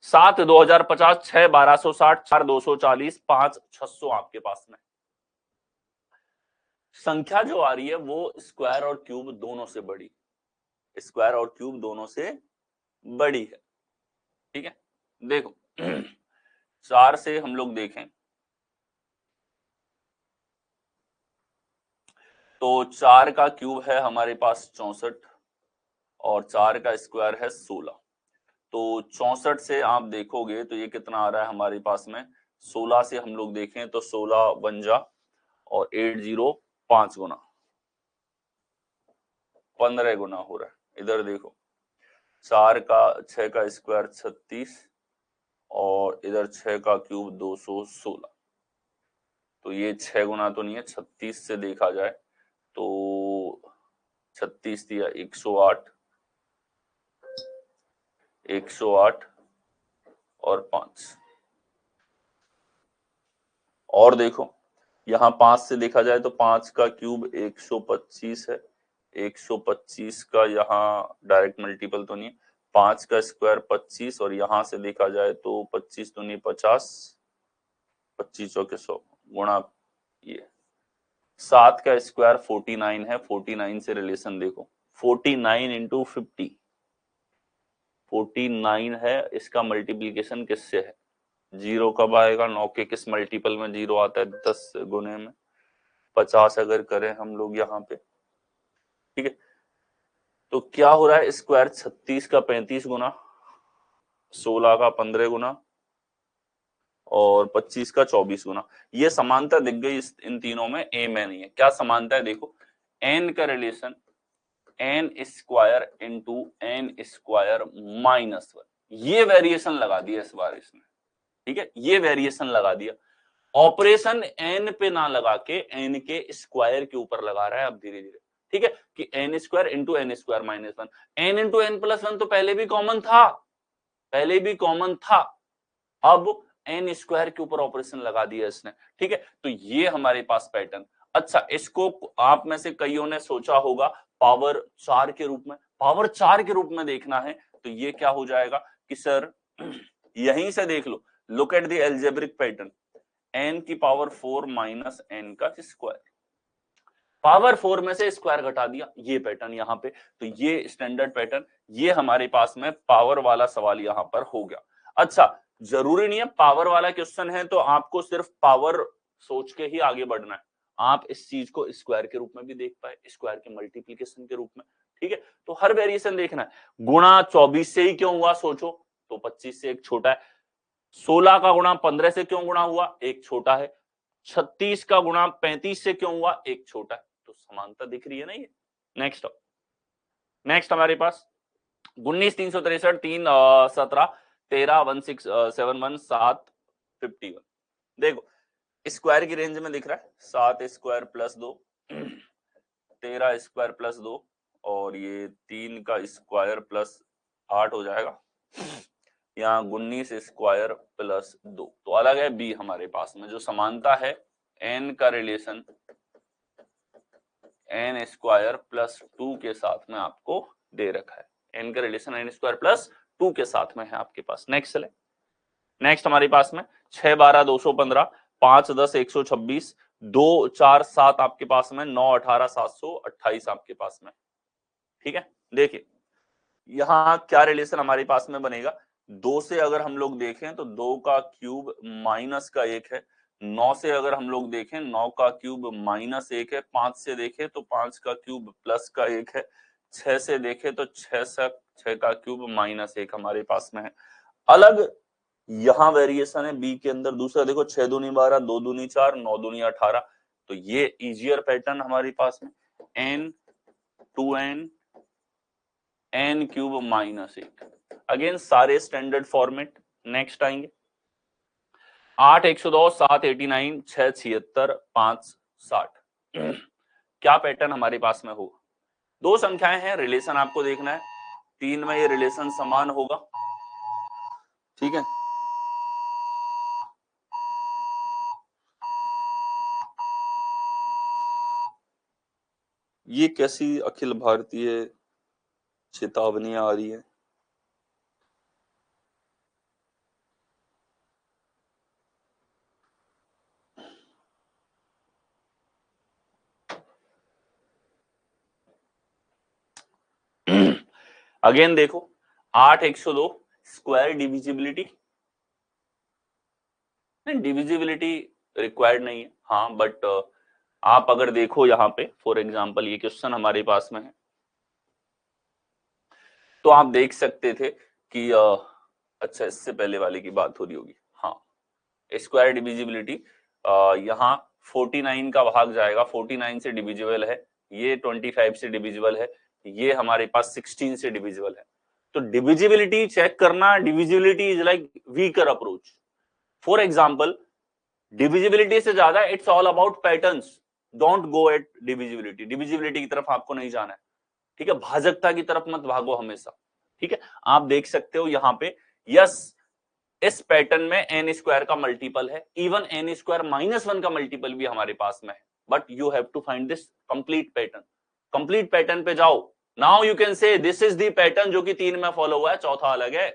7 2050, 6 1260, 4 240, 5 600 आपके पास में संख्या जो आ रही है वो स्क्वायर और क्यूब दोनों से बड़ी, स्क्वायर और क्यूब दोनों से बड़ी है, ठीक है। देखो 4 से हम लोग देखें तो 4 का क्यूब है हमारे पास 64 और 4 का स्क्वायर है 16। तो 64 से आप देखोगे तो ये कितना आ रहा है हमारे पास में, 16 से हम लोग देखें तो 16 बन जा और 80 5 गुना 15 गुना हो रहा है। इधर देखो 4 का 6 का स्क्वायर 36 और इधर 6 का क्यूब 216। तो ये 6 गुना तो नहीं है, 36 से देखा जाए तो 36 दिया 108 और 5। और देखो यहाँ 5 से देखा जाए तो 5 का क्यूब 125 है, 125 का यहाँ डायरेक्ट मल्टीपल तो नहीं है, 5 का स्क्वायर 25 और यहाँ से देखा जाए तो 25 तो नहीं 50, 25 चौके 100 गुणा ये 7 का स्क्वायर 49 है, 49 से रिलेशन देखो 49 इंटू 50, 49 है, इसका मल्टीप्लीकेशन किससे है, जीरो कब आएगा, 9 के किस मल्टीपल में जीरो आता है, 10 गुने में 50 अगर करें हम लोग यहाँ पे, ठीक है। तो क्या हो रहा है, स्क्वायर 36 का 35 गुना, 16 का 15 गुना और 25 का 24 गुना। ये समानता दिख गई इन तीनों में, ए में नहीं है। क्या समानता है देखो, एन का relation N square into N square minus 1, ये वेरिएशन लगा दिया इस बार इसने, ठीक है, ये वेरिएशन लगा दिया। ऑपरेशन एन पे ना लगा के एन के स्क्वायर के ऊपर लगा रहा है अब धीरे धीरे, ठीक है, कि N square into N square minus 1, N into N plus 1 तो पहले भी कॉमन था, पहले भी कॉमन था, अब एन स्क्वायर के ऊपर ऑपरेशन लगा दिया इसने, ठीक है। तो ये हमारे पास पैटर्न। अच्छा, इसको आप में से कईयों ने सोचा होगा पावर 4 के रूप में, पावर 4 के रूप में देखना है तो ये क्या हो जाएगा कि सर यहीं से देख लो, look at the algebraic pattern, n की पावर 4 माइनस n का स्क्वायर, पावर 4 में से स्क्वायर घटा दिया, ये पैटर्न यहाँ पे। तो ये स्टैंडर्ड पैटर्न, ये हमारे पास में पावर वाला सवाल यहाँ पर हो गया। अच्छा, जरूरी नहीं है पावर वाला क्वेश्चन है तो आपको सिर्फ पावर सोच के ही आगे बढ़ना है, आप इस चीज को स्क्वायर के रूप में भी देख पाए, स्क्वायर के मल्टीप्लीकेशन के रूप में, ठीक है। तो हर वेरिएशन देखना है। गुणा 24 से ही क्यों हुआ सोचो, तो 25 से एक छोटा है। 16 का गुणा 15 से क्यों गुणा हुआ, एक छोटा है। 36 का गुणा 35 से क्यों हुआ, एक छोटा है। तो समानता दिख रही है ना ये। नेक्स्ट नेक्स्ट हमारे पास 19 363 3 17 13 1671 7 51। देखो स्क्वायर की रेंज में दिख रहा है, 7 स्क्वायर प्लस 2 13 स्क्वायर प्लस 2 और ये 3 का स्क्वायर प्लस 8 हो जाएगा, यहाँ 19 स्क्वायर प्लस 2। तो अलग है बी हमारे पास में, जो समानता है एन का रिलेशन एन स्क्वायर प्लस 2 के साथ में आपको दे रखा है, एन का रिलेशन एन स्क्वायर प्लस 2 के साथ में है आपके पास। नेक्स्ट चले, नेक्स्ट हमारे पास में 6 12 215 5 10 126 2 4 7 आपके पास में 9 18 728 आपके पास में, ठीक है। देखिए यहाँ क्या रिलेशन हमारे पास में बनेगा, 2 से अगर हम लोग देखें तो 2 का क्यूब माइनस का 1 है, 9 से अगर हम लोग देखें 9 का क्यूब माइनस 1 है, 5 से देखें तो 5 का क्यूब प्लस का 1 है, 6 से देखें तो 6 का क्यूब माइनस 1 हमारे पास में है। अलग यहाँ वेरिएशन है बी के अंदर। दूसरा देखो 6 दूनी 12 2 दूनी 4 9 दूनी 18, तो ये इजियर पैटर्न हमारे पास में n 2n n cube minus 1। Again सारे स्टैंडर्ड फॉर्मेट। नेक्स्ट आएंगे 8 102 7 89 6 76 5 60। क्या पैटर्न हमारे पास में होगा? दो संख्याएं हैं, रिलेशन आपको देखना है। 3 में ये रिलेशन समान होगा, ठीक है। ये कैसी अखिल भारतीय चेतावनी आ रही है? अगेन देखो 8 102 स्क्वायर डिविजिबिलिटी, डिविजिबिलिटी रिक्वायर्ड नहीं है, हाँ बट आप अगर देखो यहाँ पे फॉर एग्जांपल ये क्वेश्चन हमारे पास में है, तो आप देख सकते थे कि अच्छा इससे पहले वाले की बात हो रही होगी, हाँ स्क्वायर डिविजिबिलिटी यहाँ 49 का भाग जाएगा, 49 से डिविजिबल है, ये 25 से डिविजिबल है, ये हमारे पास 16 से डिविजिबल है। तो डिविजिबिलिटी चेक करना, divisibility is like weaker approach. For example divisibility से ज्यादा it's all about patterns, don't go at divisibility, divisibility की तरफ आपको नहीं जाना है, ठीक है। भाजकता की तरफ मत भागो हमेशा, ठीक है। आप देख सकते हो यहाँ पे यस इस पैटर्न में एन स्क्वायर का मल्टीपल है, इवन एन स्क्वायर माइनस 1 का मल्टीपल भी हमारे पास में है, but you have to find this complete pattern. Complete pattern पे जाओ, now you can say this is the pattern जो कि 3 में फॉलो हुआ है, चौथा अलग है,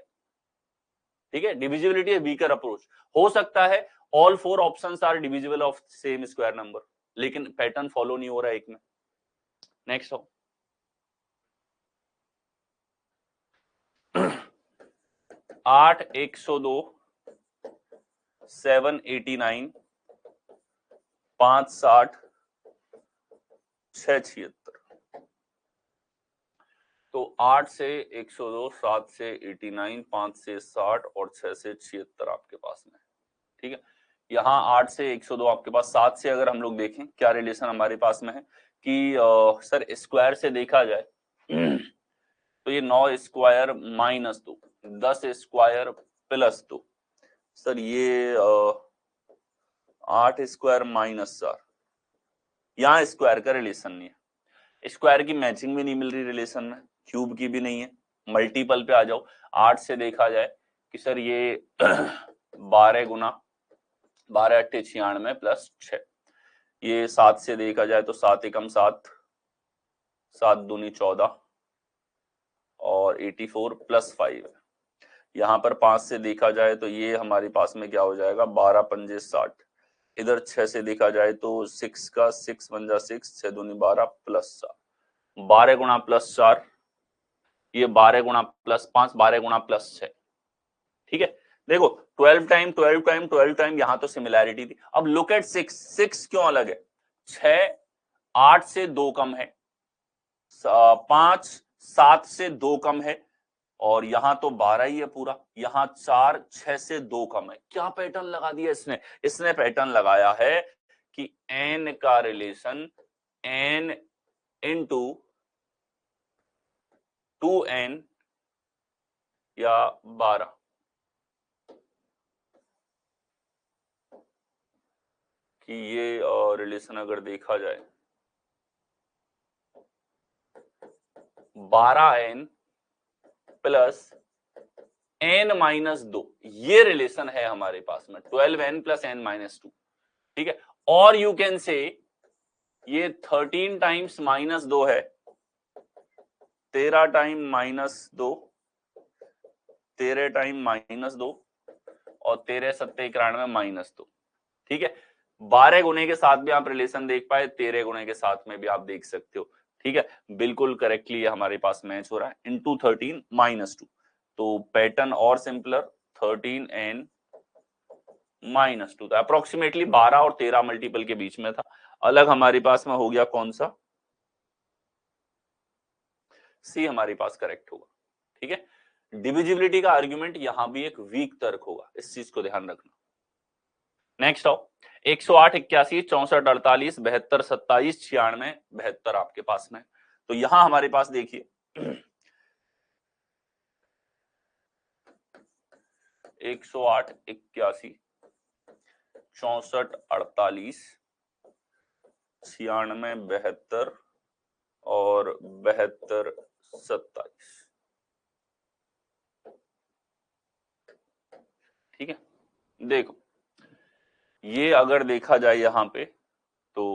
ठीक है। डिविजिबिलिटी है वीकर अप्रोच। हो सकता है all 4 options are divisible of same square number, लेकिन पैटर्न फॉलो नहीं हो रहा है एक में। नेक्स्ट हो 8 102 7 89 5 60 6 76। तो 8 से 102, 7 से 89, 5 से 60 और 6 से 76 आपके पास में, ठीक है। यहाँ 8 से 102 आपके पास, 7 से अगर हम लोग देखें क्या रिलेशन हमारे पास में है कि सर स्क्वायर से देखा जाए तो ये 9 square minus 2, 10 square plus 2, sir ये 8 स्क्वायर माइनस 4, यहाँ स्क्वायर का रिलेशन नहीं है, स्क्वायर की मैचिंग भी नहीं मिल रही रिलेशन में, क्यूब की भी नहीं है। मल्टीपल पे आ जाओ, 8 से देखा जाए कि सर ये 12 गुना 12 अट्ठे 96 प्लस 6, ये 7 से देखा जाए तो 7 एकम 7, 7 दूनी 14 और 84 प्लस 5 है। यहाँ पर 5 से देखा जाए तो ये हमारे पास में क्या हो जाएगा 12 पंजे 60, इधर 6 से देखा जाए तो 6 का 6 पंजा 6, 6 दूनी 12 प्लस 4, 12 गुणा प्लस 4, ये 12 गुणा प्लस 5, 12 गुणा प्लस 6, ठीक है। देखो 12 टाइम 12 टाइम 12 टाइम, यहां तो सिमिलैरिटी थी। अब लुक एट 6, 6 क्यों अलग है? 6 8 से 2 कम है, 5 7 से 2 कम है, और यहां तो 12 ही है पूरा, यहां 4 6 से 2 कम है। क्या पैटर्न लगा दिया इसने? इसने पैटर्न लगाया है कि n का रिलेशन n इंटू 2n या 12, कि ये रिलेशन अगर देखा जाए 12n प्लस n माइनस 2, ये रिलेशन है हमारे पास में 12n प्लस n माइनस 2, ठीक है। और यू कैन से ये 13 टाइम्स माइनस 2 है, 13 टाइम माइनस 2, 13 टाइम माइनस 2 और 13 सत्ते 91 माइनस 2, ठीक है। 12 गुने के साथ भी आप रिलेशन देख पाए, 13 गुने के साथ में भी आप देख सकते हो, ठीक है। बिल्कुल करेक्टली ये हमारे पास मैच हो रहा है, इंटू 13 माइनस 2, तो पैटर्न और सिंपलर 13n माइनस 2 था, अप्रोक्सीमेटली 12 और 13 मल्टीपल के बीच में था। अलग हमारे पास में हो गया कौन सा? सी हमारे पास करेक्ट होगा, ठीक है। डिविजिबिलिटी का आर्गुमेंट यहां भी एक वीक तर्क होगा, इस चीज को ध्यान रखना। नेक्स्ट आओ 108 81 64 48 72 27 96 72 आपके पास में। तो यहां हमारे पास देखिए 108, 81, 64, 48, 96, 72 और 72, 27। ठीक है, देखो ये अगर देखा जाए यहाँ पे तो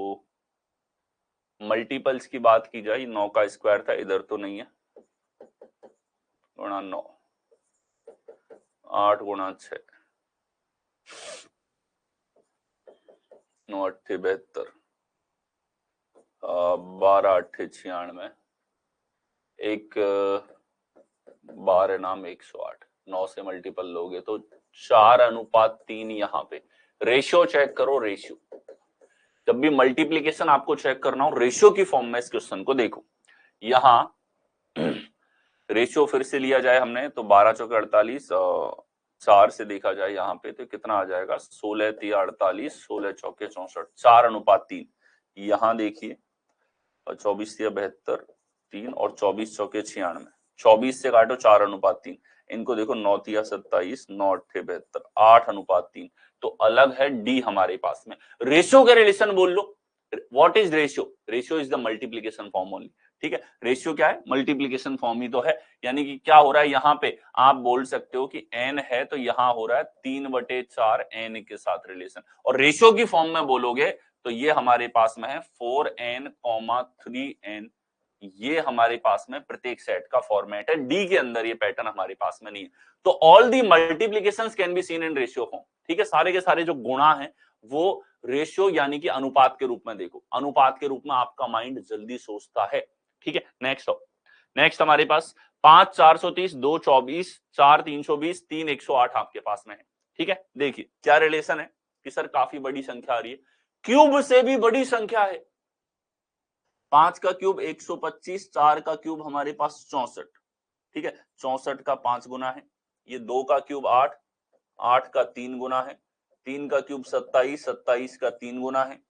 मल्टीपल्स की बात की जाए, 9 का स्क्वायर था, इधर तो नहीं है, गुणा 9, 8 गुणा 6, 9 8 72, 12 8 96, एक 12 नाम 108, 9 से मल्टीपल लोगे तो 4:3 यहाँ पे। रेशियो चेक करो, रेशियो जब भी मल्टीप्लीकेशन आपको चेक करना हो रेशियो की फॉर्म में इस क्वेश्चन को देखो। यहां रेशियो फिर से लिया जाए हमने तो 12 चौके 48, 4 से देखा जाए यहाँ पे तो कितना आ जाएगा, 16 3 48, 16 चौके 64, 4:3। यहाँ देखिए 24 3 72, 3 और 24 चौके 96, 24 से काटो 4:3, इनको देखो 9 3 27, 9 8 72, 8:3। तो अलग है डी हमारे पास में। रेशियो के रिलेशन बोल लो, what is ratio? Ratio is the multiplication form only. ठीक है, रेशियो क्या है? मल्टीप्लीकेशन फॉर्म ही तो है। यानी कि क्या हो रहा है यहाँ पे, आप बोल सकते हो कि एन है तो यहाँ हो रहा है 3/4 एन के साथ रिलेशन, और रेशियो की फॉर्म में बोलोगे तो ये हमारे पास में है 4n, 3n। ये हमारे पास में प्रत्येक सेट का फॉर्मेट है, डी के अंदर ये पैटर्न हमारे पास में नहीं है। तो all the multiplications can be seen in ratio form. ठीक है, सारे के सारे जो गुणा हैं वो रेशियो यानी कि अनुपात के रूप में देखो, अनुपात के रूप में आपका माइंड जल्दी सोचता है। ठीक है, नेक्स्ट हमारे पास 5 430, 2 24, 4 320, 3 108 आपके पास में है। ठीक है, देखिए क्या रिलेशन है कि सर काफी बड़ी संख्या आ रही है, क्यूब से भी बड़ी संख्या है। 5 का क्यूब 125, 4 का क्यूब हमारे पास 64। ठीक है, 64 का 5 गुना है। ये 2 का क्यूब 8, 8 का 3 गुना है। 3 का क्यूब 27, 27 का 3 गुना है।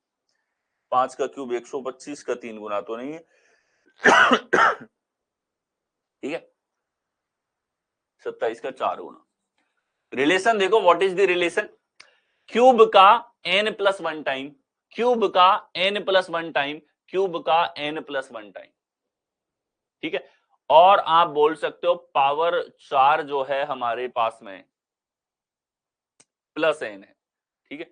5 का क्यूब 125 का 3 गुना तो नहीं है। ठीक है, 27 का 4 गुना। रिलेशन देखो, what is the relation? Cube का n+1 टाइम, क्यूब का n+1 टाइम, क्यूब का n+1 टाइम। ठीक है, और आप बोल सकते हो पावर 4 जो है हमारे पास में प्लस n है। ठीक है,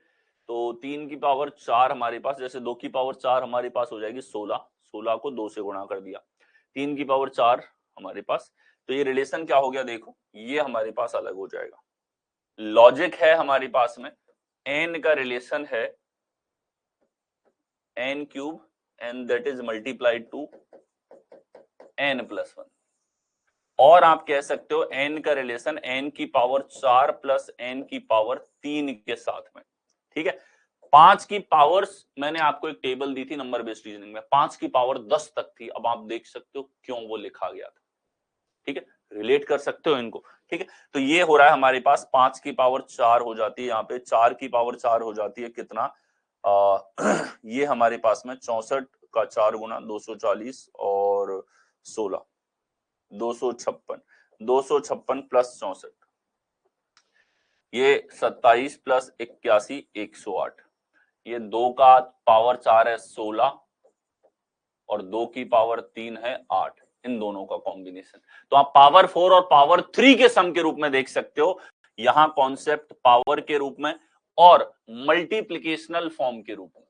तो 3 की पावर 4 हमारे पास, जैसे 2 की पावर 4 हमारे पास हो जाएगी 16, 16 को 2 से गुणा कर दिया, 3 की पावर 4 हमारे पास। तो ये रिलेशन क्या हो गया देखो, ये हमारे पास अलग हो जाएगा। लॉजिक है हमारे पास में, n का रिलेशन है n cube and that is multiplied to n+1, और आप कह सकते हो n का रिलेशन n की पावर 4 प्लस n की पावर 3 के साथ में। ठीक है, 5 की पावर्स मैंने आपको एक टेबल दी थी नंबर बेस्ड रीजनिंग में, 5 की पावर 10 तक थी। अब आप देख सकते हो क्यों वो लिखा गया था। ठीक है, रिलेट कर सकते हो इनको। ठीक है, तो ये हो रहा है हमारे पास 5 की पावर 4 हो जाती है, यहाँ पे 4 की पावर 4 हो जाती है कितना, ये हमारे पास में 64 का 4 गुना 240 और 16, 256, 256 प्लस 64, ये 27 प्लस 81, 108। ये 2 का पावर 4 है 16 और 2 की पावर 3 है 8, इन दोनों का कॉम्बिनेशन। तो आप पावर 4 और पावर 3 के सम के रूप में देख सकते हो, यहां कॉन्सेप्ट पावर के रूप में और मल्टीप्लिकेशनल फॉर्म के रूप में,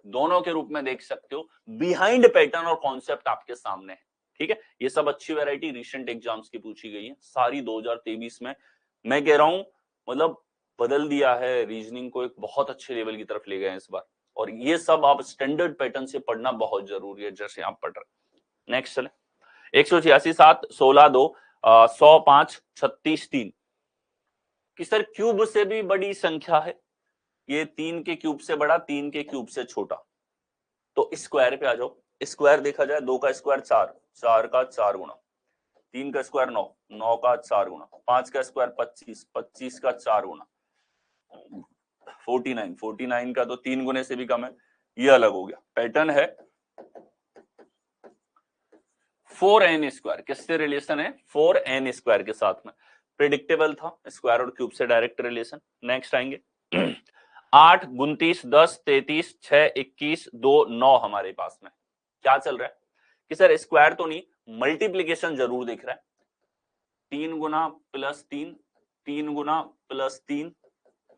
दोनों के रूप में देख सकते हो। बिहाइंड पैटर्न और कॉन्सेप्ट आपके सामने है। ठीक है, ये सब अच्छी वैरायटी रिसेंट एग्जाम्स की पूछी गई है, सारी 2023 में। मैं कह रहा हूं मतलब बदल दिया है रीजनिंग को, एक बहुत अच्छे लेवल की तरफ ले गए हैं इस बार, और ये सब आप स्टैंडर्ड पैटर्न से पढ़ना बहुत जरूरी है जैसे आप पढ़ रहे। नेक्स्ट चले, 186 7 16 2 100 5 36 3 कि सर क्यूब से भी बड़ी संख्या है, ये 3 के क्यूब से बड़ा, 3 के क्यूब से छोटा, तो स्क्वायर पे आ जाओ। स्क्वायर देखा जाए, 2 का स्क्वायर 4, 4 का 4 गुना, 3 का स्क्वायर 9, 9 का 4 गुना, 5 का स्क्वायर 25, 25 का 4 गुना, 49, 49 का तो 3 गुने से भी कम है। ये अलग हो गया। पैटर्न है 4n स्क्वायर, किससे रिलेशन है? 4n स्क्वायर के साथ में। प्रिडिक्टेबल था, स्क्वायर और क्यूब से डायरेक्ट रिलेशन। नेक्स्ट आएंगे 8, 29, 10, 33, 6, 21, 2, 9 हमारे पास में क्या चल रहा है कि सर स्क्वायर तो नहीं, मल्टीप्लीकेशन जरूर दिख रहा है। 3 गुना प्लस 3, 3 गुना प्लस 3,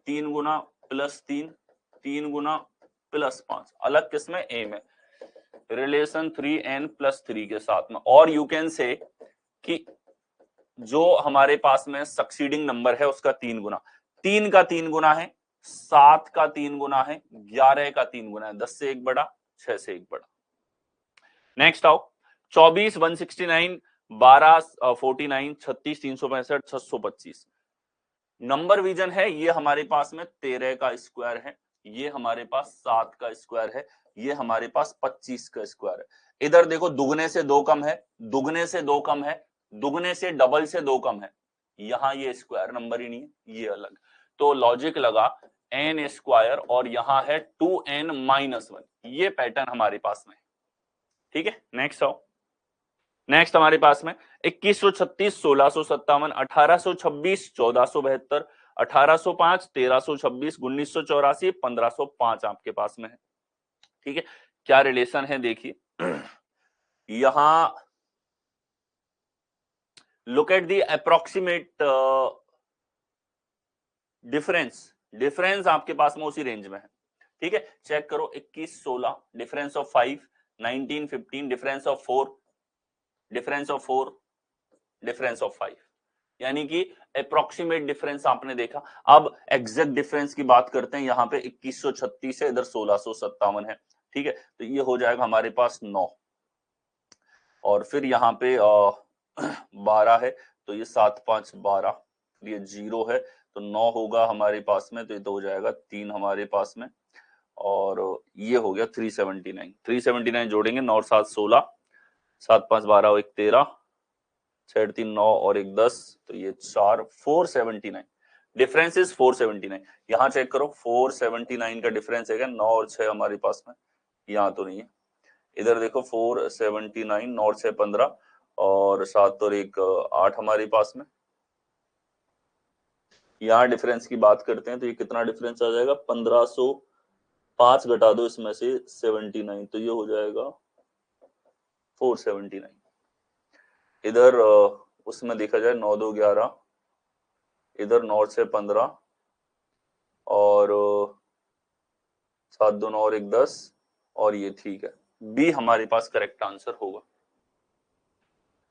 3 गुना प्लस 3, 3 गुना प्लस 5, अलग किसमें, ए में, रिलेशन 3n+3 के साथ में। और यू कैन से कि जो हमारे पास में सक्सीडिंग नंबर है उसका 3 गुना, 3 का 3 गुना है, 7 का 3 गुना है, 11 का 3 गुना है, 10 से 1 बड़ा, 6 से 1 बड़ा। नेक्स्ट आओ 24, 169, 12, 49, 36, 365, 625 नंबर विजन है। ये हमारे पास में 13 का स्क्वायर है, ये हमारे पास 7 का स्क्वायर है, ये हमारे पास 25 का स्क्वायर है। इधर देखो दुगने से 2 कम है, दुगने से 2 कम है, दुगने से डबल से 2 कम है, यहां ये स्क्वायर नंबर ही नहीं है, ये अलग। तो लॉजिक लगा n स्क्वायर और यहां है 2n-1, ये पैटर्न हमारे पास में। ठीक है, नेक्स्ट आओ। नेक्स्ट हमारे पास में 2136, 1657, 1826, 1472, 1805, 1326, 1984, 1505 आपके पास में है। ठीक है, क्या रिलेशन है देखिए यहां look at the approximate difference आपके पास में उसी रेंज में है। ठीक है, चेक करो 21, 16, difference of 5, 19, 15, difference of 4, difference of 4, difference of 5, यानी कि अप्रोक्सीमेट डिफरेंस आपने देखा। अब एग्जैक्ट डिफरेंस की बात करते हैं, यहाँ पे 2136 है, इधर 1657 है। ठीक है, तो ये हो जाएगा हमारे पास 9, और फिर यहाँ पे 12 है, तो ये 7, 5, 12, ये 0 है, तो 9 होगा हमारे पास में, तो ये तो हो जाएगा 3 हमारे पास में, और ये हो गया 379। 379 जोड़ेंगे, 9 और 7 16, 7, 5, 12 और 1 13, 6, 3, 9 और 1 10, तो ये 4, 479, डिफरेंस इज 479। यहाँ चेक करो 479 का डिफरेंस है क्या, 9 और 6 हमारे पास में, यहाँ तो नहीं है। इधर देखो 479, 9 और 6 15, और 7 और 1 8 हमारे पास में। यहाँ डिफरेंस की बात करते हैं तो ये कितना डिफरेंस आ जाएगा, 1505 घटा दो इसमें से 79, तो ये हो जाएगा 479। इधर उसमें देखा जाए 9 2 11, इधर 9 से 15, और 7 2 9 और 1 10, और ये ठीक है, बी हमारे पास करेक्ट आंसर होगा।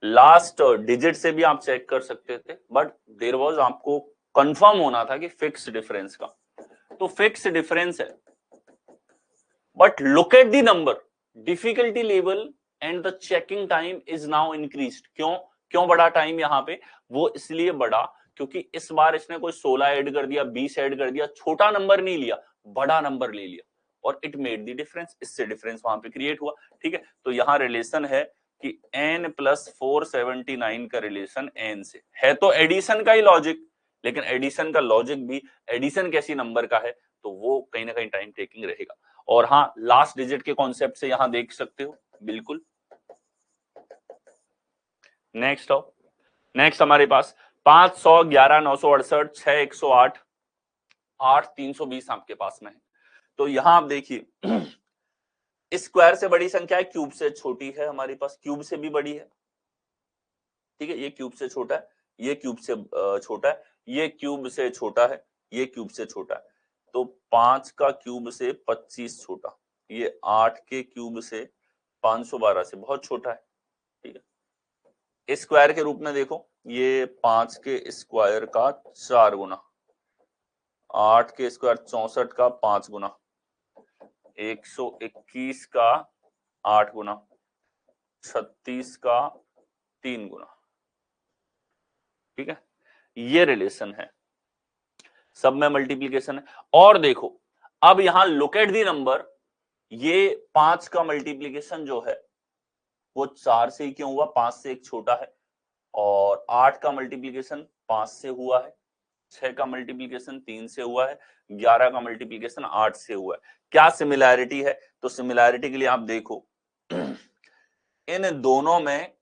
लास्ट डिजिट से भी आप चेक कर सकते थे, बट देयर वाज आपको कंफर्म होना था कि फिक्स डिफरेंस का, तो फिक्स डिफरेंस है, but look at the number, difficulty level and the checking time is now increased. क्यों बढ़ा टाइम यहाँ पे, वो इसलिए बढ़ा क्योंकि इस बार इसने कोई 16 ऐड कर दिया, 20 ऐड कर दिया, छोटा नंबर नहीं लिया, बड़ा नंबर ले लिया, और इट मेड द डिफरेंस, इससे डिफरेंस वहां पे क्रिएट हुआ। ठीक है, तो यहाँ रिलेशन है कि n + 479 का रिलेशन n से है, तो एडिशन का ही लॉजिक, लेकिन एडिशन का लॉजिक भी एडिशन कैसी नंबर का है, तो वो कहीं ना कहीं टाइम टेकिंग रहेगा। और हाँ, लास्ट डिजिट के कॉन्सेप्ट से यहां देख सकते हो, बिल्कुल। नेक्स्ट आओ, नेक्स्ट हमारे पास 500, 11, 968, 6, 108, 8, 320 आपके पास में है। तो यहां आप देखिए स्क्वायर से बड़ी संख्या है, क्यूब से छोटी है, हमारे पास क्यूब से भी बड़ी है। ठीक है, ये क्यूब से छोटा है, ये क्यूब से छोटा है, ये क्यूब से छोटा है, ये क्यूब से छोटा है, तो 5 का क्यूब से 25 छोटा, ये 8 के क्यूब से 512 से बहुत छोटा है। ठीक है, स्क्वायर के रूप में देखो, ये 5 के स्क्वायर का 4 गुना, 8 के स्क्वायर 64 का 5 गुना, 121 का 8 गुना, 36 का 3 गुना। ठीक है, ये रिलेशन है, सब में मल्टीप्लीकेशन है। और देखो अब यहां लुक एट दी नंबर, ये 5 का मल्टीप्लीकेशन जो है वो 4 से ही क्यों हुआ, 5 से 1 छोटा है, और 8 का मल्टीप्लीकेशन 5 से हुआ है, 6 का मल्टीप्लीकेशन 3 से हुआ है, 11 का मल्टीप्लीकेशन 8 से हुआ है। क्या सिमिलैरिटी है, तो सिमिलैरिटी के लिए आप देखो इन दोनों में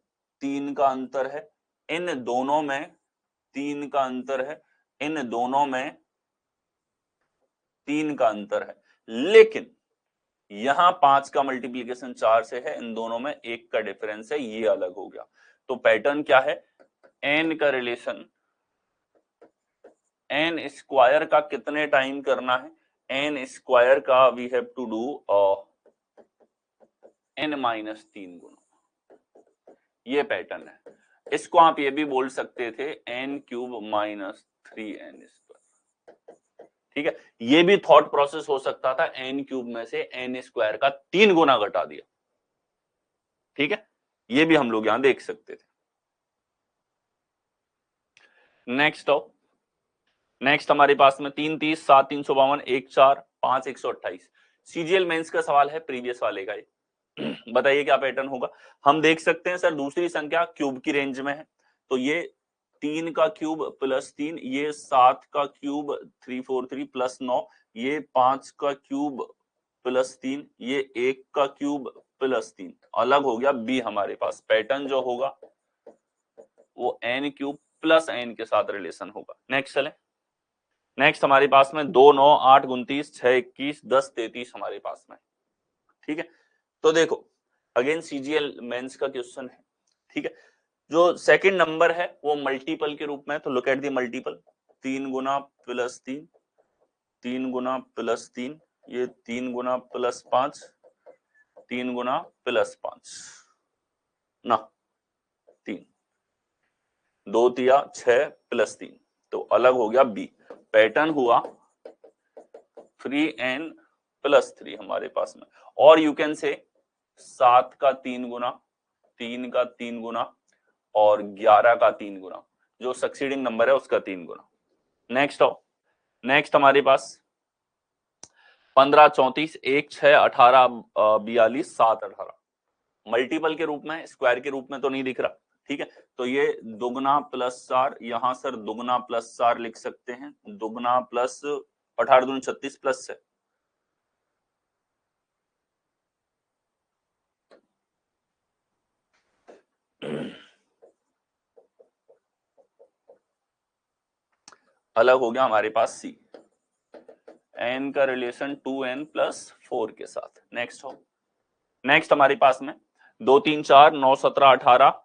3 का अंतर है, इन दोनों में 3 का अंतर है, इन दोनों में 3 का अंतर है, लेकिन यहां 5 का मल्टीप्लीकेशन 4 से है, इन दोनों में 1 का डिफरेंस है, ये अलग हो गया। तो पैटर्न क्या है, n का रिलेशन n स्क्वायर का कितने टाइम करना है, n स्क्वायर का we have to do n-3 गुना, ये पैटर्न है। इसको आप ये भी बोल सकते थे n³ - 3n²। ठीक है, ये भी थॉट प्रोसेस हो सकता था, n³ में से n² का 3 गुना घटा दिया। ठीक है, ये भी हम लोग यहां देख सकते थे। नेक्स्ट हमारे पास में 3 30 7 352 1 4 5 128 सीजीएल मेंस का सवाल है, प्रीवियस वाले का ये। बताइए क्या पैटर्न होगा। हम देख सकते हैं सर दूसरी संख्या क्यूब की रेंज में है, तो ये 3 का क्यूब प्लस 3, ये 7 का क्यूब 343 प्लस 9, ये 5 का क्यूब प्लस 3, ये 1 का क्यूब प्लस 3, अलग हो गया बी। हमारे पास पैटर्न जो होगा वो n³ प्लस n के साथ रिलेशन होगा। नेक्स्ट चले। नेक्स्ट हमारे पास में 2 9 8 29 6 21 10 33 हमारे पास में। ठीक है, तो देखो अगेन सीजीएल मेंस का क्वेश्चन है। ठीक है, जो सेकंड नंबर है वो मल्टीपल के रूप में, तो look at the multiple. 3 Guna plus 3, 3 Guna plus 3, ये 3 गुना प्लस 5, 3 गुना प्लस 5 ना 3, 2 तिया 6 प्लस 3, तो अलग हो गया बी। पैटर्न हुआ 3n प्लस 3 हमारे पास में, और यू कैन से 7 का 3 गुना, 3 का 3 गुना और 11 का 3 गुना, जो सक्सीडिंग नंबर है उसका 3 गुना। नेक्स्ट हमारे पास 15 34 1 6 18 42 7 18 मल्टीपल के रूप में, स्क्वायर के रूप में तो नहीं दिख रहा। ठीक है, तो ये दुगना प्लस 4, यहां सर दुगना प्लस 4 लिख सकते हैं, दुगना प्लस 18 दूनी 36 प्लस है, अलग हो गया हमारे पास सी। n का रिलेशन 2n प्लस 4 के साथ। नेक्स्ट हमारे पास में 2 3 4 9 17 18,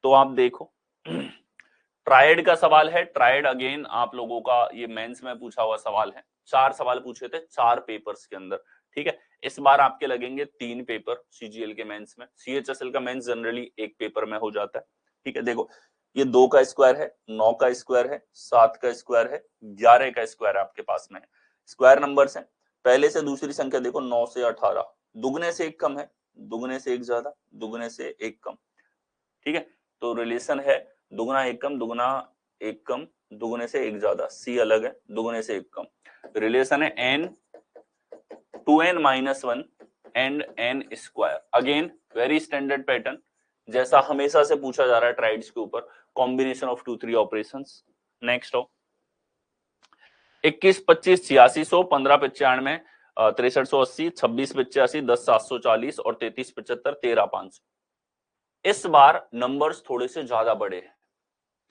तो आप देखो ट्रायड का सवाल है। ट्रायड अगेन आप लोगों का ये मेंस में पूछा हुआ सवाल है, 4 सवाल पूछे थे 4 पेपर्स के अंदर। ठीक है, इस बार आपके लगेंगे 3 पेपर सीजीएल के मेंस में। सीएचएसएल का मेंस जनरली एक पेपर में हो जाता है। ठीक है, देखो ये 2 का स्क्वायर है, 9 का स्क्वायर है, 7 का स्क्वायर है, 11 का स्क्वायर आपके पास में है। स्क्वायर नंबर्स हैं, पहले से दूसरी संख्या देखो 9 से 18, दुगने से 1 कम है, दुगने से 1 ज्यादा, दुगने से 1 कम। ठीक है, तो रिलेशन है दुगना 1 कम, दुगना 1 कम, दुगने से 1 ज्यादा, सी अलग है, दुगने से 1 कम। रिलेशन है n 2n - 1 and n square. Again very standard pattern, जैसा हमेशा से पूछा जा रहा है ट्राइड्स के ऊपर, कॉम्बिनेशन ऑफ 2 3 ऑपरेशंस। नेक्स्ट हो 21 25 8600 15 95 6380 26 85 10 740 और 33 75 13 500। इस बार नंबर्स थोड़े से ज्यादा बड़े हैं।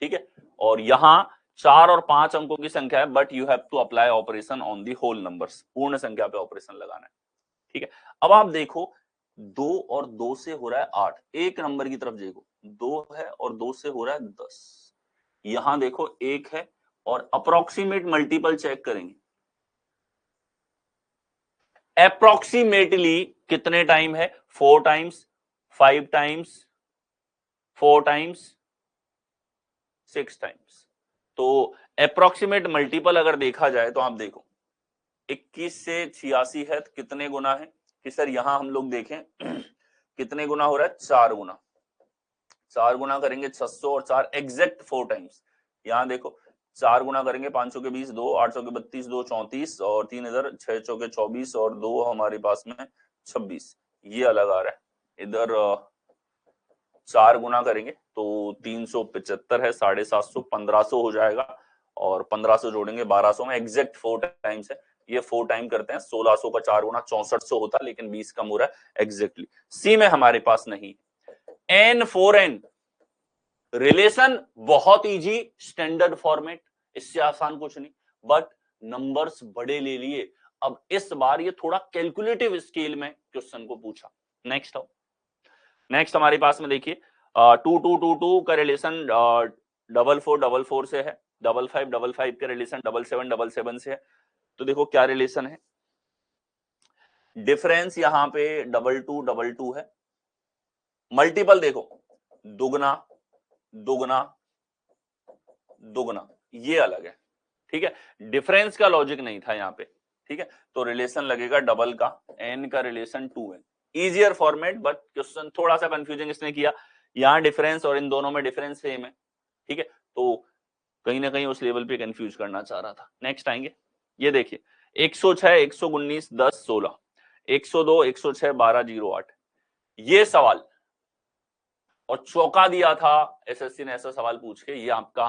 ठीक है, और यहां 4 और 5 अंकों की संख्या है, but you have to apply operation on the whole numbers, पूर्ण संख्या पे ऑपरेशन लगाना है। ठीक है, अब आप देखो 2 और 2 से हो रहा है 8, एक नंबर की तरफ देखो 2 है और 2 से हो रहा है 10, यहां देखो 1 है और अप्रोक्सीमेट मल्टीपल चेक करेंगे, अप्रोक्सीमेटली कितने टाइम है, 4 टाइम्स, 5 टाइम्स, 4 टाइम्स, 6 टाइम्स। तो अप्रोक्सीमेट मल्टीपल अगर देखा जाए तो आप देखो 21 से 86 है तो कितने गुना है कि सर यहां हम लोग देखें कितने गुना हो रहा है, 4 गुना। 4 गुना करेंगे 600 और 4 एग्जैक्ट 4 टाइम्स। यहां देखो 4 गुना करेंगे 500 के 20, 2 800 के 32, 2 34 और 3 इधर 6 चौके 24 और 2 हमारे पास में 26, ये अलग आ रहा है। इधर 4 गुना करेंगे तो 375 है, 750 1500 हो जाएगा और 1500 जोड़ेंगे 1200 में, एग्जैक्ट 4 टाइम्स है। ये 4 टाइम करते हैं 1600 का 4 गुना 6400 होता, लेकिन 20 कम हो रहा है एग्जैक्टली। सी में हमारे पास नहीं, n 4n रिलेशन बहुत इजी, स्टैंडर्ड फॉर्मेट, इससे आसान कुछ नहीं, बट नंबर्स बड़े ले लिए। अब इस बार ये थोड़ा कैलकुलेटिव स्केल में क्वेश्चन को पूछा। नेक्स्ट आओ, नेक्स्ट हमारे पास में देखिए 2222 का रिलेशन 4444 से है, 5555 का रिलेशन 7777 से है। तो देखो क्या रिलेशन है, डिफरेंस यहां पे 2222 है, मल्टीपल देखो दुगना दुगना दुगना, ये अलग है, ठीक है। डिफरेंस का लॉजिक नहीं था यहाँ पे, ठीक है। तो रिलेशन लगेगा डबल का, n का relation 2n, easier format, but question थोड़ा सा कंफ्यूजिंग इसने किया। यहाँ डिफरेंस और इन दोनों में डिफरेंस सेम है, ठीक है। तो कहीं ना कहीं उस लेवल पे कंफ्यूज करना चाह रहा था। नेक्स्ट आएंगे, ये देखिए 106 119 10 16, 102 106 12 08, ये सवाल और चौंका दिया था एसएससी ने ऐसा सवाल पूछ के। ये आपका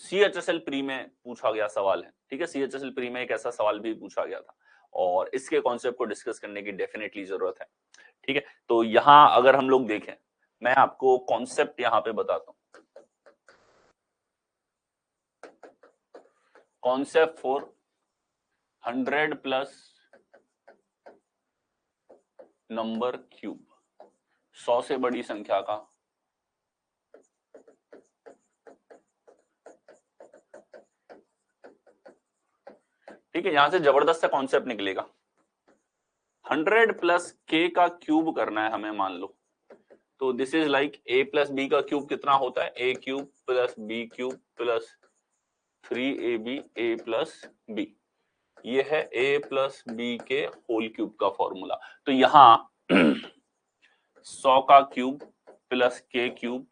सीएचएसएल प्री में पूछा गया सवाल है, ठीक है। सीएचएसएल प्री में एक ऐसा सवाल भी पूछा गया था और इसके कॉन्सेप्ट को डिस्कस करने की डेफिनेटली जरूरत है, ठीक है। तो यहां अगर हम लोग देखें, मैं आपको कॉन्सेप्ट यहां पे बताता हूं, concept for 100 plus number cube, 100 से बड़ी संख्या का ठीक है। यहां से जबरदस्त सा कॉन्सेप्ट निकलेगा। 100 प्लस के का क्यूब करना है हमें, मान लो। तो this is like A plus B का क्यूब कितना होता है, A cube plus B cube plus 3ab A plus B. ये है ए प्लस बी के होल क्यूब का फॉर्मूला। तो यहां 100 का क्यूब प्लस के क्यूब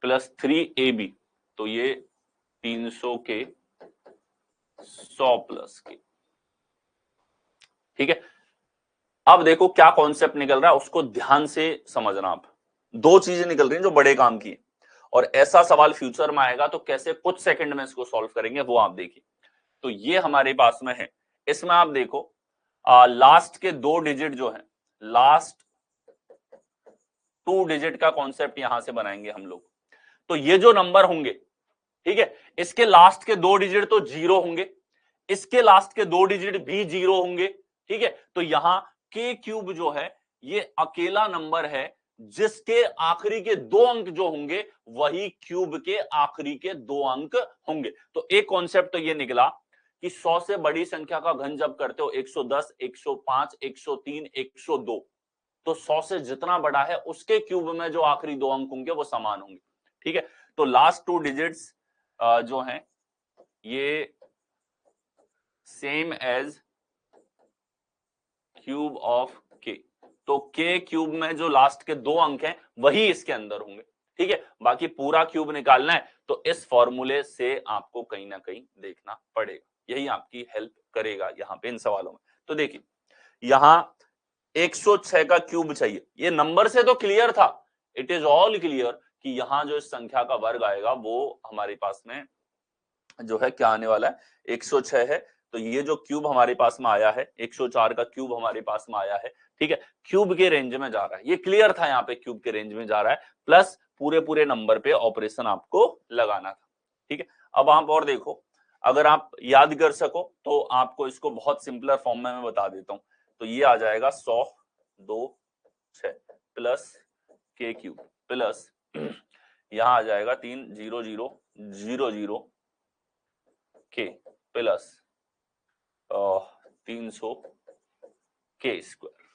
प्लस 3ab, तो ये 300 के 100 प्लस के, ठीक है। अब देखो क्या कॉन्सेप्ट निकल रहा है, उसको ध्यान से समझना। आप दो चीजें निकल रही हैं जो बड़े काम की, और ऐसा सवाल फ्यूचर में आएगा तो कैसे कुछ सेकंड में इसको सॉल्व करेंगे वो आप देखिए। तो ये हमारे पास में है, इसमें आप देखो लास्ट के 2 डिजिट जो है, लास्ट 2 डिजिट का कॉन्सेप्ट यहां से बनाएंगे हम लोग। तो ये जो नंबर होंगे, ठीक है, इसके लास्ट के 2 डिजिट तो 0 होंगे, इसके लास्ट के 2 डिजिट भी 0 होंगे, ठीक है। तो यहां के क्यूब जो है ये अकेला नंबर है जिसके आखिरी के 2 अंक जो होंगे वही क्यूब के आखिरी के 2 अंक होंगे। तो एक कॉन्सेप्ट तो ये निकला कि 100 से बड़ी संख्या का घन जब करते हो 110 105 103 102, तो 100 से जितना बड़ा है उसके क्यूब में जो आखिरी 2 अंक होंगे वो समान होंगे, ठीक है। तो लास्ट 2 डिजिट्स जो हैं ये सेम एज क्यूब ऑफ के। तो के क्यूब में जो लास्ट के 2 अंक हैं वही इसके अंदर होंगे, ठीक है। बाकी पूरा क्यूब निकालना है तो इस फॉर्मूले से आपको कहीं ना कहीं देखना पड़ेगा, यही आपकी हेल्प करेगा यहाँ पे इन सवालों में। तो देखिए यहां 106 का क्यूब चाहिए, ये नंबर से तो क्लियर था, इट इज ऑल क्लियर कि यहां जो इस संख्या का वर्ग आएगा वो हमारे पास में जो है क्या आने वाला है, 106 है। तो ये जो क्यूब हमारे पास में आया है 104 का क्यूब हमारे पास में आया है, ठीक है, क्यूब के रेंज में जा रहा है, ये क्लियर था यहाँ पे क्यूब के रेंज में जा रहा है, प्लस पूरे पूरे नंबर पे ऑपरेशन आपको लगाना था, ठीक है। अब आप और देखो, अगर आप याद कर सको तो आपको इसको बहुत सिंपलर फॉर्म में मैं बता देता हूं। तो ये आ जाएगा 100 2 6 प्लस के क्यूब प्लस यहां आ जाएगा 3 0 0 0 0 के प्लस 300 के स्क्वायर,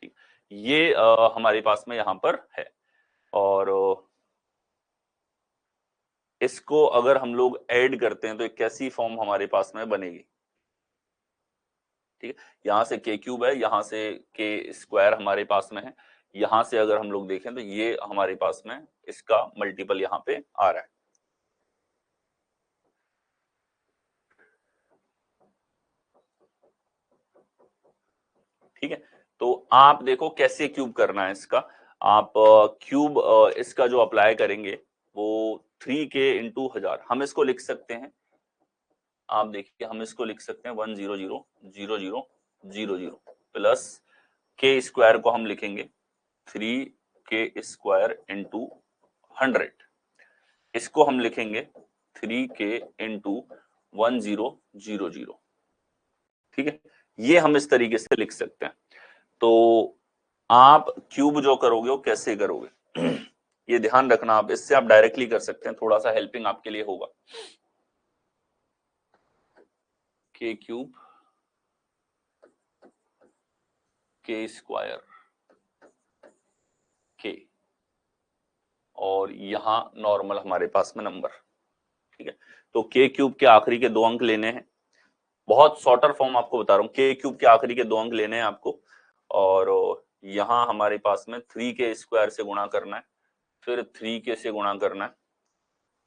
ठीक। ये हमारे पास में यहां पर है, और इसको अगर हम लोग ऐड करते हैं तो एक कैसी फॉर्म हमारे पास में बनेगी, ठीक है। यहां से के क्यूब है, यहां से के स्क्वायर हमारे पास में है, यहां से अगर हम लोग देखें तो ये हमारे पास में इसका मल्टीपल यहां पे आ रहा है, ठीक है। तो आप देखो कैसे क्यूब करना है इसका। आप क्यूब इसका जो अप्लाई करेंगे वो 3k इंटू 1000, हम इसको लिख सकते हैं, आप देखिए हम इसको लिख सकते हैं 100 0 0 0 प्लस के स्क्वायर को हम लिखेंगे 3k स्क्वायर इंटू 100, इसको हम लिखेंगे 3k इंटू 1000, ठीक है। ये हम इस तरीके से लिख सकते हैं। तो आप क्यूब जो करोगे वो कैसे करोगे ये ध्यान रखना, आप इससे आप डायरेक्टली कर सकते हैं, थोड़ा सा हेल्पिंग आपके लिए होगा। k cube k square k, और यहां नॉर्मल हमारे पास में नंबर, ठीक है। तो k क्यूब के आखिरी के 2 अंक लेने हैं, बहुत शॉर्टर फॉर्म आपको बता रहा हूं, k क्यूब के आखिरी के 2 अंक लेने हैं आपको, और यहां हमारे पास में 3k स्क्वायर से गुणा करना है, फिर 3k से गुणा करना है,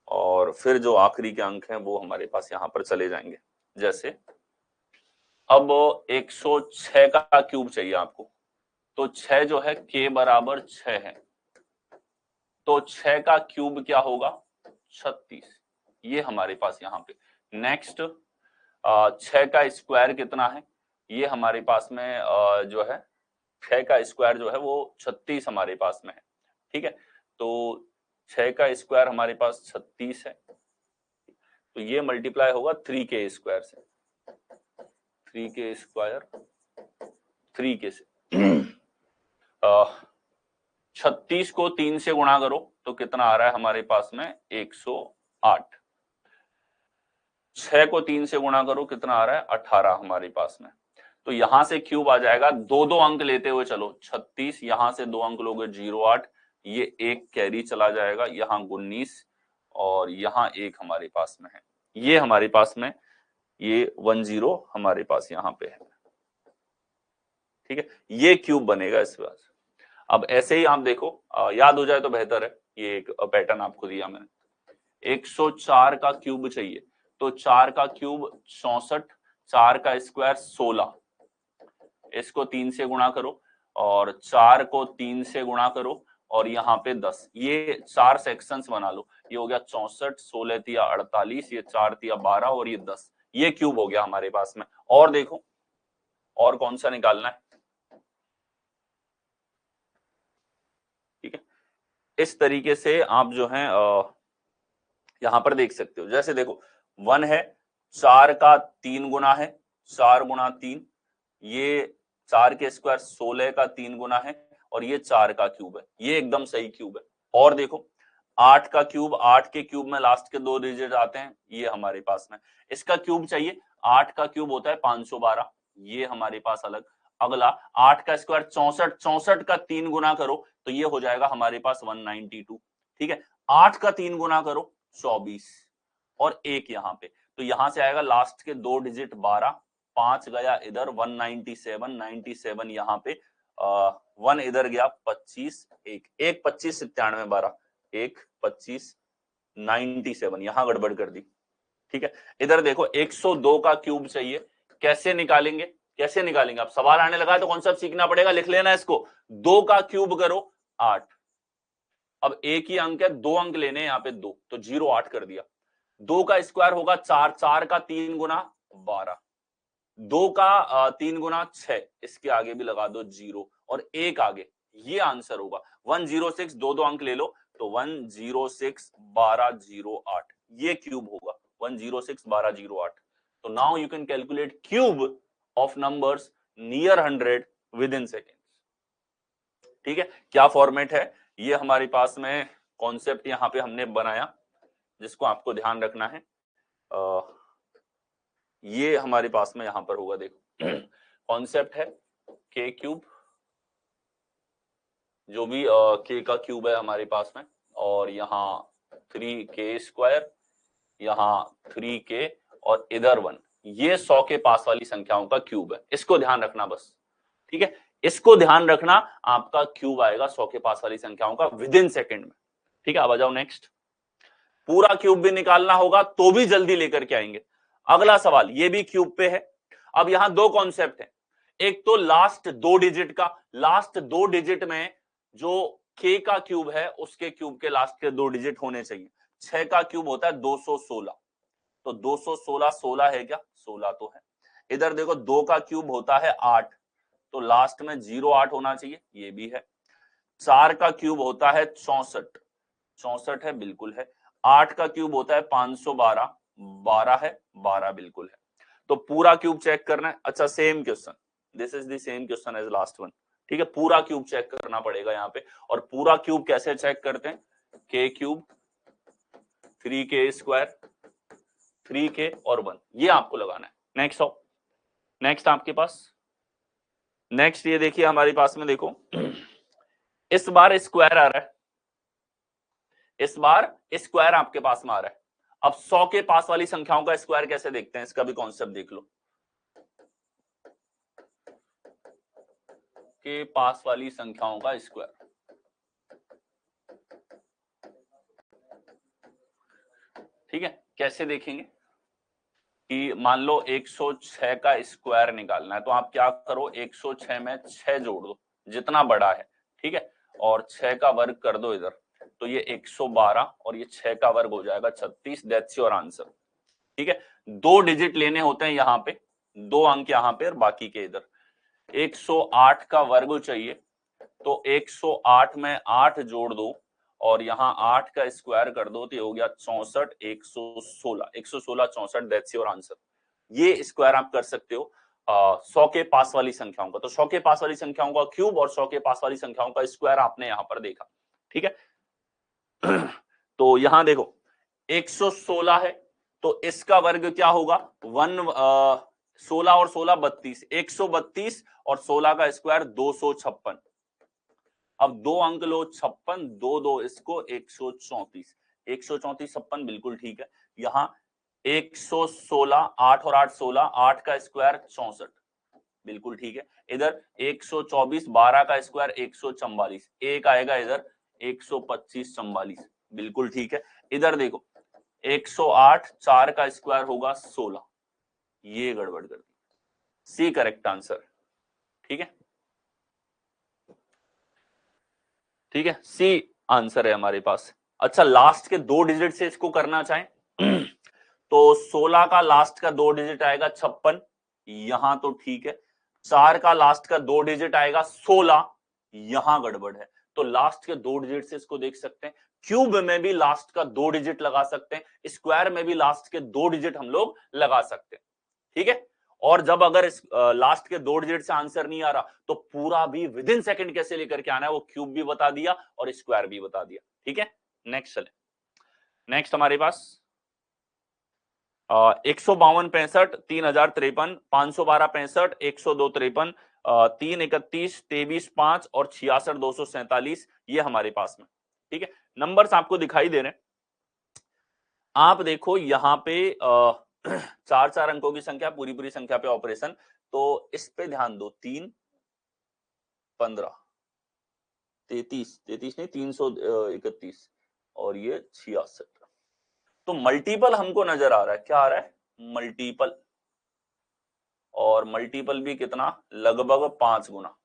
और फिर जो आखिरी के अंक हैं वो हमारे पास यहां पर चले जाएंगे। जैसे अब 106 का क्यूब चाहिए आपको, तो 6 जो है k बराबर 6 है, तो 6 का क्यूब क्या होगा 36, ये हमारे पास यहाँ पे। नेक्स्ट 6 का स्क्वायर कितना है, ये हमारे पास में जो है 6 का स्क्वायर जो है वो 36 हमारे पास में है, ठीक है। तो 6 का स्क्वायर हमारे पास 36 है, तो ये मल्टीप्लाई होगा 3k स्क्वायर से, 3k स्क्वायर 3k से 36 को 3 से गुणा करो तो कितना आ रहा है हमारे पास में 108, 6 को 3 से गुणा करो कितना आ रहा है 18 हमारे पास में। तो यहां से क्यूब आ जाएगा, दो दो अंक लेते हुए चलो, 36 यहां से 2 अंक लोगे 08, ये एक कैरी चला जाएगा, यहाँ 19 और यहाँ 1 हमारे पास में है, ये हमारे पास में ये 10 हमारे पास यहाँ पे है, ठीक है। ये क्यूब बनेगा इस बार। अब ऐसे ही आप देखो, याद हो जाए तो बेहतर है, ये एक पैटर्न आपको दिया मैंने। 104 का क्यूब चाहिए, तो 4 का क्यूब 64, 4 का स्क्वायर 16, इसको 3 से गुणा करो, और 4 को 3 से गुणा करो, और यहाँ पे 10, ये 4 सेक्शंस बना लो, ये हो गया 64, 16 तिया 48, ये 4 तिया 12 और ये 10, ये क्यूब हो गया हमारे पास में। और देखो और कौन सा निकालना है, ठीक है। इस तरीके से आप जो है यहां पर देख सकते हो। जैसे देखो 1 है, 4 का 3 गुना है, 4 गुना 3, ये 4 के स्क्वायर 16 का 3 गुना है, और ये 4 का क्यूब है, ये एकदम सही क्यूब है। और देखो 8 का क्यूब, 8 के क्यूब में लास्ट के 2 डिजिट आते हैं, ये हमारे पास में इसका क्यूब चाहिए, 8 का क्यूब होता है 512, ये हमारे पास अलग। अगला 8 का स्क्वायर 64, 64 का 3 गुना करो तो ये हो जाएगा हमारे पास 192, ठीक है। 8 का 3 गुना करो 24, और 1 यहाँ पे, तो यहां से आएगा लास्ट के 2 डिजिट 12, 5 गया इधर 197, 97 यहाँ पे 1 इधर गया 25, 1 1 25 97 12, 1 25 97, यहां गड़बड़ कर दी, ठीक है। इधर देखो 102 का क्यूब चाहिए, कैसे निकालेंगे, कैसे निकालेंगे, आप सवाल आने लगा है तो कॉन्सेप्ट सीखना पड़ेगा, लिख लेना इसको। 2 का क्यूब करो 8, अब एक ही अंक है, 2 अंक लेने यहाँ पे 2, तो 08 कर दिया। 2 का स्क्वायर होगा 4, 4 का 3 गुना 12, 2 का 3 गुना 6, इसके आगे भी लगा दो 0 और 1 आगे, ये आंसर होगा 106, दो दो अंक ले लो, तो 106 1208, ये क्यूब होगा 106 1208। तो now you can calculate cube of numbers near 100 with in second, ठीक है। क्या फॉर्मेट है, ये हमारे पास में कॉन्सेप्ट यहाँ पे हमने बनाया, जिसको आपको ध्यान रखना है। ये हमारे पास में यहां पर होगा, देखो कॉन्सेप्ट है k क्यूब, जो भी k का क्यूब है हमारे पास में, और यहाँ 3k स्क्वायर, यहाँ 3k और इधर 1, ये 100 के पास वाली संख्याओं का क्यूब है, इसको ध्यान रखना बस, ठीक है। इसको ध्यान रखना, आपका क्यूब आएगा 100 के पास वाली संख्याओं का विद इन सेकेंड में, ठीक है। अब आ जाओ नेक्स्ट, पूरा क्यूब भी निकालना होगा तो भी जल्दी लेकर के आएंगे। अगला सवाल ये भी क्यूब पे है। अब यहां दो कॉन्सेप्ट है, एक तो लास्ट 2 डिजिट का, लास्ट 2 डिजिट में जो k का क्यूब है उसके क्यूब के लास्ट के 2 डिजिट होने चाहिए। 6 का क्यूब होता है 216, तो 216 16 है क्या, 16 तो है। इधर देखो 2 का क्यूब होता है 8, तो लास्ट में 08 होना चाहिए, ये भी है। 4 का क्यूब होता है 64, 64 है, बिल्कुल है। 8 का क्यूब होता है 512, 12 है, 12 बिल्कुल है। तो पूरा क्यूब चेक करना है। अच्छा, same question, this is the same question as last one. ठीक है, पूरा क्यूब चेक करना पड़ेगा यहाँ पे। और पूरा क्यूब कैसे चेक करते हैं? k cube 3k square 3k और 1, ये आपको लगाना है। नेक्स्ट हो, नेक्स्ट आपके पास, नेक्स्ट ये देखिए हमारे पास में, देखो इस बार स्क्वायर आ रहा है, इस बार स्क्वायर आपके पास में आ रहा है। अब 100 के पास वाली संख्याओं का स्क्वायर कैसे देखते हैं, इसका भी कॉन्सेप्ट देख लो। के पास वाली संख्याओं का स्क्वायर, ठीक है, कैसे देखेंगे कि मान लो 106 का स्क्वायर निकालना है, तो आप क्या करो, 106 में 6 जोड़ दो, जितना बड़ा है, ठीक है, और 6 का वर्ग कर दो इधर, तो ये 112 और ये 6 का वर्ग हो जाएगा 36। That's your answer. ठीक है, 2 डिजिट लेने होते हैं यहाँ पे, 2 अंक यहाँ पे और बाकी के इधर। 108 का वर्ग चाहिए, तो 108 में 8 जोड़ दो और यहाँ 8 का स्क्वायर कर दो, तो ये हो गया 64, 116, 116, 64। That's your answer. ये स्क्वायर आप कर सकते हो 100 के पास वाली संख्याओं का। तो 100 के पास वाली संख्याओं का क्यूब और 100 के पास वाली संख्याओं का स्क्वायर आपने यहाँ पर देखा। ठीक है तो यहां देखो 116 है, तो इसका वर्ग क्या होगा, 16 और 16 32, 132 और 16 का स्क्वायर 256। अब 2 अंक लो, 56, 2 2 इसको 134, 134 56 बिल्कुल ठीक है। यहाँ 116, 8 और 8 16, 8 का स्क्वायर 64 बिल्कुल ठीक है। इधर 124, 12 का स्क्वायर 144, एक आएगा इधर 125 44 बिल्कुल ठीक है। इधर देखो 108, 4 का स्क्वायर होगा 16, ये गड़बड़ कर दी। C correct answer. ठीक है, ठीक है, सी आंसर है हमारे पास। अच्छा, लास्ट के 2 डिजिट से इसको करना चाहें तो 16 का लास्ट का 2 डिजिट आएगा 56, यहां तो ठीक है। 4 का लास्ट का 2 डिजिट आएगा 16, यहां गड़बड़ है। तो लास्ट के 2 डिजिट से इसको देख सकते हैं। क्यूब में भी लास्ट का 2 डिजिट लगा सकते हैं, स्क्वायर में भी लास्ट के 2 डिजिट हम लोग लगा सकते हैं। ठीक है, और जब अगर इस लास्ट के 2 डिजिट से आंसर नहीं आ रहा, तो पूरा भी विद इन सेकंड कैसे लेकर के आना है, वो क्यूब भी बता दिया और स्क्वायर भी बता दिया। ठीक है, नेक्स्ट चले। नेक्स्ट हमारे पास 152 65 3053 512 65 102 53 3 31 23 5 और 66 247, ये हमारे पास में। ठीक है, नंबर्स आपको दिखाई दे रहे हैं। आप देखो यहाँ पे 4 अंकों की संख्या, पूरी पूरी संख्या पे ऑपरेशन, तो इस पे ध्यान दो। 3 15 33 नहीं 331 और ये 66, तो मल्टीपल हमको नजर आ रहा है। क्या आ रहा है, मल्टीपल, और मल्टीपल भी कितना, लगभग 5 गुना।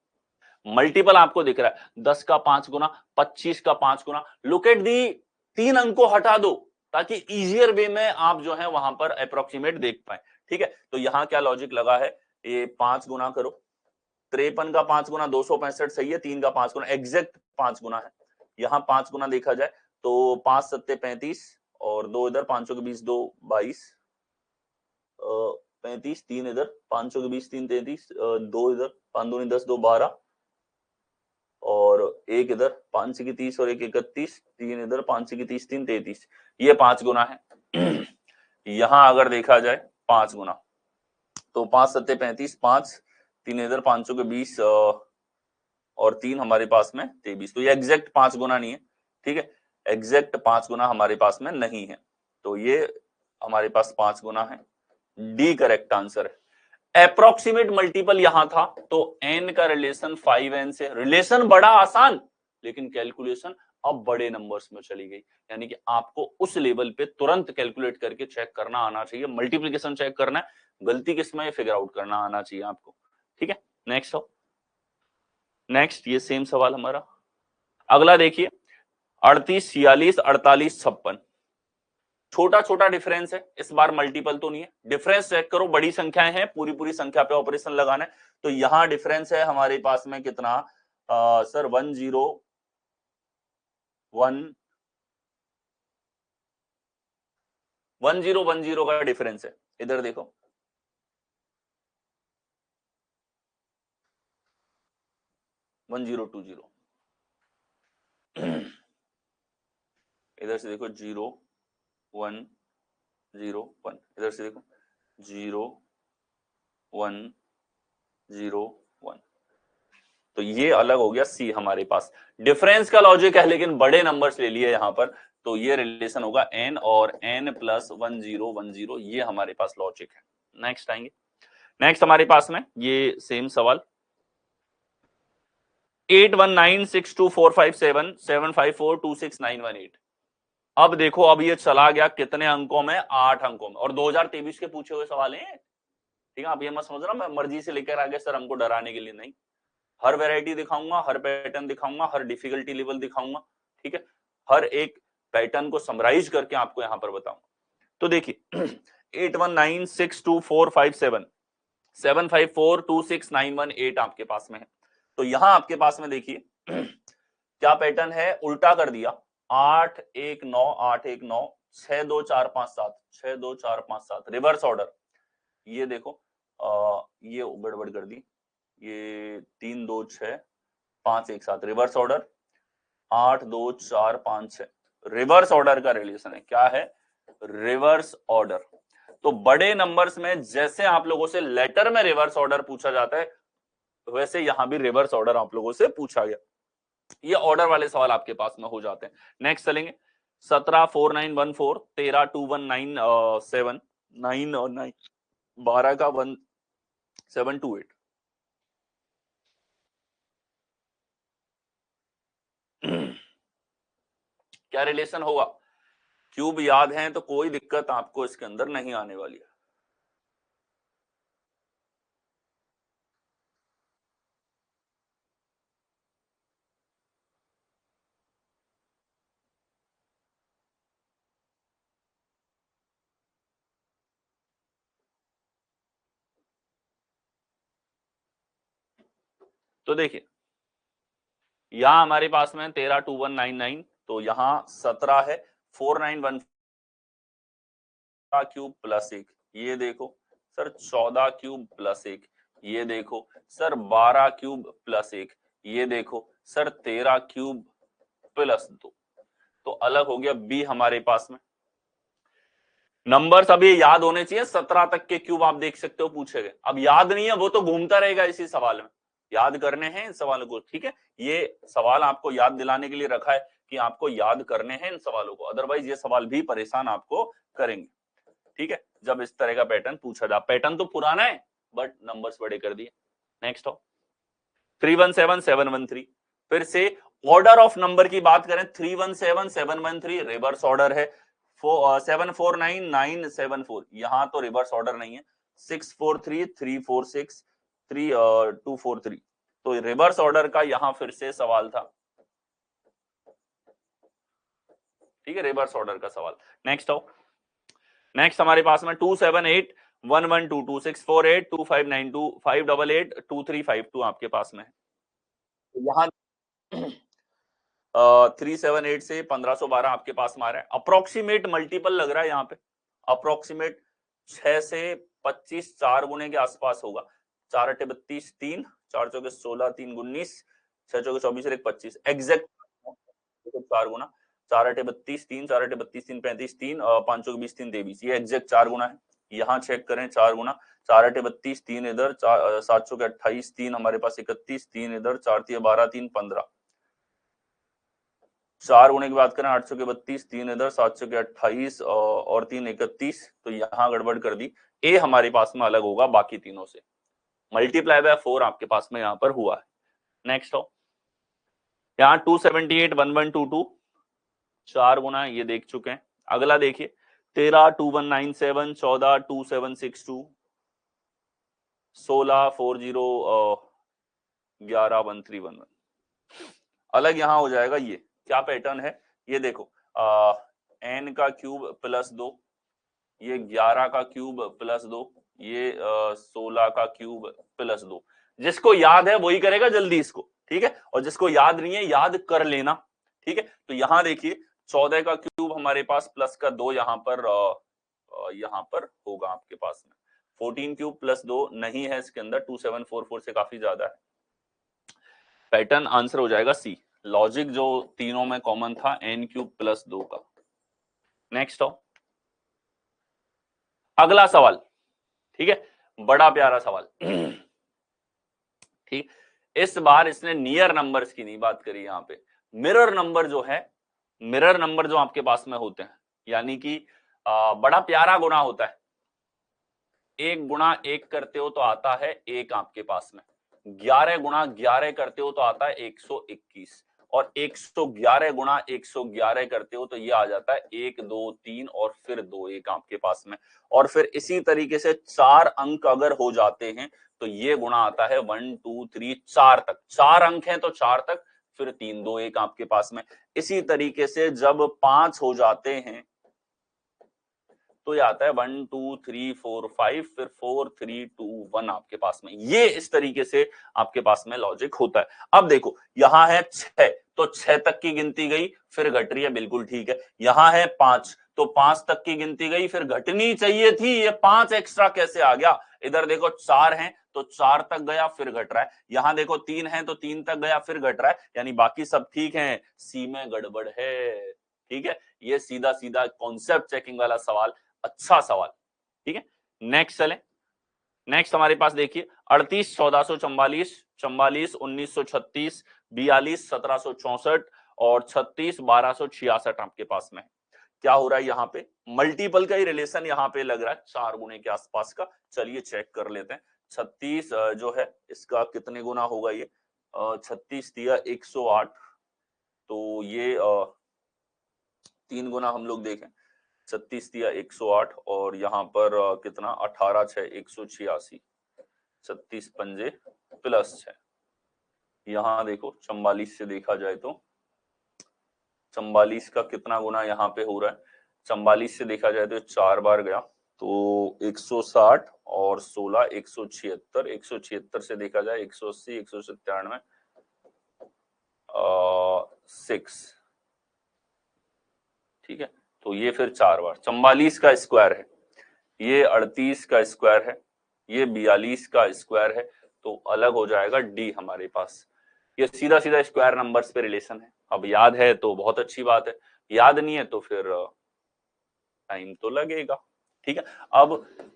मल्टीपल आपको दिख रहा है 10 का 5 गुना, 25 का 5 गुना। लुक एट दी, 3 अंक को हटा दो ताकि इजियर वे में आप जो है वहां पर अप्रोक्सीमेट देख पाए। ठीक है, तो यहां क्या लॉजिक लगा है, ये 5 गुना करो, 53 का 5 गुना 265 सही है, 3 का 5 गुना एग्जैक्ट 5 गुना है। यहाँ 5 गुना देखा जाए तो 5 7 35 और 2 इधर, 5 के 20 2 22 35, 3 इधर, 5 के 20 3 33, 2 इधर, 5 दूनी 10 2 12 और 1 इधर, 5 की 30 और 1 31, 3 इधर, 5 की 30 3 33, ये 5 गुना है। यहां अगर देखा जाए 5 गुना, तो 5 7 35, 5 3 इधर, 5 के 20 और 3 हमारे पास में 23, तो ये एग्जैक्ट 5 गुना नहीं है। ठीक है, एग्जैक्ट 5 गुना हमारे पास में नहीं है, तो ये हमारे पास 5 गुना है। डी करेक्ट आंसर है। अप्रोक्सीमेट मल्टीपल यहां था, तो n का रिलेशन 5n से, रिलेशन बड़ा आसान, लेकिन कैलकुलेशन अब बड़े नंबर्स में चली गई। यानी कि आपको उस लेवल पे तुरंत कैलकुलेट करके चेक करना आना चाहिए। मल्टीप्लिकेशन चेक करना है, गलती किसमें फिगर आउट करना आना चाहिए आपको। ठीक है, नेक्स्ट हो, नेक्स्ट ये सेम सवाल हमारा अगला देखिए 38 46 48 56, छोटा छोटा डिफरेंस है, इस बार मल्टीपल तो नहीं है। डिफरेंस चेक करो, बड़ी संख्याएं हैं, पूरी पूरी संख्या पे ऑपरेशन लगाना है। तो यहां डिफरेंस है हमारे पास में कितना, सर 101 1010 का डिफरेंस है। इधर देखो 1020 इधर से देखो 0 1 0 1, इधर से देखो 0 1 0 1। तो ये अलग हो गया सी हमारे पास। डिफरेंस का लॉजिक है लेकिन बड़े नंबर्स ले लिए यहां पर, तो ये रिलेशन होगा n और n प्लस 1010, ये हमारे पास लॉजिक है। नेक्स्ट आएंगे। नेक्स्ट हमारे पास में ये सेम सवाल 8196245775426918। अब देखो, अब ये चला गया कितने अंकों में, 8 अंकों में, और 2023 के पूछे हुए सवाल हैं। ठीक है, आप ये मत समझना मैं मर्जी से लेकर आ गया सर हमको डराने के लिए, नहीं। हर वैरायटी दिखाऊंगा, हर पैटर्न दिखाऊंगा, हर डिफिकल्टी लेवल दिखाऊंगा। ठीक है, हर एक पैटर्न को समराइज करके आपको यहां पर बताऊंगा। तो देखिए 8196245775426918 आपके पास में है। तो यहां आपके पास में देखिए क्या पैटर्न है, उल्टा कर दिया। 8 1 9 8 1 9 6 2 4 5 7 6 2 4 5 7 रिवर्स ऑर्डर। ये देखो ये गड़बड़ कर दी, ये 3 2 6 5 1 7 रिवर्स ऑर्डर, 8 2 4 5 6 रिवर्स ऑर्डर का रिलेशन है। क्या है, रिवर्स ऑर्डर। तो बड़े नंबर्स में जैसे आप लोगों से लेटर में रिवर्स ऑर्डर पूछा जाता है, वैसे यहां भी रिवर्स ऑर्डर आप लोगों से पूछा गया। ये ऑर्डर वाले सवाल आपके पास में हो जाते हैं। नेक्स्ट चलेंगे 17 4914 13 2197 9 और 9 12 का 1728। क्या रिलेशन होगा, क्यूब याद है तो कोई दिक्कत आपको इसके अंदर नहीं आने वाली है। तो देखिए यहां हमारे पास में 13 2199, तो यहां 17 है 4914 क्यूब प्लस 1, ये देखो सर 14 क्यूब प्लस 1, ये देखो सर 12 क्यूब प्लस 1, ये देखो सर 13 क्यूब प्लस 2। तो अलग हो गया बी हमारे पास में। नंबर्स अब ये याद होने चाहिए, 17 तक के क्यूब आप देख सकते हो पूछे गए। अब याद नहीं है वो तो घूमता रहेगा इसी सवाल में, याद करने हैं इन सवालों को। ठीक है, ये सवाल आपको याद दिलाने के लिए रखा है कि आपको याद करने हैं इन सवालों को, अदरवाइज ये सवाल भी परेशान आपको करेंगे। ठीक है, जब इस तरह का पैटर्न पूछा जाए, पैटर्न तो पुराना है बट नंबर्स बड़े कर दिए। नेक्स्ट हो 317 713, फिर से ऑर्डर ऑफ नंबर की बात करें 317 713 रिवर्स ऑर्डर है। 749 974 यहां तो रिवर्स ऑर्डर नहीं है। 643 346 243 तो रिवर्स ऑर्डर का यहां फिर से सवाल था। ठीक है, रिवर्स ऑर्डर का सवाल। नेक्स्ट हो, नेक्स्ट हमारे पास में 278 1122 648 2592 588 2352 आपके पास में है। यहां 378 से 1512 आपके पास में आ रहा है। अप्रोक्सीमेट मल्टीपल लग रहा है यहाँ पे, अप्रोक्सीमेट 6 से 25 4 गुने के आसपास होगा। 4 8 32 3 4 चौके 16 3 19 6 चौके 24 1 25 एग्जैक्ट 4 गुना। 4 8 32 3 4 8 32 3 35 3 5 चौके 20 3 23 ये एग्जैक्ट 4 गुना है। यहाँ चेक करें 4 गुना, 4 8 32 3 इधर 7 चौके 28 3 हमारे पास 31 3 इधर 4 3 12 3 15 4 गुने की बात करें 8 चौके 32 3 इधर 7 चौके 28 और 3 31, तो यहाँ गड़बड़ कर दी। ए हमारे पास में अलग होगा बाकी तीनों से, मल्टीप्लाई बाय 4 आपके पास में यहाँ पर हुआ है। नेक्स्ट हो यहाँ 278 1122 4 गुना ये देख चुके हैं। अगला देखिए 13 2197 14 2762 16 40 11 1311 अलग यहाँ हो जाएगा। ये क्या पैटर्न है, ये देखो n का क्यूब प्लस 2, ये 11 का क्यूब प्लस 2, ये 16 का क्यूब प्लस 2। जिसको याद है वही करेगा जल्दी इसको, ठीक है, और जिसको याद नहीं है याद कर लेना। ठीक है, तो यहां देखिए 14 का क्यूब हमारे पास प्लस का 2 यहाँ पर यहाँ पर होगा आपके पास में 14 क्यूब प्लस 2 नहीं है इसके अंदर, 2744 से काफी ज्यादा है। पैटर्न आंसर हो जाएगा सी। लॉजिक जो तीनों में कॉमन था n क्यूब प्लस 2 का। नेक्स्ट हो अगला सवाल, ठीक है, बड़ा प्यारा सवाल। ठीक, इस बार इसने नियर नंबर्स की नहीं बात करी, यहाँ पे मिरर नंबर जो है, मिरर नंबर जो आपके पास में होते हैं, यानी कि बड़ा प्यारा गुणा होता है। एक गुणा एक करते हो तो आता है एक आपके पास में, 11 गुणा 11 करते हो तो आता है 121, और 111 गुणा 111 करते हो तो ये आ जाता है 1 2 3 और फिर 2 1 आपके पास में। और फिर इसी तरीके से 4 अंक अगर हो जाते हैं तो ये गुणा आता है 1 2 3 4 तक, 4 अंक हैं तो 4 तक, फिर 3 2 1 आपके पास में। इसी तरीके से जब 5 हो जाते हैं तो ये आता है 1 2 3 4 5, फिर 4 3 2 1 आपके पास में। ये इस तरीके से आपके पास में लॉजिक होता है। अब देखो यहां है 6 तो 6 तक की गिनती गई फिर घट रही है, बिल्कुल ठीक है। यहां है 5 तो 5 तक की गिनती गई फिर घटनी चाहिए थी, ये 5 एक्स्ट्रा कैसे आ गया? इधर देखो 4 है तो 4 तक गया फिर घट रहा है, यहां देखो 3 है तो 3 तक गया फिर घट रहा है, यानी बाकी सब ठीक है, सी में गड़बड़ है। ठीक है, ये सीधा सीधा कॉन्सेप्ट चेकिंग वाला सवाल, अच्छा सवाल। ठीक है, नेक्स्ट चलें। नेक्स्ट हमारे पास देखिए 38 1444, 44 1936, 42 1764 और 36 1266 आपके पास में। क्या हो रहा है यहाँ पे? मल्टीपल का ही रिलेशन यहाँ पे लग रहा है, 4 गुने के आसपास का। चलिए चेक कर लेते हैं। 36 जो है इसका कितने गुना होगा? ये 36 दिया 108, तो ये 3 गुना हम लोग देखें, 36 दिया 108 और यहाँ पर कितना 18 6 186, 36 पंजे प्लस 6। यहाँ देखो 44 से देखा जाए तो 44 का कितना गुना यहाँ पे हो रहा है? 44 से देखा जाए तो 4 बार गया तो 160 और 16 176, 176 से देखा जाए 180 197 6। ठीक है, तो ये फिर 4 बार 44 का स्क्वायर है, ये 38 का स्क्वायर है, ये 42 का स्क्वायर है, तो अलग हो जाएगा डी हमारे पास। ये सीधा सीधा स्क्वायर नंबर्स पे रिलेशन है। अब याद है तो बहुत अच्छी बात है, याद नहीं है तो फिर टाइम तो लगेगा। ठीक है, अब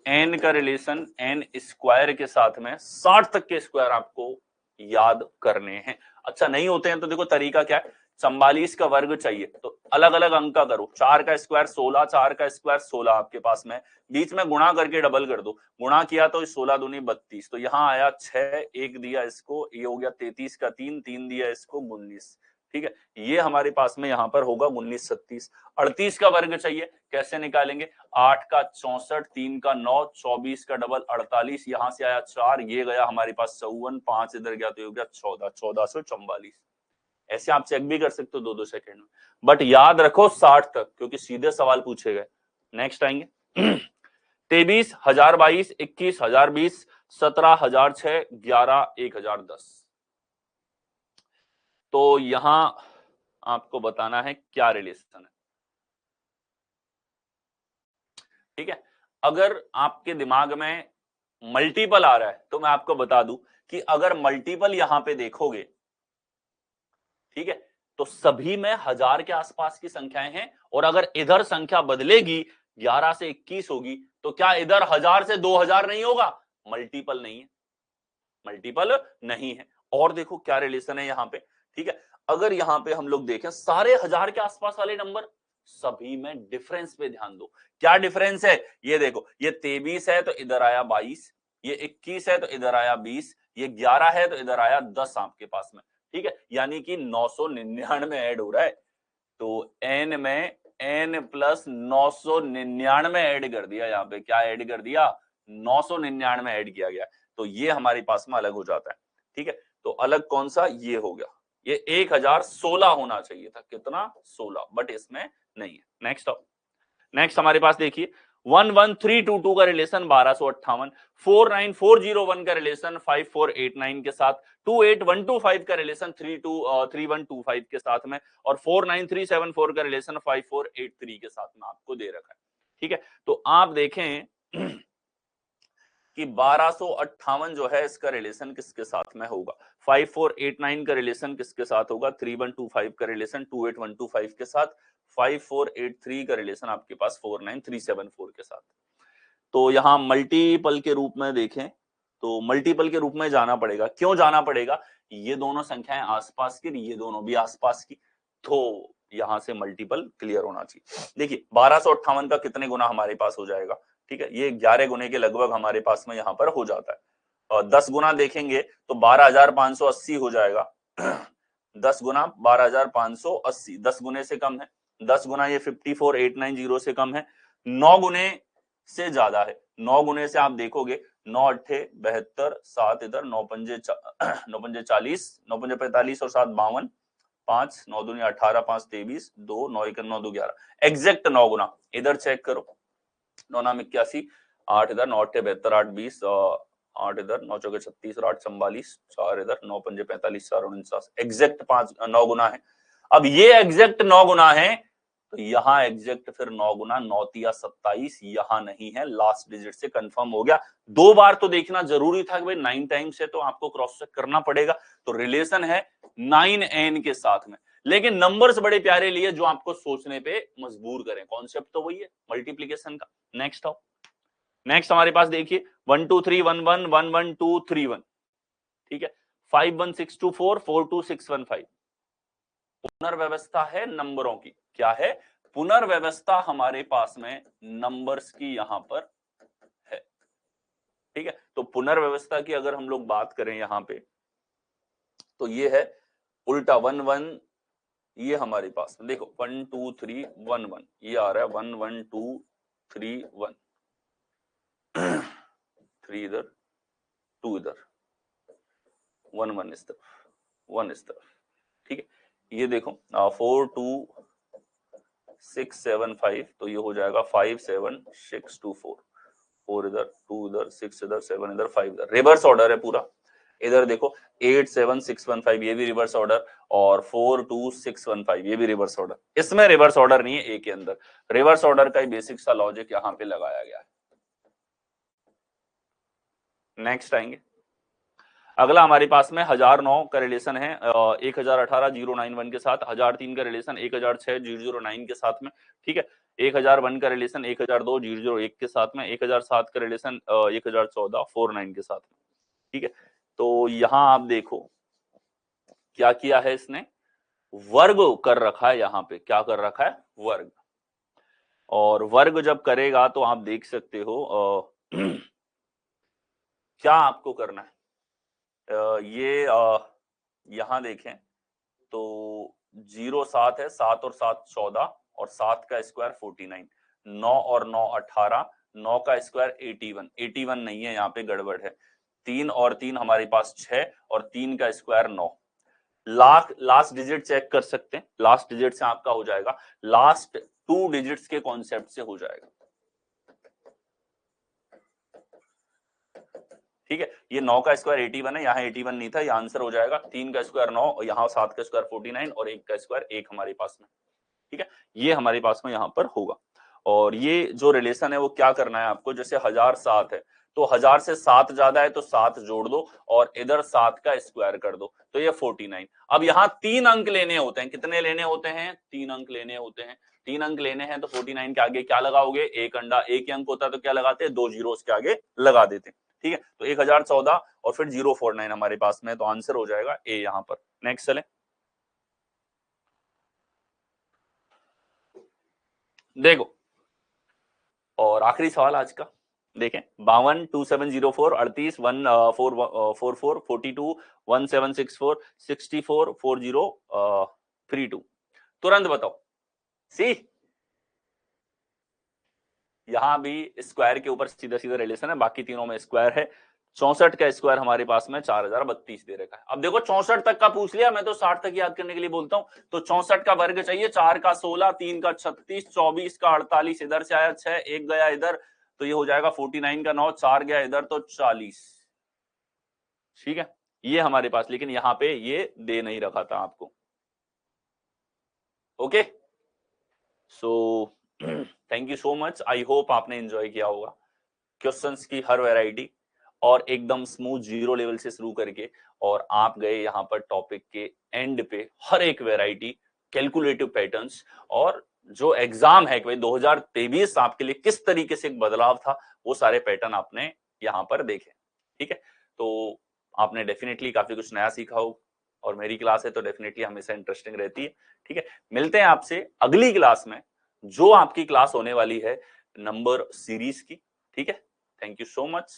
n का रिलेशन n स्क्वायर के साथ में 60 तक के स्क्वायर आपको याद करने हैं। अच्छा नहीं होते हैं तो देखो तरीका क्या है, 44 का वर्ग चाहिए तो अलग अलग अंक का करो, 4 का स्क्वायर 16, 4 का स्क्वायर 16 आपके पास में, बीच में गुणा करके डबल कर दो, गुणा किया तो 16 दूनी 32, तो यहाँ आया 6, 1 दिया इसको, ये हो गया 33 का 3, 3 दिया इसको 19। ठीक है, ये हमारे पास में यहाँ पर होगा 19 37। 38 का वर्ग चाहिए, कैसे निकालेंगे? 8 का 64, 3 का 9, 24 का डबल 48, यहां से आया 4, ये गया हमारे पास 54, 5 इधर गया तो हो गया 14, 1444। ऐसे आप चेक भी कर सकते हो 2-2 सेकंड में, बट याद रखो 60 तक, क्योंकि सीधे सवाल पूछे गए। नेक्स्ट आएंगे 23 1022, 21 1020, 17 1006, 11 1010। तो यहां आपको बताना है क्या रिलेशन है। ठीक है, अगर आपके दिमाग में मल्टीपल आ रहा है तो मैं आपको बता दूं कि अगर मल्टीपल यहां पे देखोगे, ठीक है, तो सभी में 1000 के आसपास की संख्याएं हैं, और अगर इधर संख्या बदलेगी 11 से 21 होगी तो क्या इधर 1000 से 2000 नहीं होगा? मल्टीपल नहीं है, मल्टीपल नहीं है। और देखो क्या रिलेशन है यहाँ पे। ठीक है, अगर यहाँ पे हम लोग देखें सारे 1000 के आसपास वाले नंबर, सभी में डिफरेंस पे ध्यान दो। क्या डिफरेंस है? ये देखो, ये 23 है तो इधर आया 22, ये 21 है तो इधर आया 20, ये 11 है तो इधर आया 10 आपके पास में। ठीक है, यानी कि 999 ऐड हो रहा है, तो n में n प्लस 999 ऐड कर दिया। यहाँ पे क्या ऐड कर दिया? 999 ऐड किया गया, तो ये हमारे पास में अलग हो जाता है। ठीक है, तो अलग कौन सा? ये हो गया, ये 1016 होना चाहिए था, कितना? 16, बट इसमें नहीं है। नेक्स्ट आओ, नेक्स्ट हमारे पास देखिए 11322 का रिलेशन 1258, 49401 का रिलेशन 5489 के साथ, 28125 का रिलेशन 3125 के साथ में, और 49374 का रिलेशन 5483 के साथ में आपको दे रखा है। ठीक है, तो आप देखें कि 1258 जो है इसका रिलेशन किसके साथ में होगा, 5489 का रिलेशन किसके साथ होगा, 3125 का रिलेशन 28125 के साथ, 5483 का रिलेशन आपके पास 49374 के साथ। तो यहां मल्टीपल के रूप में देखें तो मल्टीपल के रूप में जाना पड़ेगा। क्यों जाना पड़ेगा, ये दोनों संख्याएं आसपास की, ये दोनों भी आसपास की, तो यहां से मल्टीपल क्लियर होना चाहिए। देखिए 1258 का कितने गुना हमारे पास हो जाएगा, ठीक है, ये 11 गुने के लगभग हमारे पास में यहाँ पर हो जाता है। और 10 गुना देखेंगे तो 12580 हो जाएगा 10 गुना 12580, 10 गुने से कम है, 10 गुना ये 54890 से कम है, 9 गुने से ज्यादा है, 9 गुने से आप देखोगे 9 अट्ठे 72, 7 इधर 9 पंजे 40, 9 पंजे 45 और 7 52, 5 9 दूनी 18, 5 23, 2 9 1 9 2 11, एग्जैक्ट 9 गुना। इधर चेक करो, 9 नाम 81, 8 इधर 9 अट्ठे 72, 8 20, 8 इधर 9 चौके 36 और 8 44, 4 इधर 9 पंजे 45, 4 49, एग्जैक्ट 9 गुना है। अब ये एग्जैक्ट 9 गुना है तो यहाँ एग्जैक्ट फिर 9 गुना 9 तिया 27, यहाँ नहीं है, लास्ट डिजिट से कंफर्म हो गया। 2 बार तो देखना जरूरी था कि भाई 9 टाइम्स है तो आपको क्रॉस चेक करना पड़ेगा, तो रिलेशन है 9n के साथ में। लेकिन नंबर्स बड़े प्यारे लिए जो आपको सोचने पे मजबूर करें, कॉन्सेप्ट तो वही है मल्टीप्लीकेशन का। नेक्स्ट आओ, नेक्स्ट हमारे पास देखिए 1 2 3 1 1 1 1 2 3 1, ठीक है, 5 1 6 2 4 4 2 6 1 5। पुनर्व्यवस्था है नंबरों की, क्या है, पुनर्व्यवस्था हमारे पास में नंबर्स की यहां पर है, ठीक है। तो पुनर्व्यवस्था की अगर हम लोग बात करें यहां पे तो ये है उल्टा 1 1, ये हमारे पास में देखो 1 2 3 1 1, ये आ रहा है 1 1 2 3 1, 3 इधर 2 इधर, 1 1 इस तरफ 1 इस तरफ, ठीक है। ये देखो 4 2 6 7 5, तो ये हो जाएगा 5 7 6 2 4, 4 इधर 2 इधर 6 इधर 7 इधर 5 इधर, रिवर्स ऑर्डर है पूरा। इधर देखो 8 7 6 1 5, ये भी रिवर्स ऑर्डर, और 4 2 6 1 5, ये भी रिवर्स ऑर्डर। इसमें रिवर्स ऑर्डर नहीं है, ए के अंदर रिवर्स ऑर्डर का ही बेसिक सा लॉजिक यहाँ पे लगाया गया है। नेक्स्ट आएंगे, अगला हमारे पास में 1009 का रिलेशन है 1018 091 के साथ, 1003 का रिलेशन 1006 009 के साथ में, ठीक है, 1001 का रिलेशन 1002 001 के साथ में, 1007 का रिलेशन 1014 49 के साथ में, ठीक है। तो यहां आप देखो क्या किया है इसने, वर्ग कर रखा है, यहां पे क्या कर रखा है, वर्ग। और वर्ग जब करेगा तो आप देख सकते हो क्या आपको करना है, ये यहां देखें तो 0 7 है, 7 और 7 14, और 7 का स्क्वायर 49, 9 और 9 18, 9 का स्क्वायर 81, 81 नहीं है, यहाँ पे गड़बड़ है, 3 और 3 हमारे पास 6, और 3 का स्क्वायर 9। लास्ट डिजिट चेक कर सकते हैं, लास्ट डिजिट से आपका हो जाएगा, लास्ट 2 डिजिट्स के कॉन्सेप्ट से हो जाएगा, ठीक है। ये 9 का स्क्वायर 81 है, यहाँ 81 नहीं था, ये आंसर हो जाएगा 3 का स्क्वायर 9, और यहाँ 7 का स्क्वायर 49, और 1 का स्क्वायर 1 हमारे पास में, ठीक है, ये हमारे पास में यहाँ पर होगा। और ये जो रिलेशन है वो क्या करना है आपको, जैसे 1007 है तो 1000 से 7 ज्यादा है तो 7 जोड़ दो, और इधर 7 का स्क्वायर कर दो, तो ये 49। अब यहाँ 3 अंक लेने होते हैं, कितने लेने होते हैं, 3 अंक लेने होते हैं, 3 अंक लेने हैं तो 49 के आगे क्या लगाओगे, एक अंडा, एक ही अंक होता है तो क्या लगाते हैं, 2 जीरो के आगे लगा देते हैं, ठीक है। तो 1014 और फिर 049 हमारे पास में, तो आंसर हो जाएगा ए यहाँ पर। नेक्स्ट चले, देखो और आखिरी सवाल आज का देखें, 52 2704 38 1444 42 1764 64 40 32, तुरंत बताओ। सी यहां भी स्क्वायर के ऊपर सीधा सीधा रिलेशन है, बाकी तीनों में स्क्वायर है। 64 का स्क्वायर हमारे पास में 4032 दे रखा है। अब देखो 64 तक का पूछ लिया, मैं तो 60 तक याद करने के लिए बोलता हूं, तो 64 का वर्ग चाहिए, 4 का 16, 3 का 36, 24 का 48, इधर से आया 6, एक गया इधर, तो ये हो जाएगा 49 का 9, 4 गया इधर तो 40, ठीक है, ये हमारे पास, लेकिन यहाँ पे ये दे नहीं रखा था आपको। Okay, so thank thank you so much. I hope आपने एंजॉय किया होगा क्वेश्चंस की हर वैरायटी, और एकदम स्मूथ जीरो लेवल से शुरू करके और आप गए यहाँ पर टॉपिक के एंड पे हर एक वैरायटी, कैलकुलेटिव पैटर्न्स, और जो एग्जाम है कि भाई 2023 आपके लिए किस तरीके से एक बदलाव था, वो सारे पैटर्न आपने यहाँ पर देखे। ठीक है, तो आपने डेफिनेटली काफी कुछ नया सीखा हो, और मेरी क्लास है तो डेफिनेटली हमेशा इंटरेस्टिंग रहती है। ठीक है, मिलते हैं आपसे अगली क्लास में, जो आपकी क्लास होने वाली है नंबर सीरीज की। ठीक है, थैंक यू सो मच।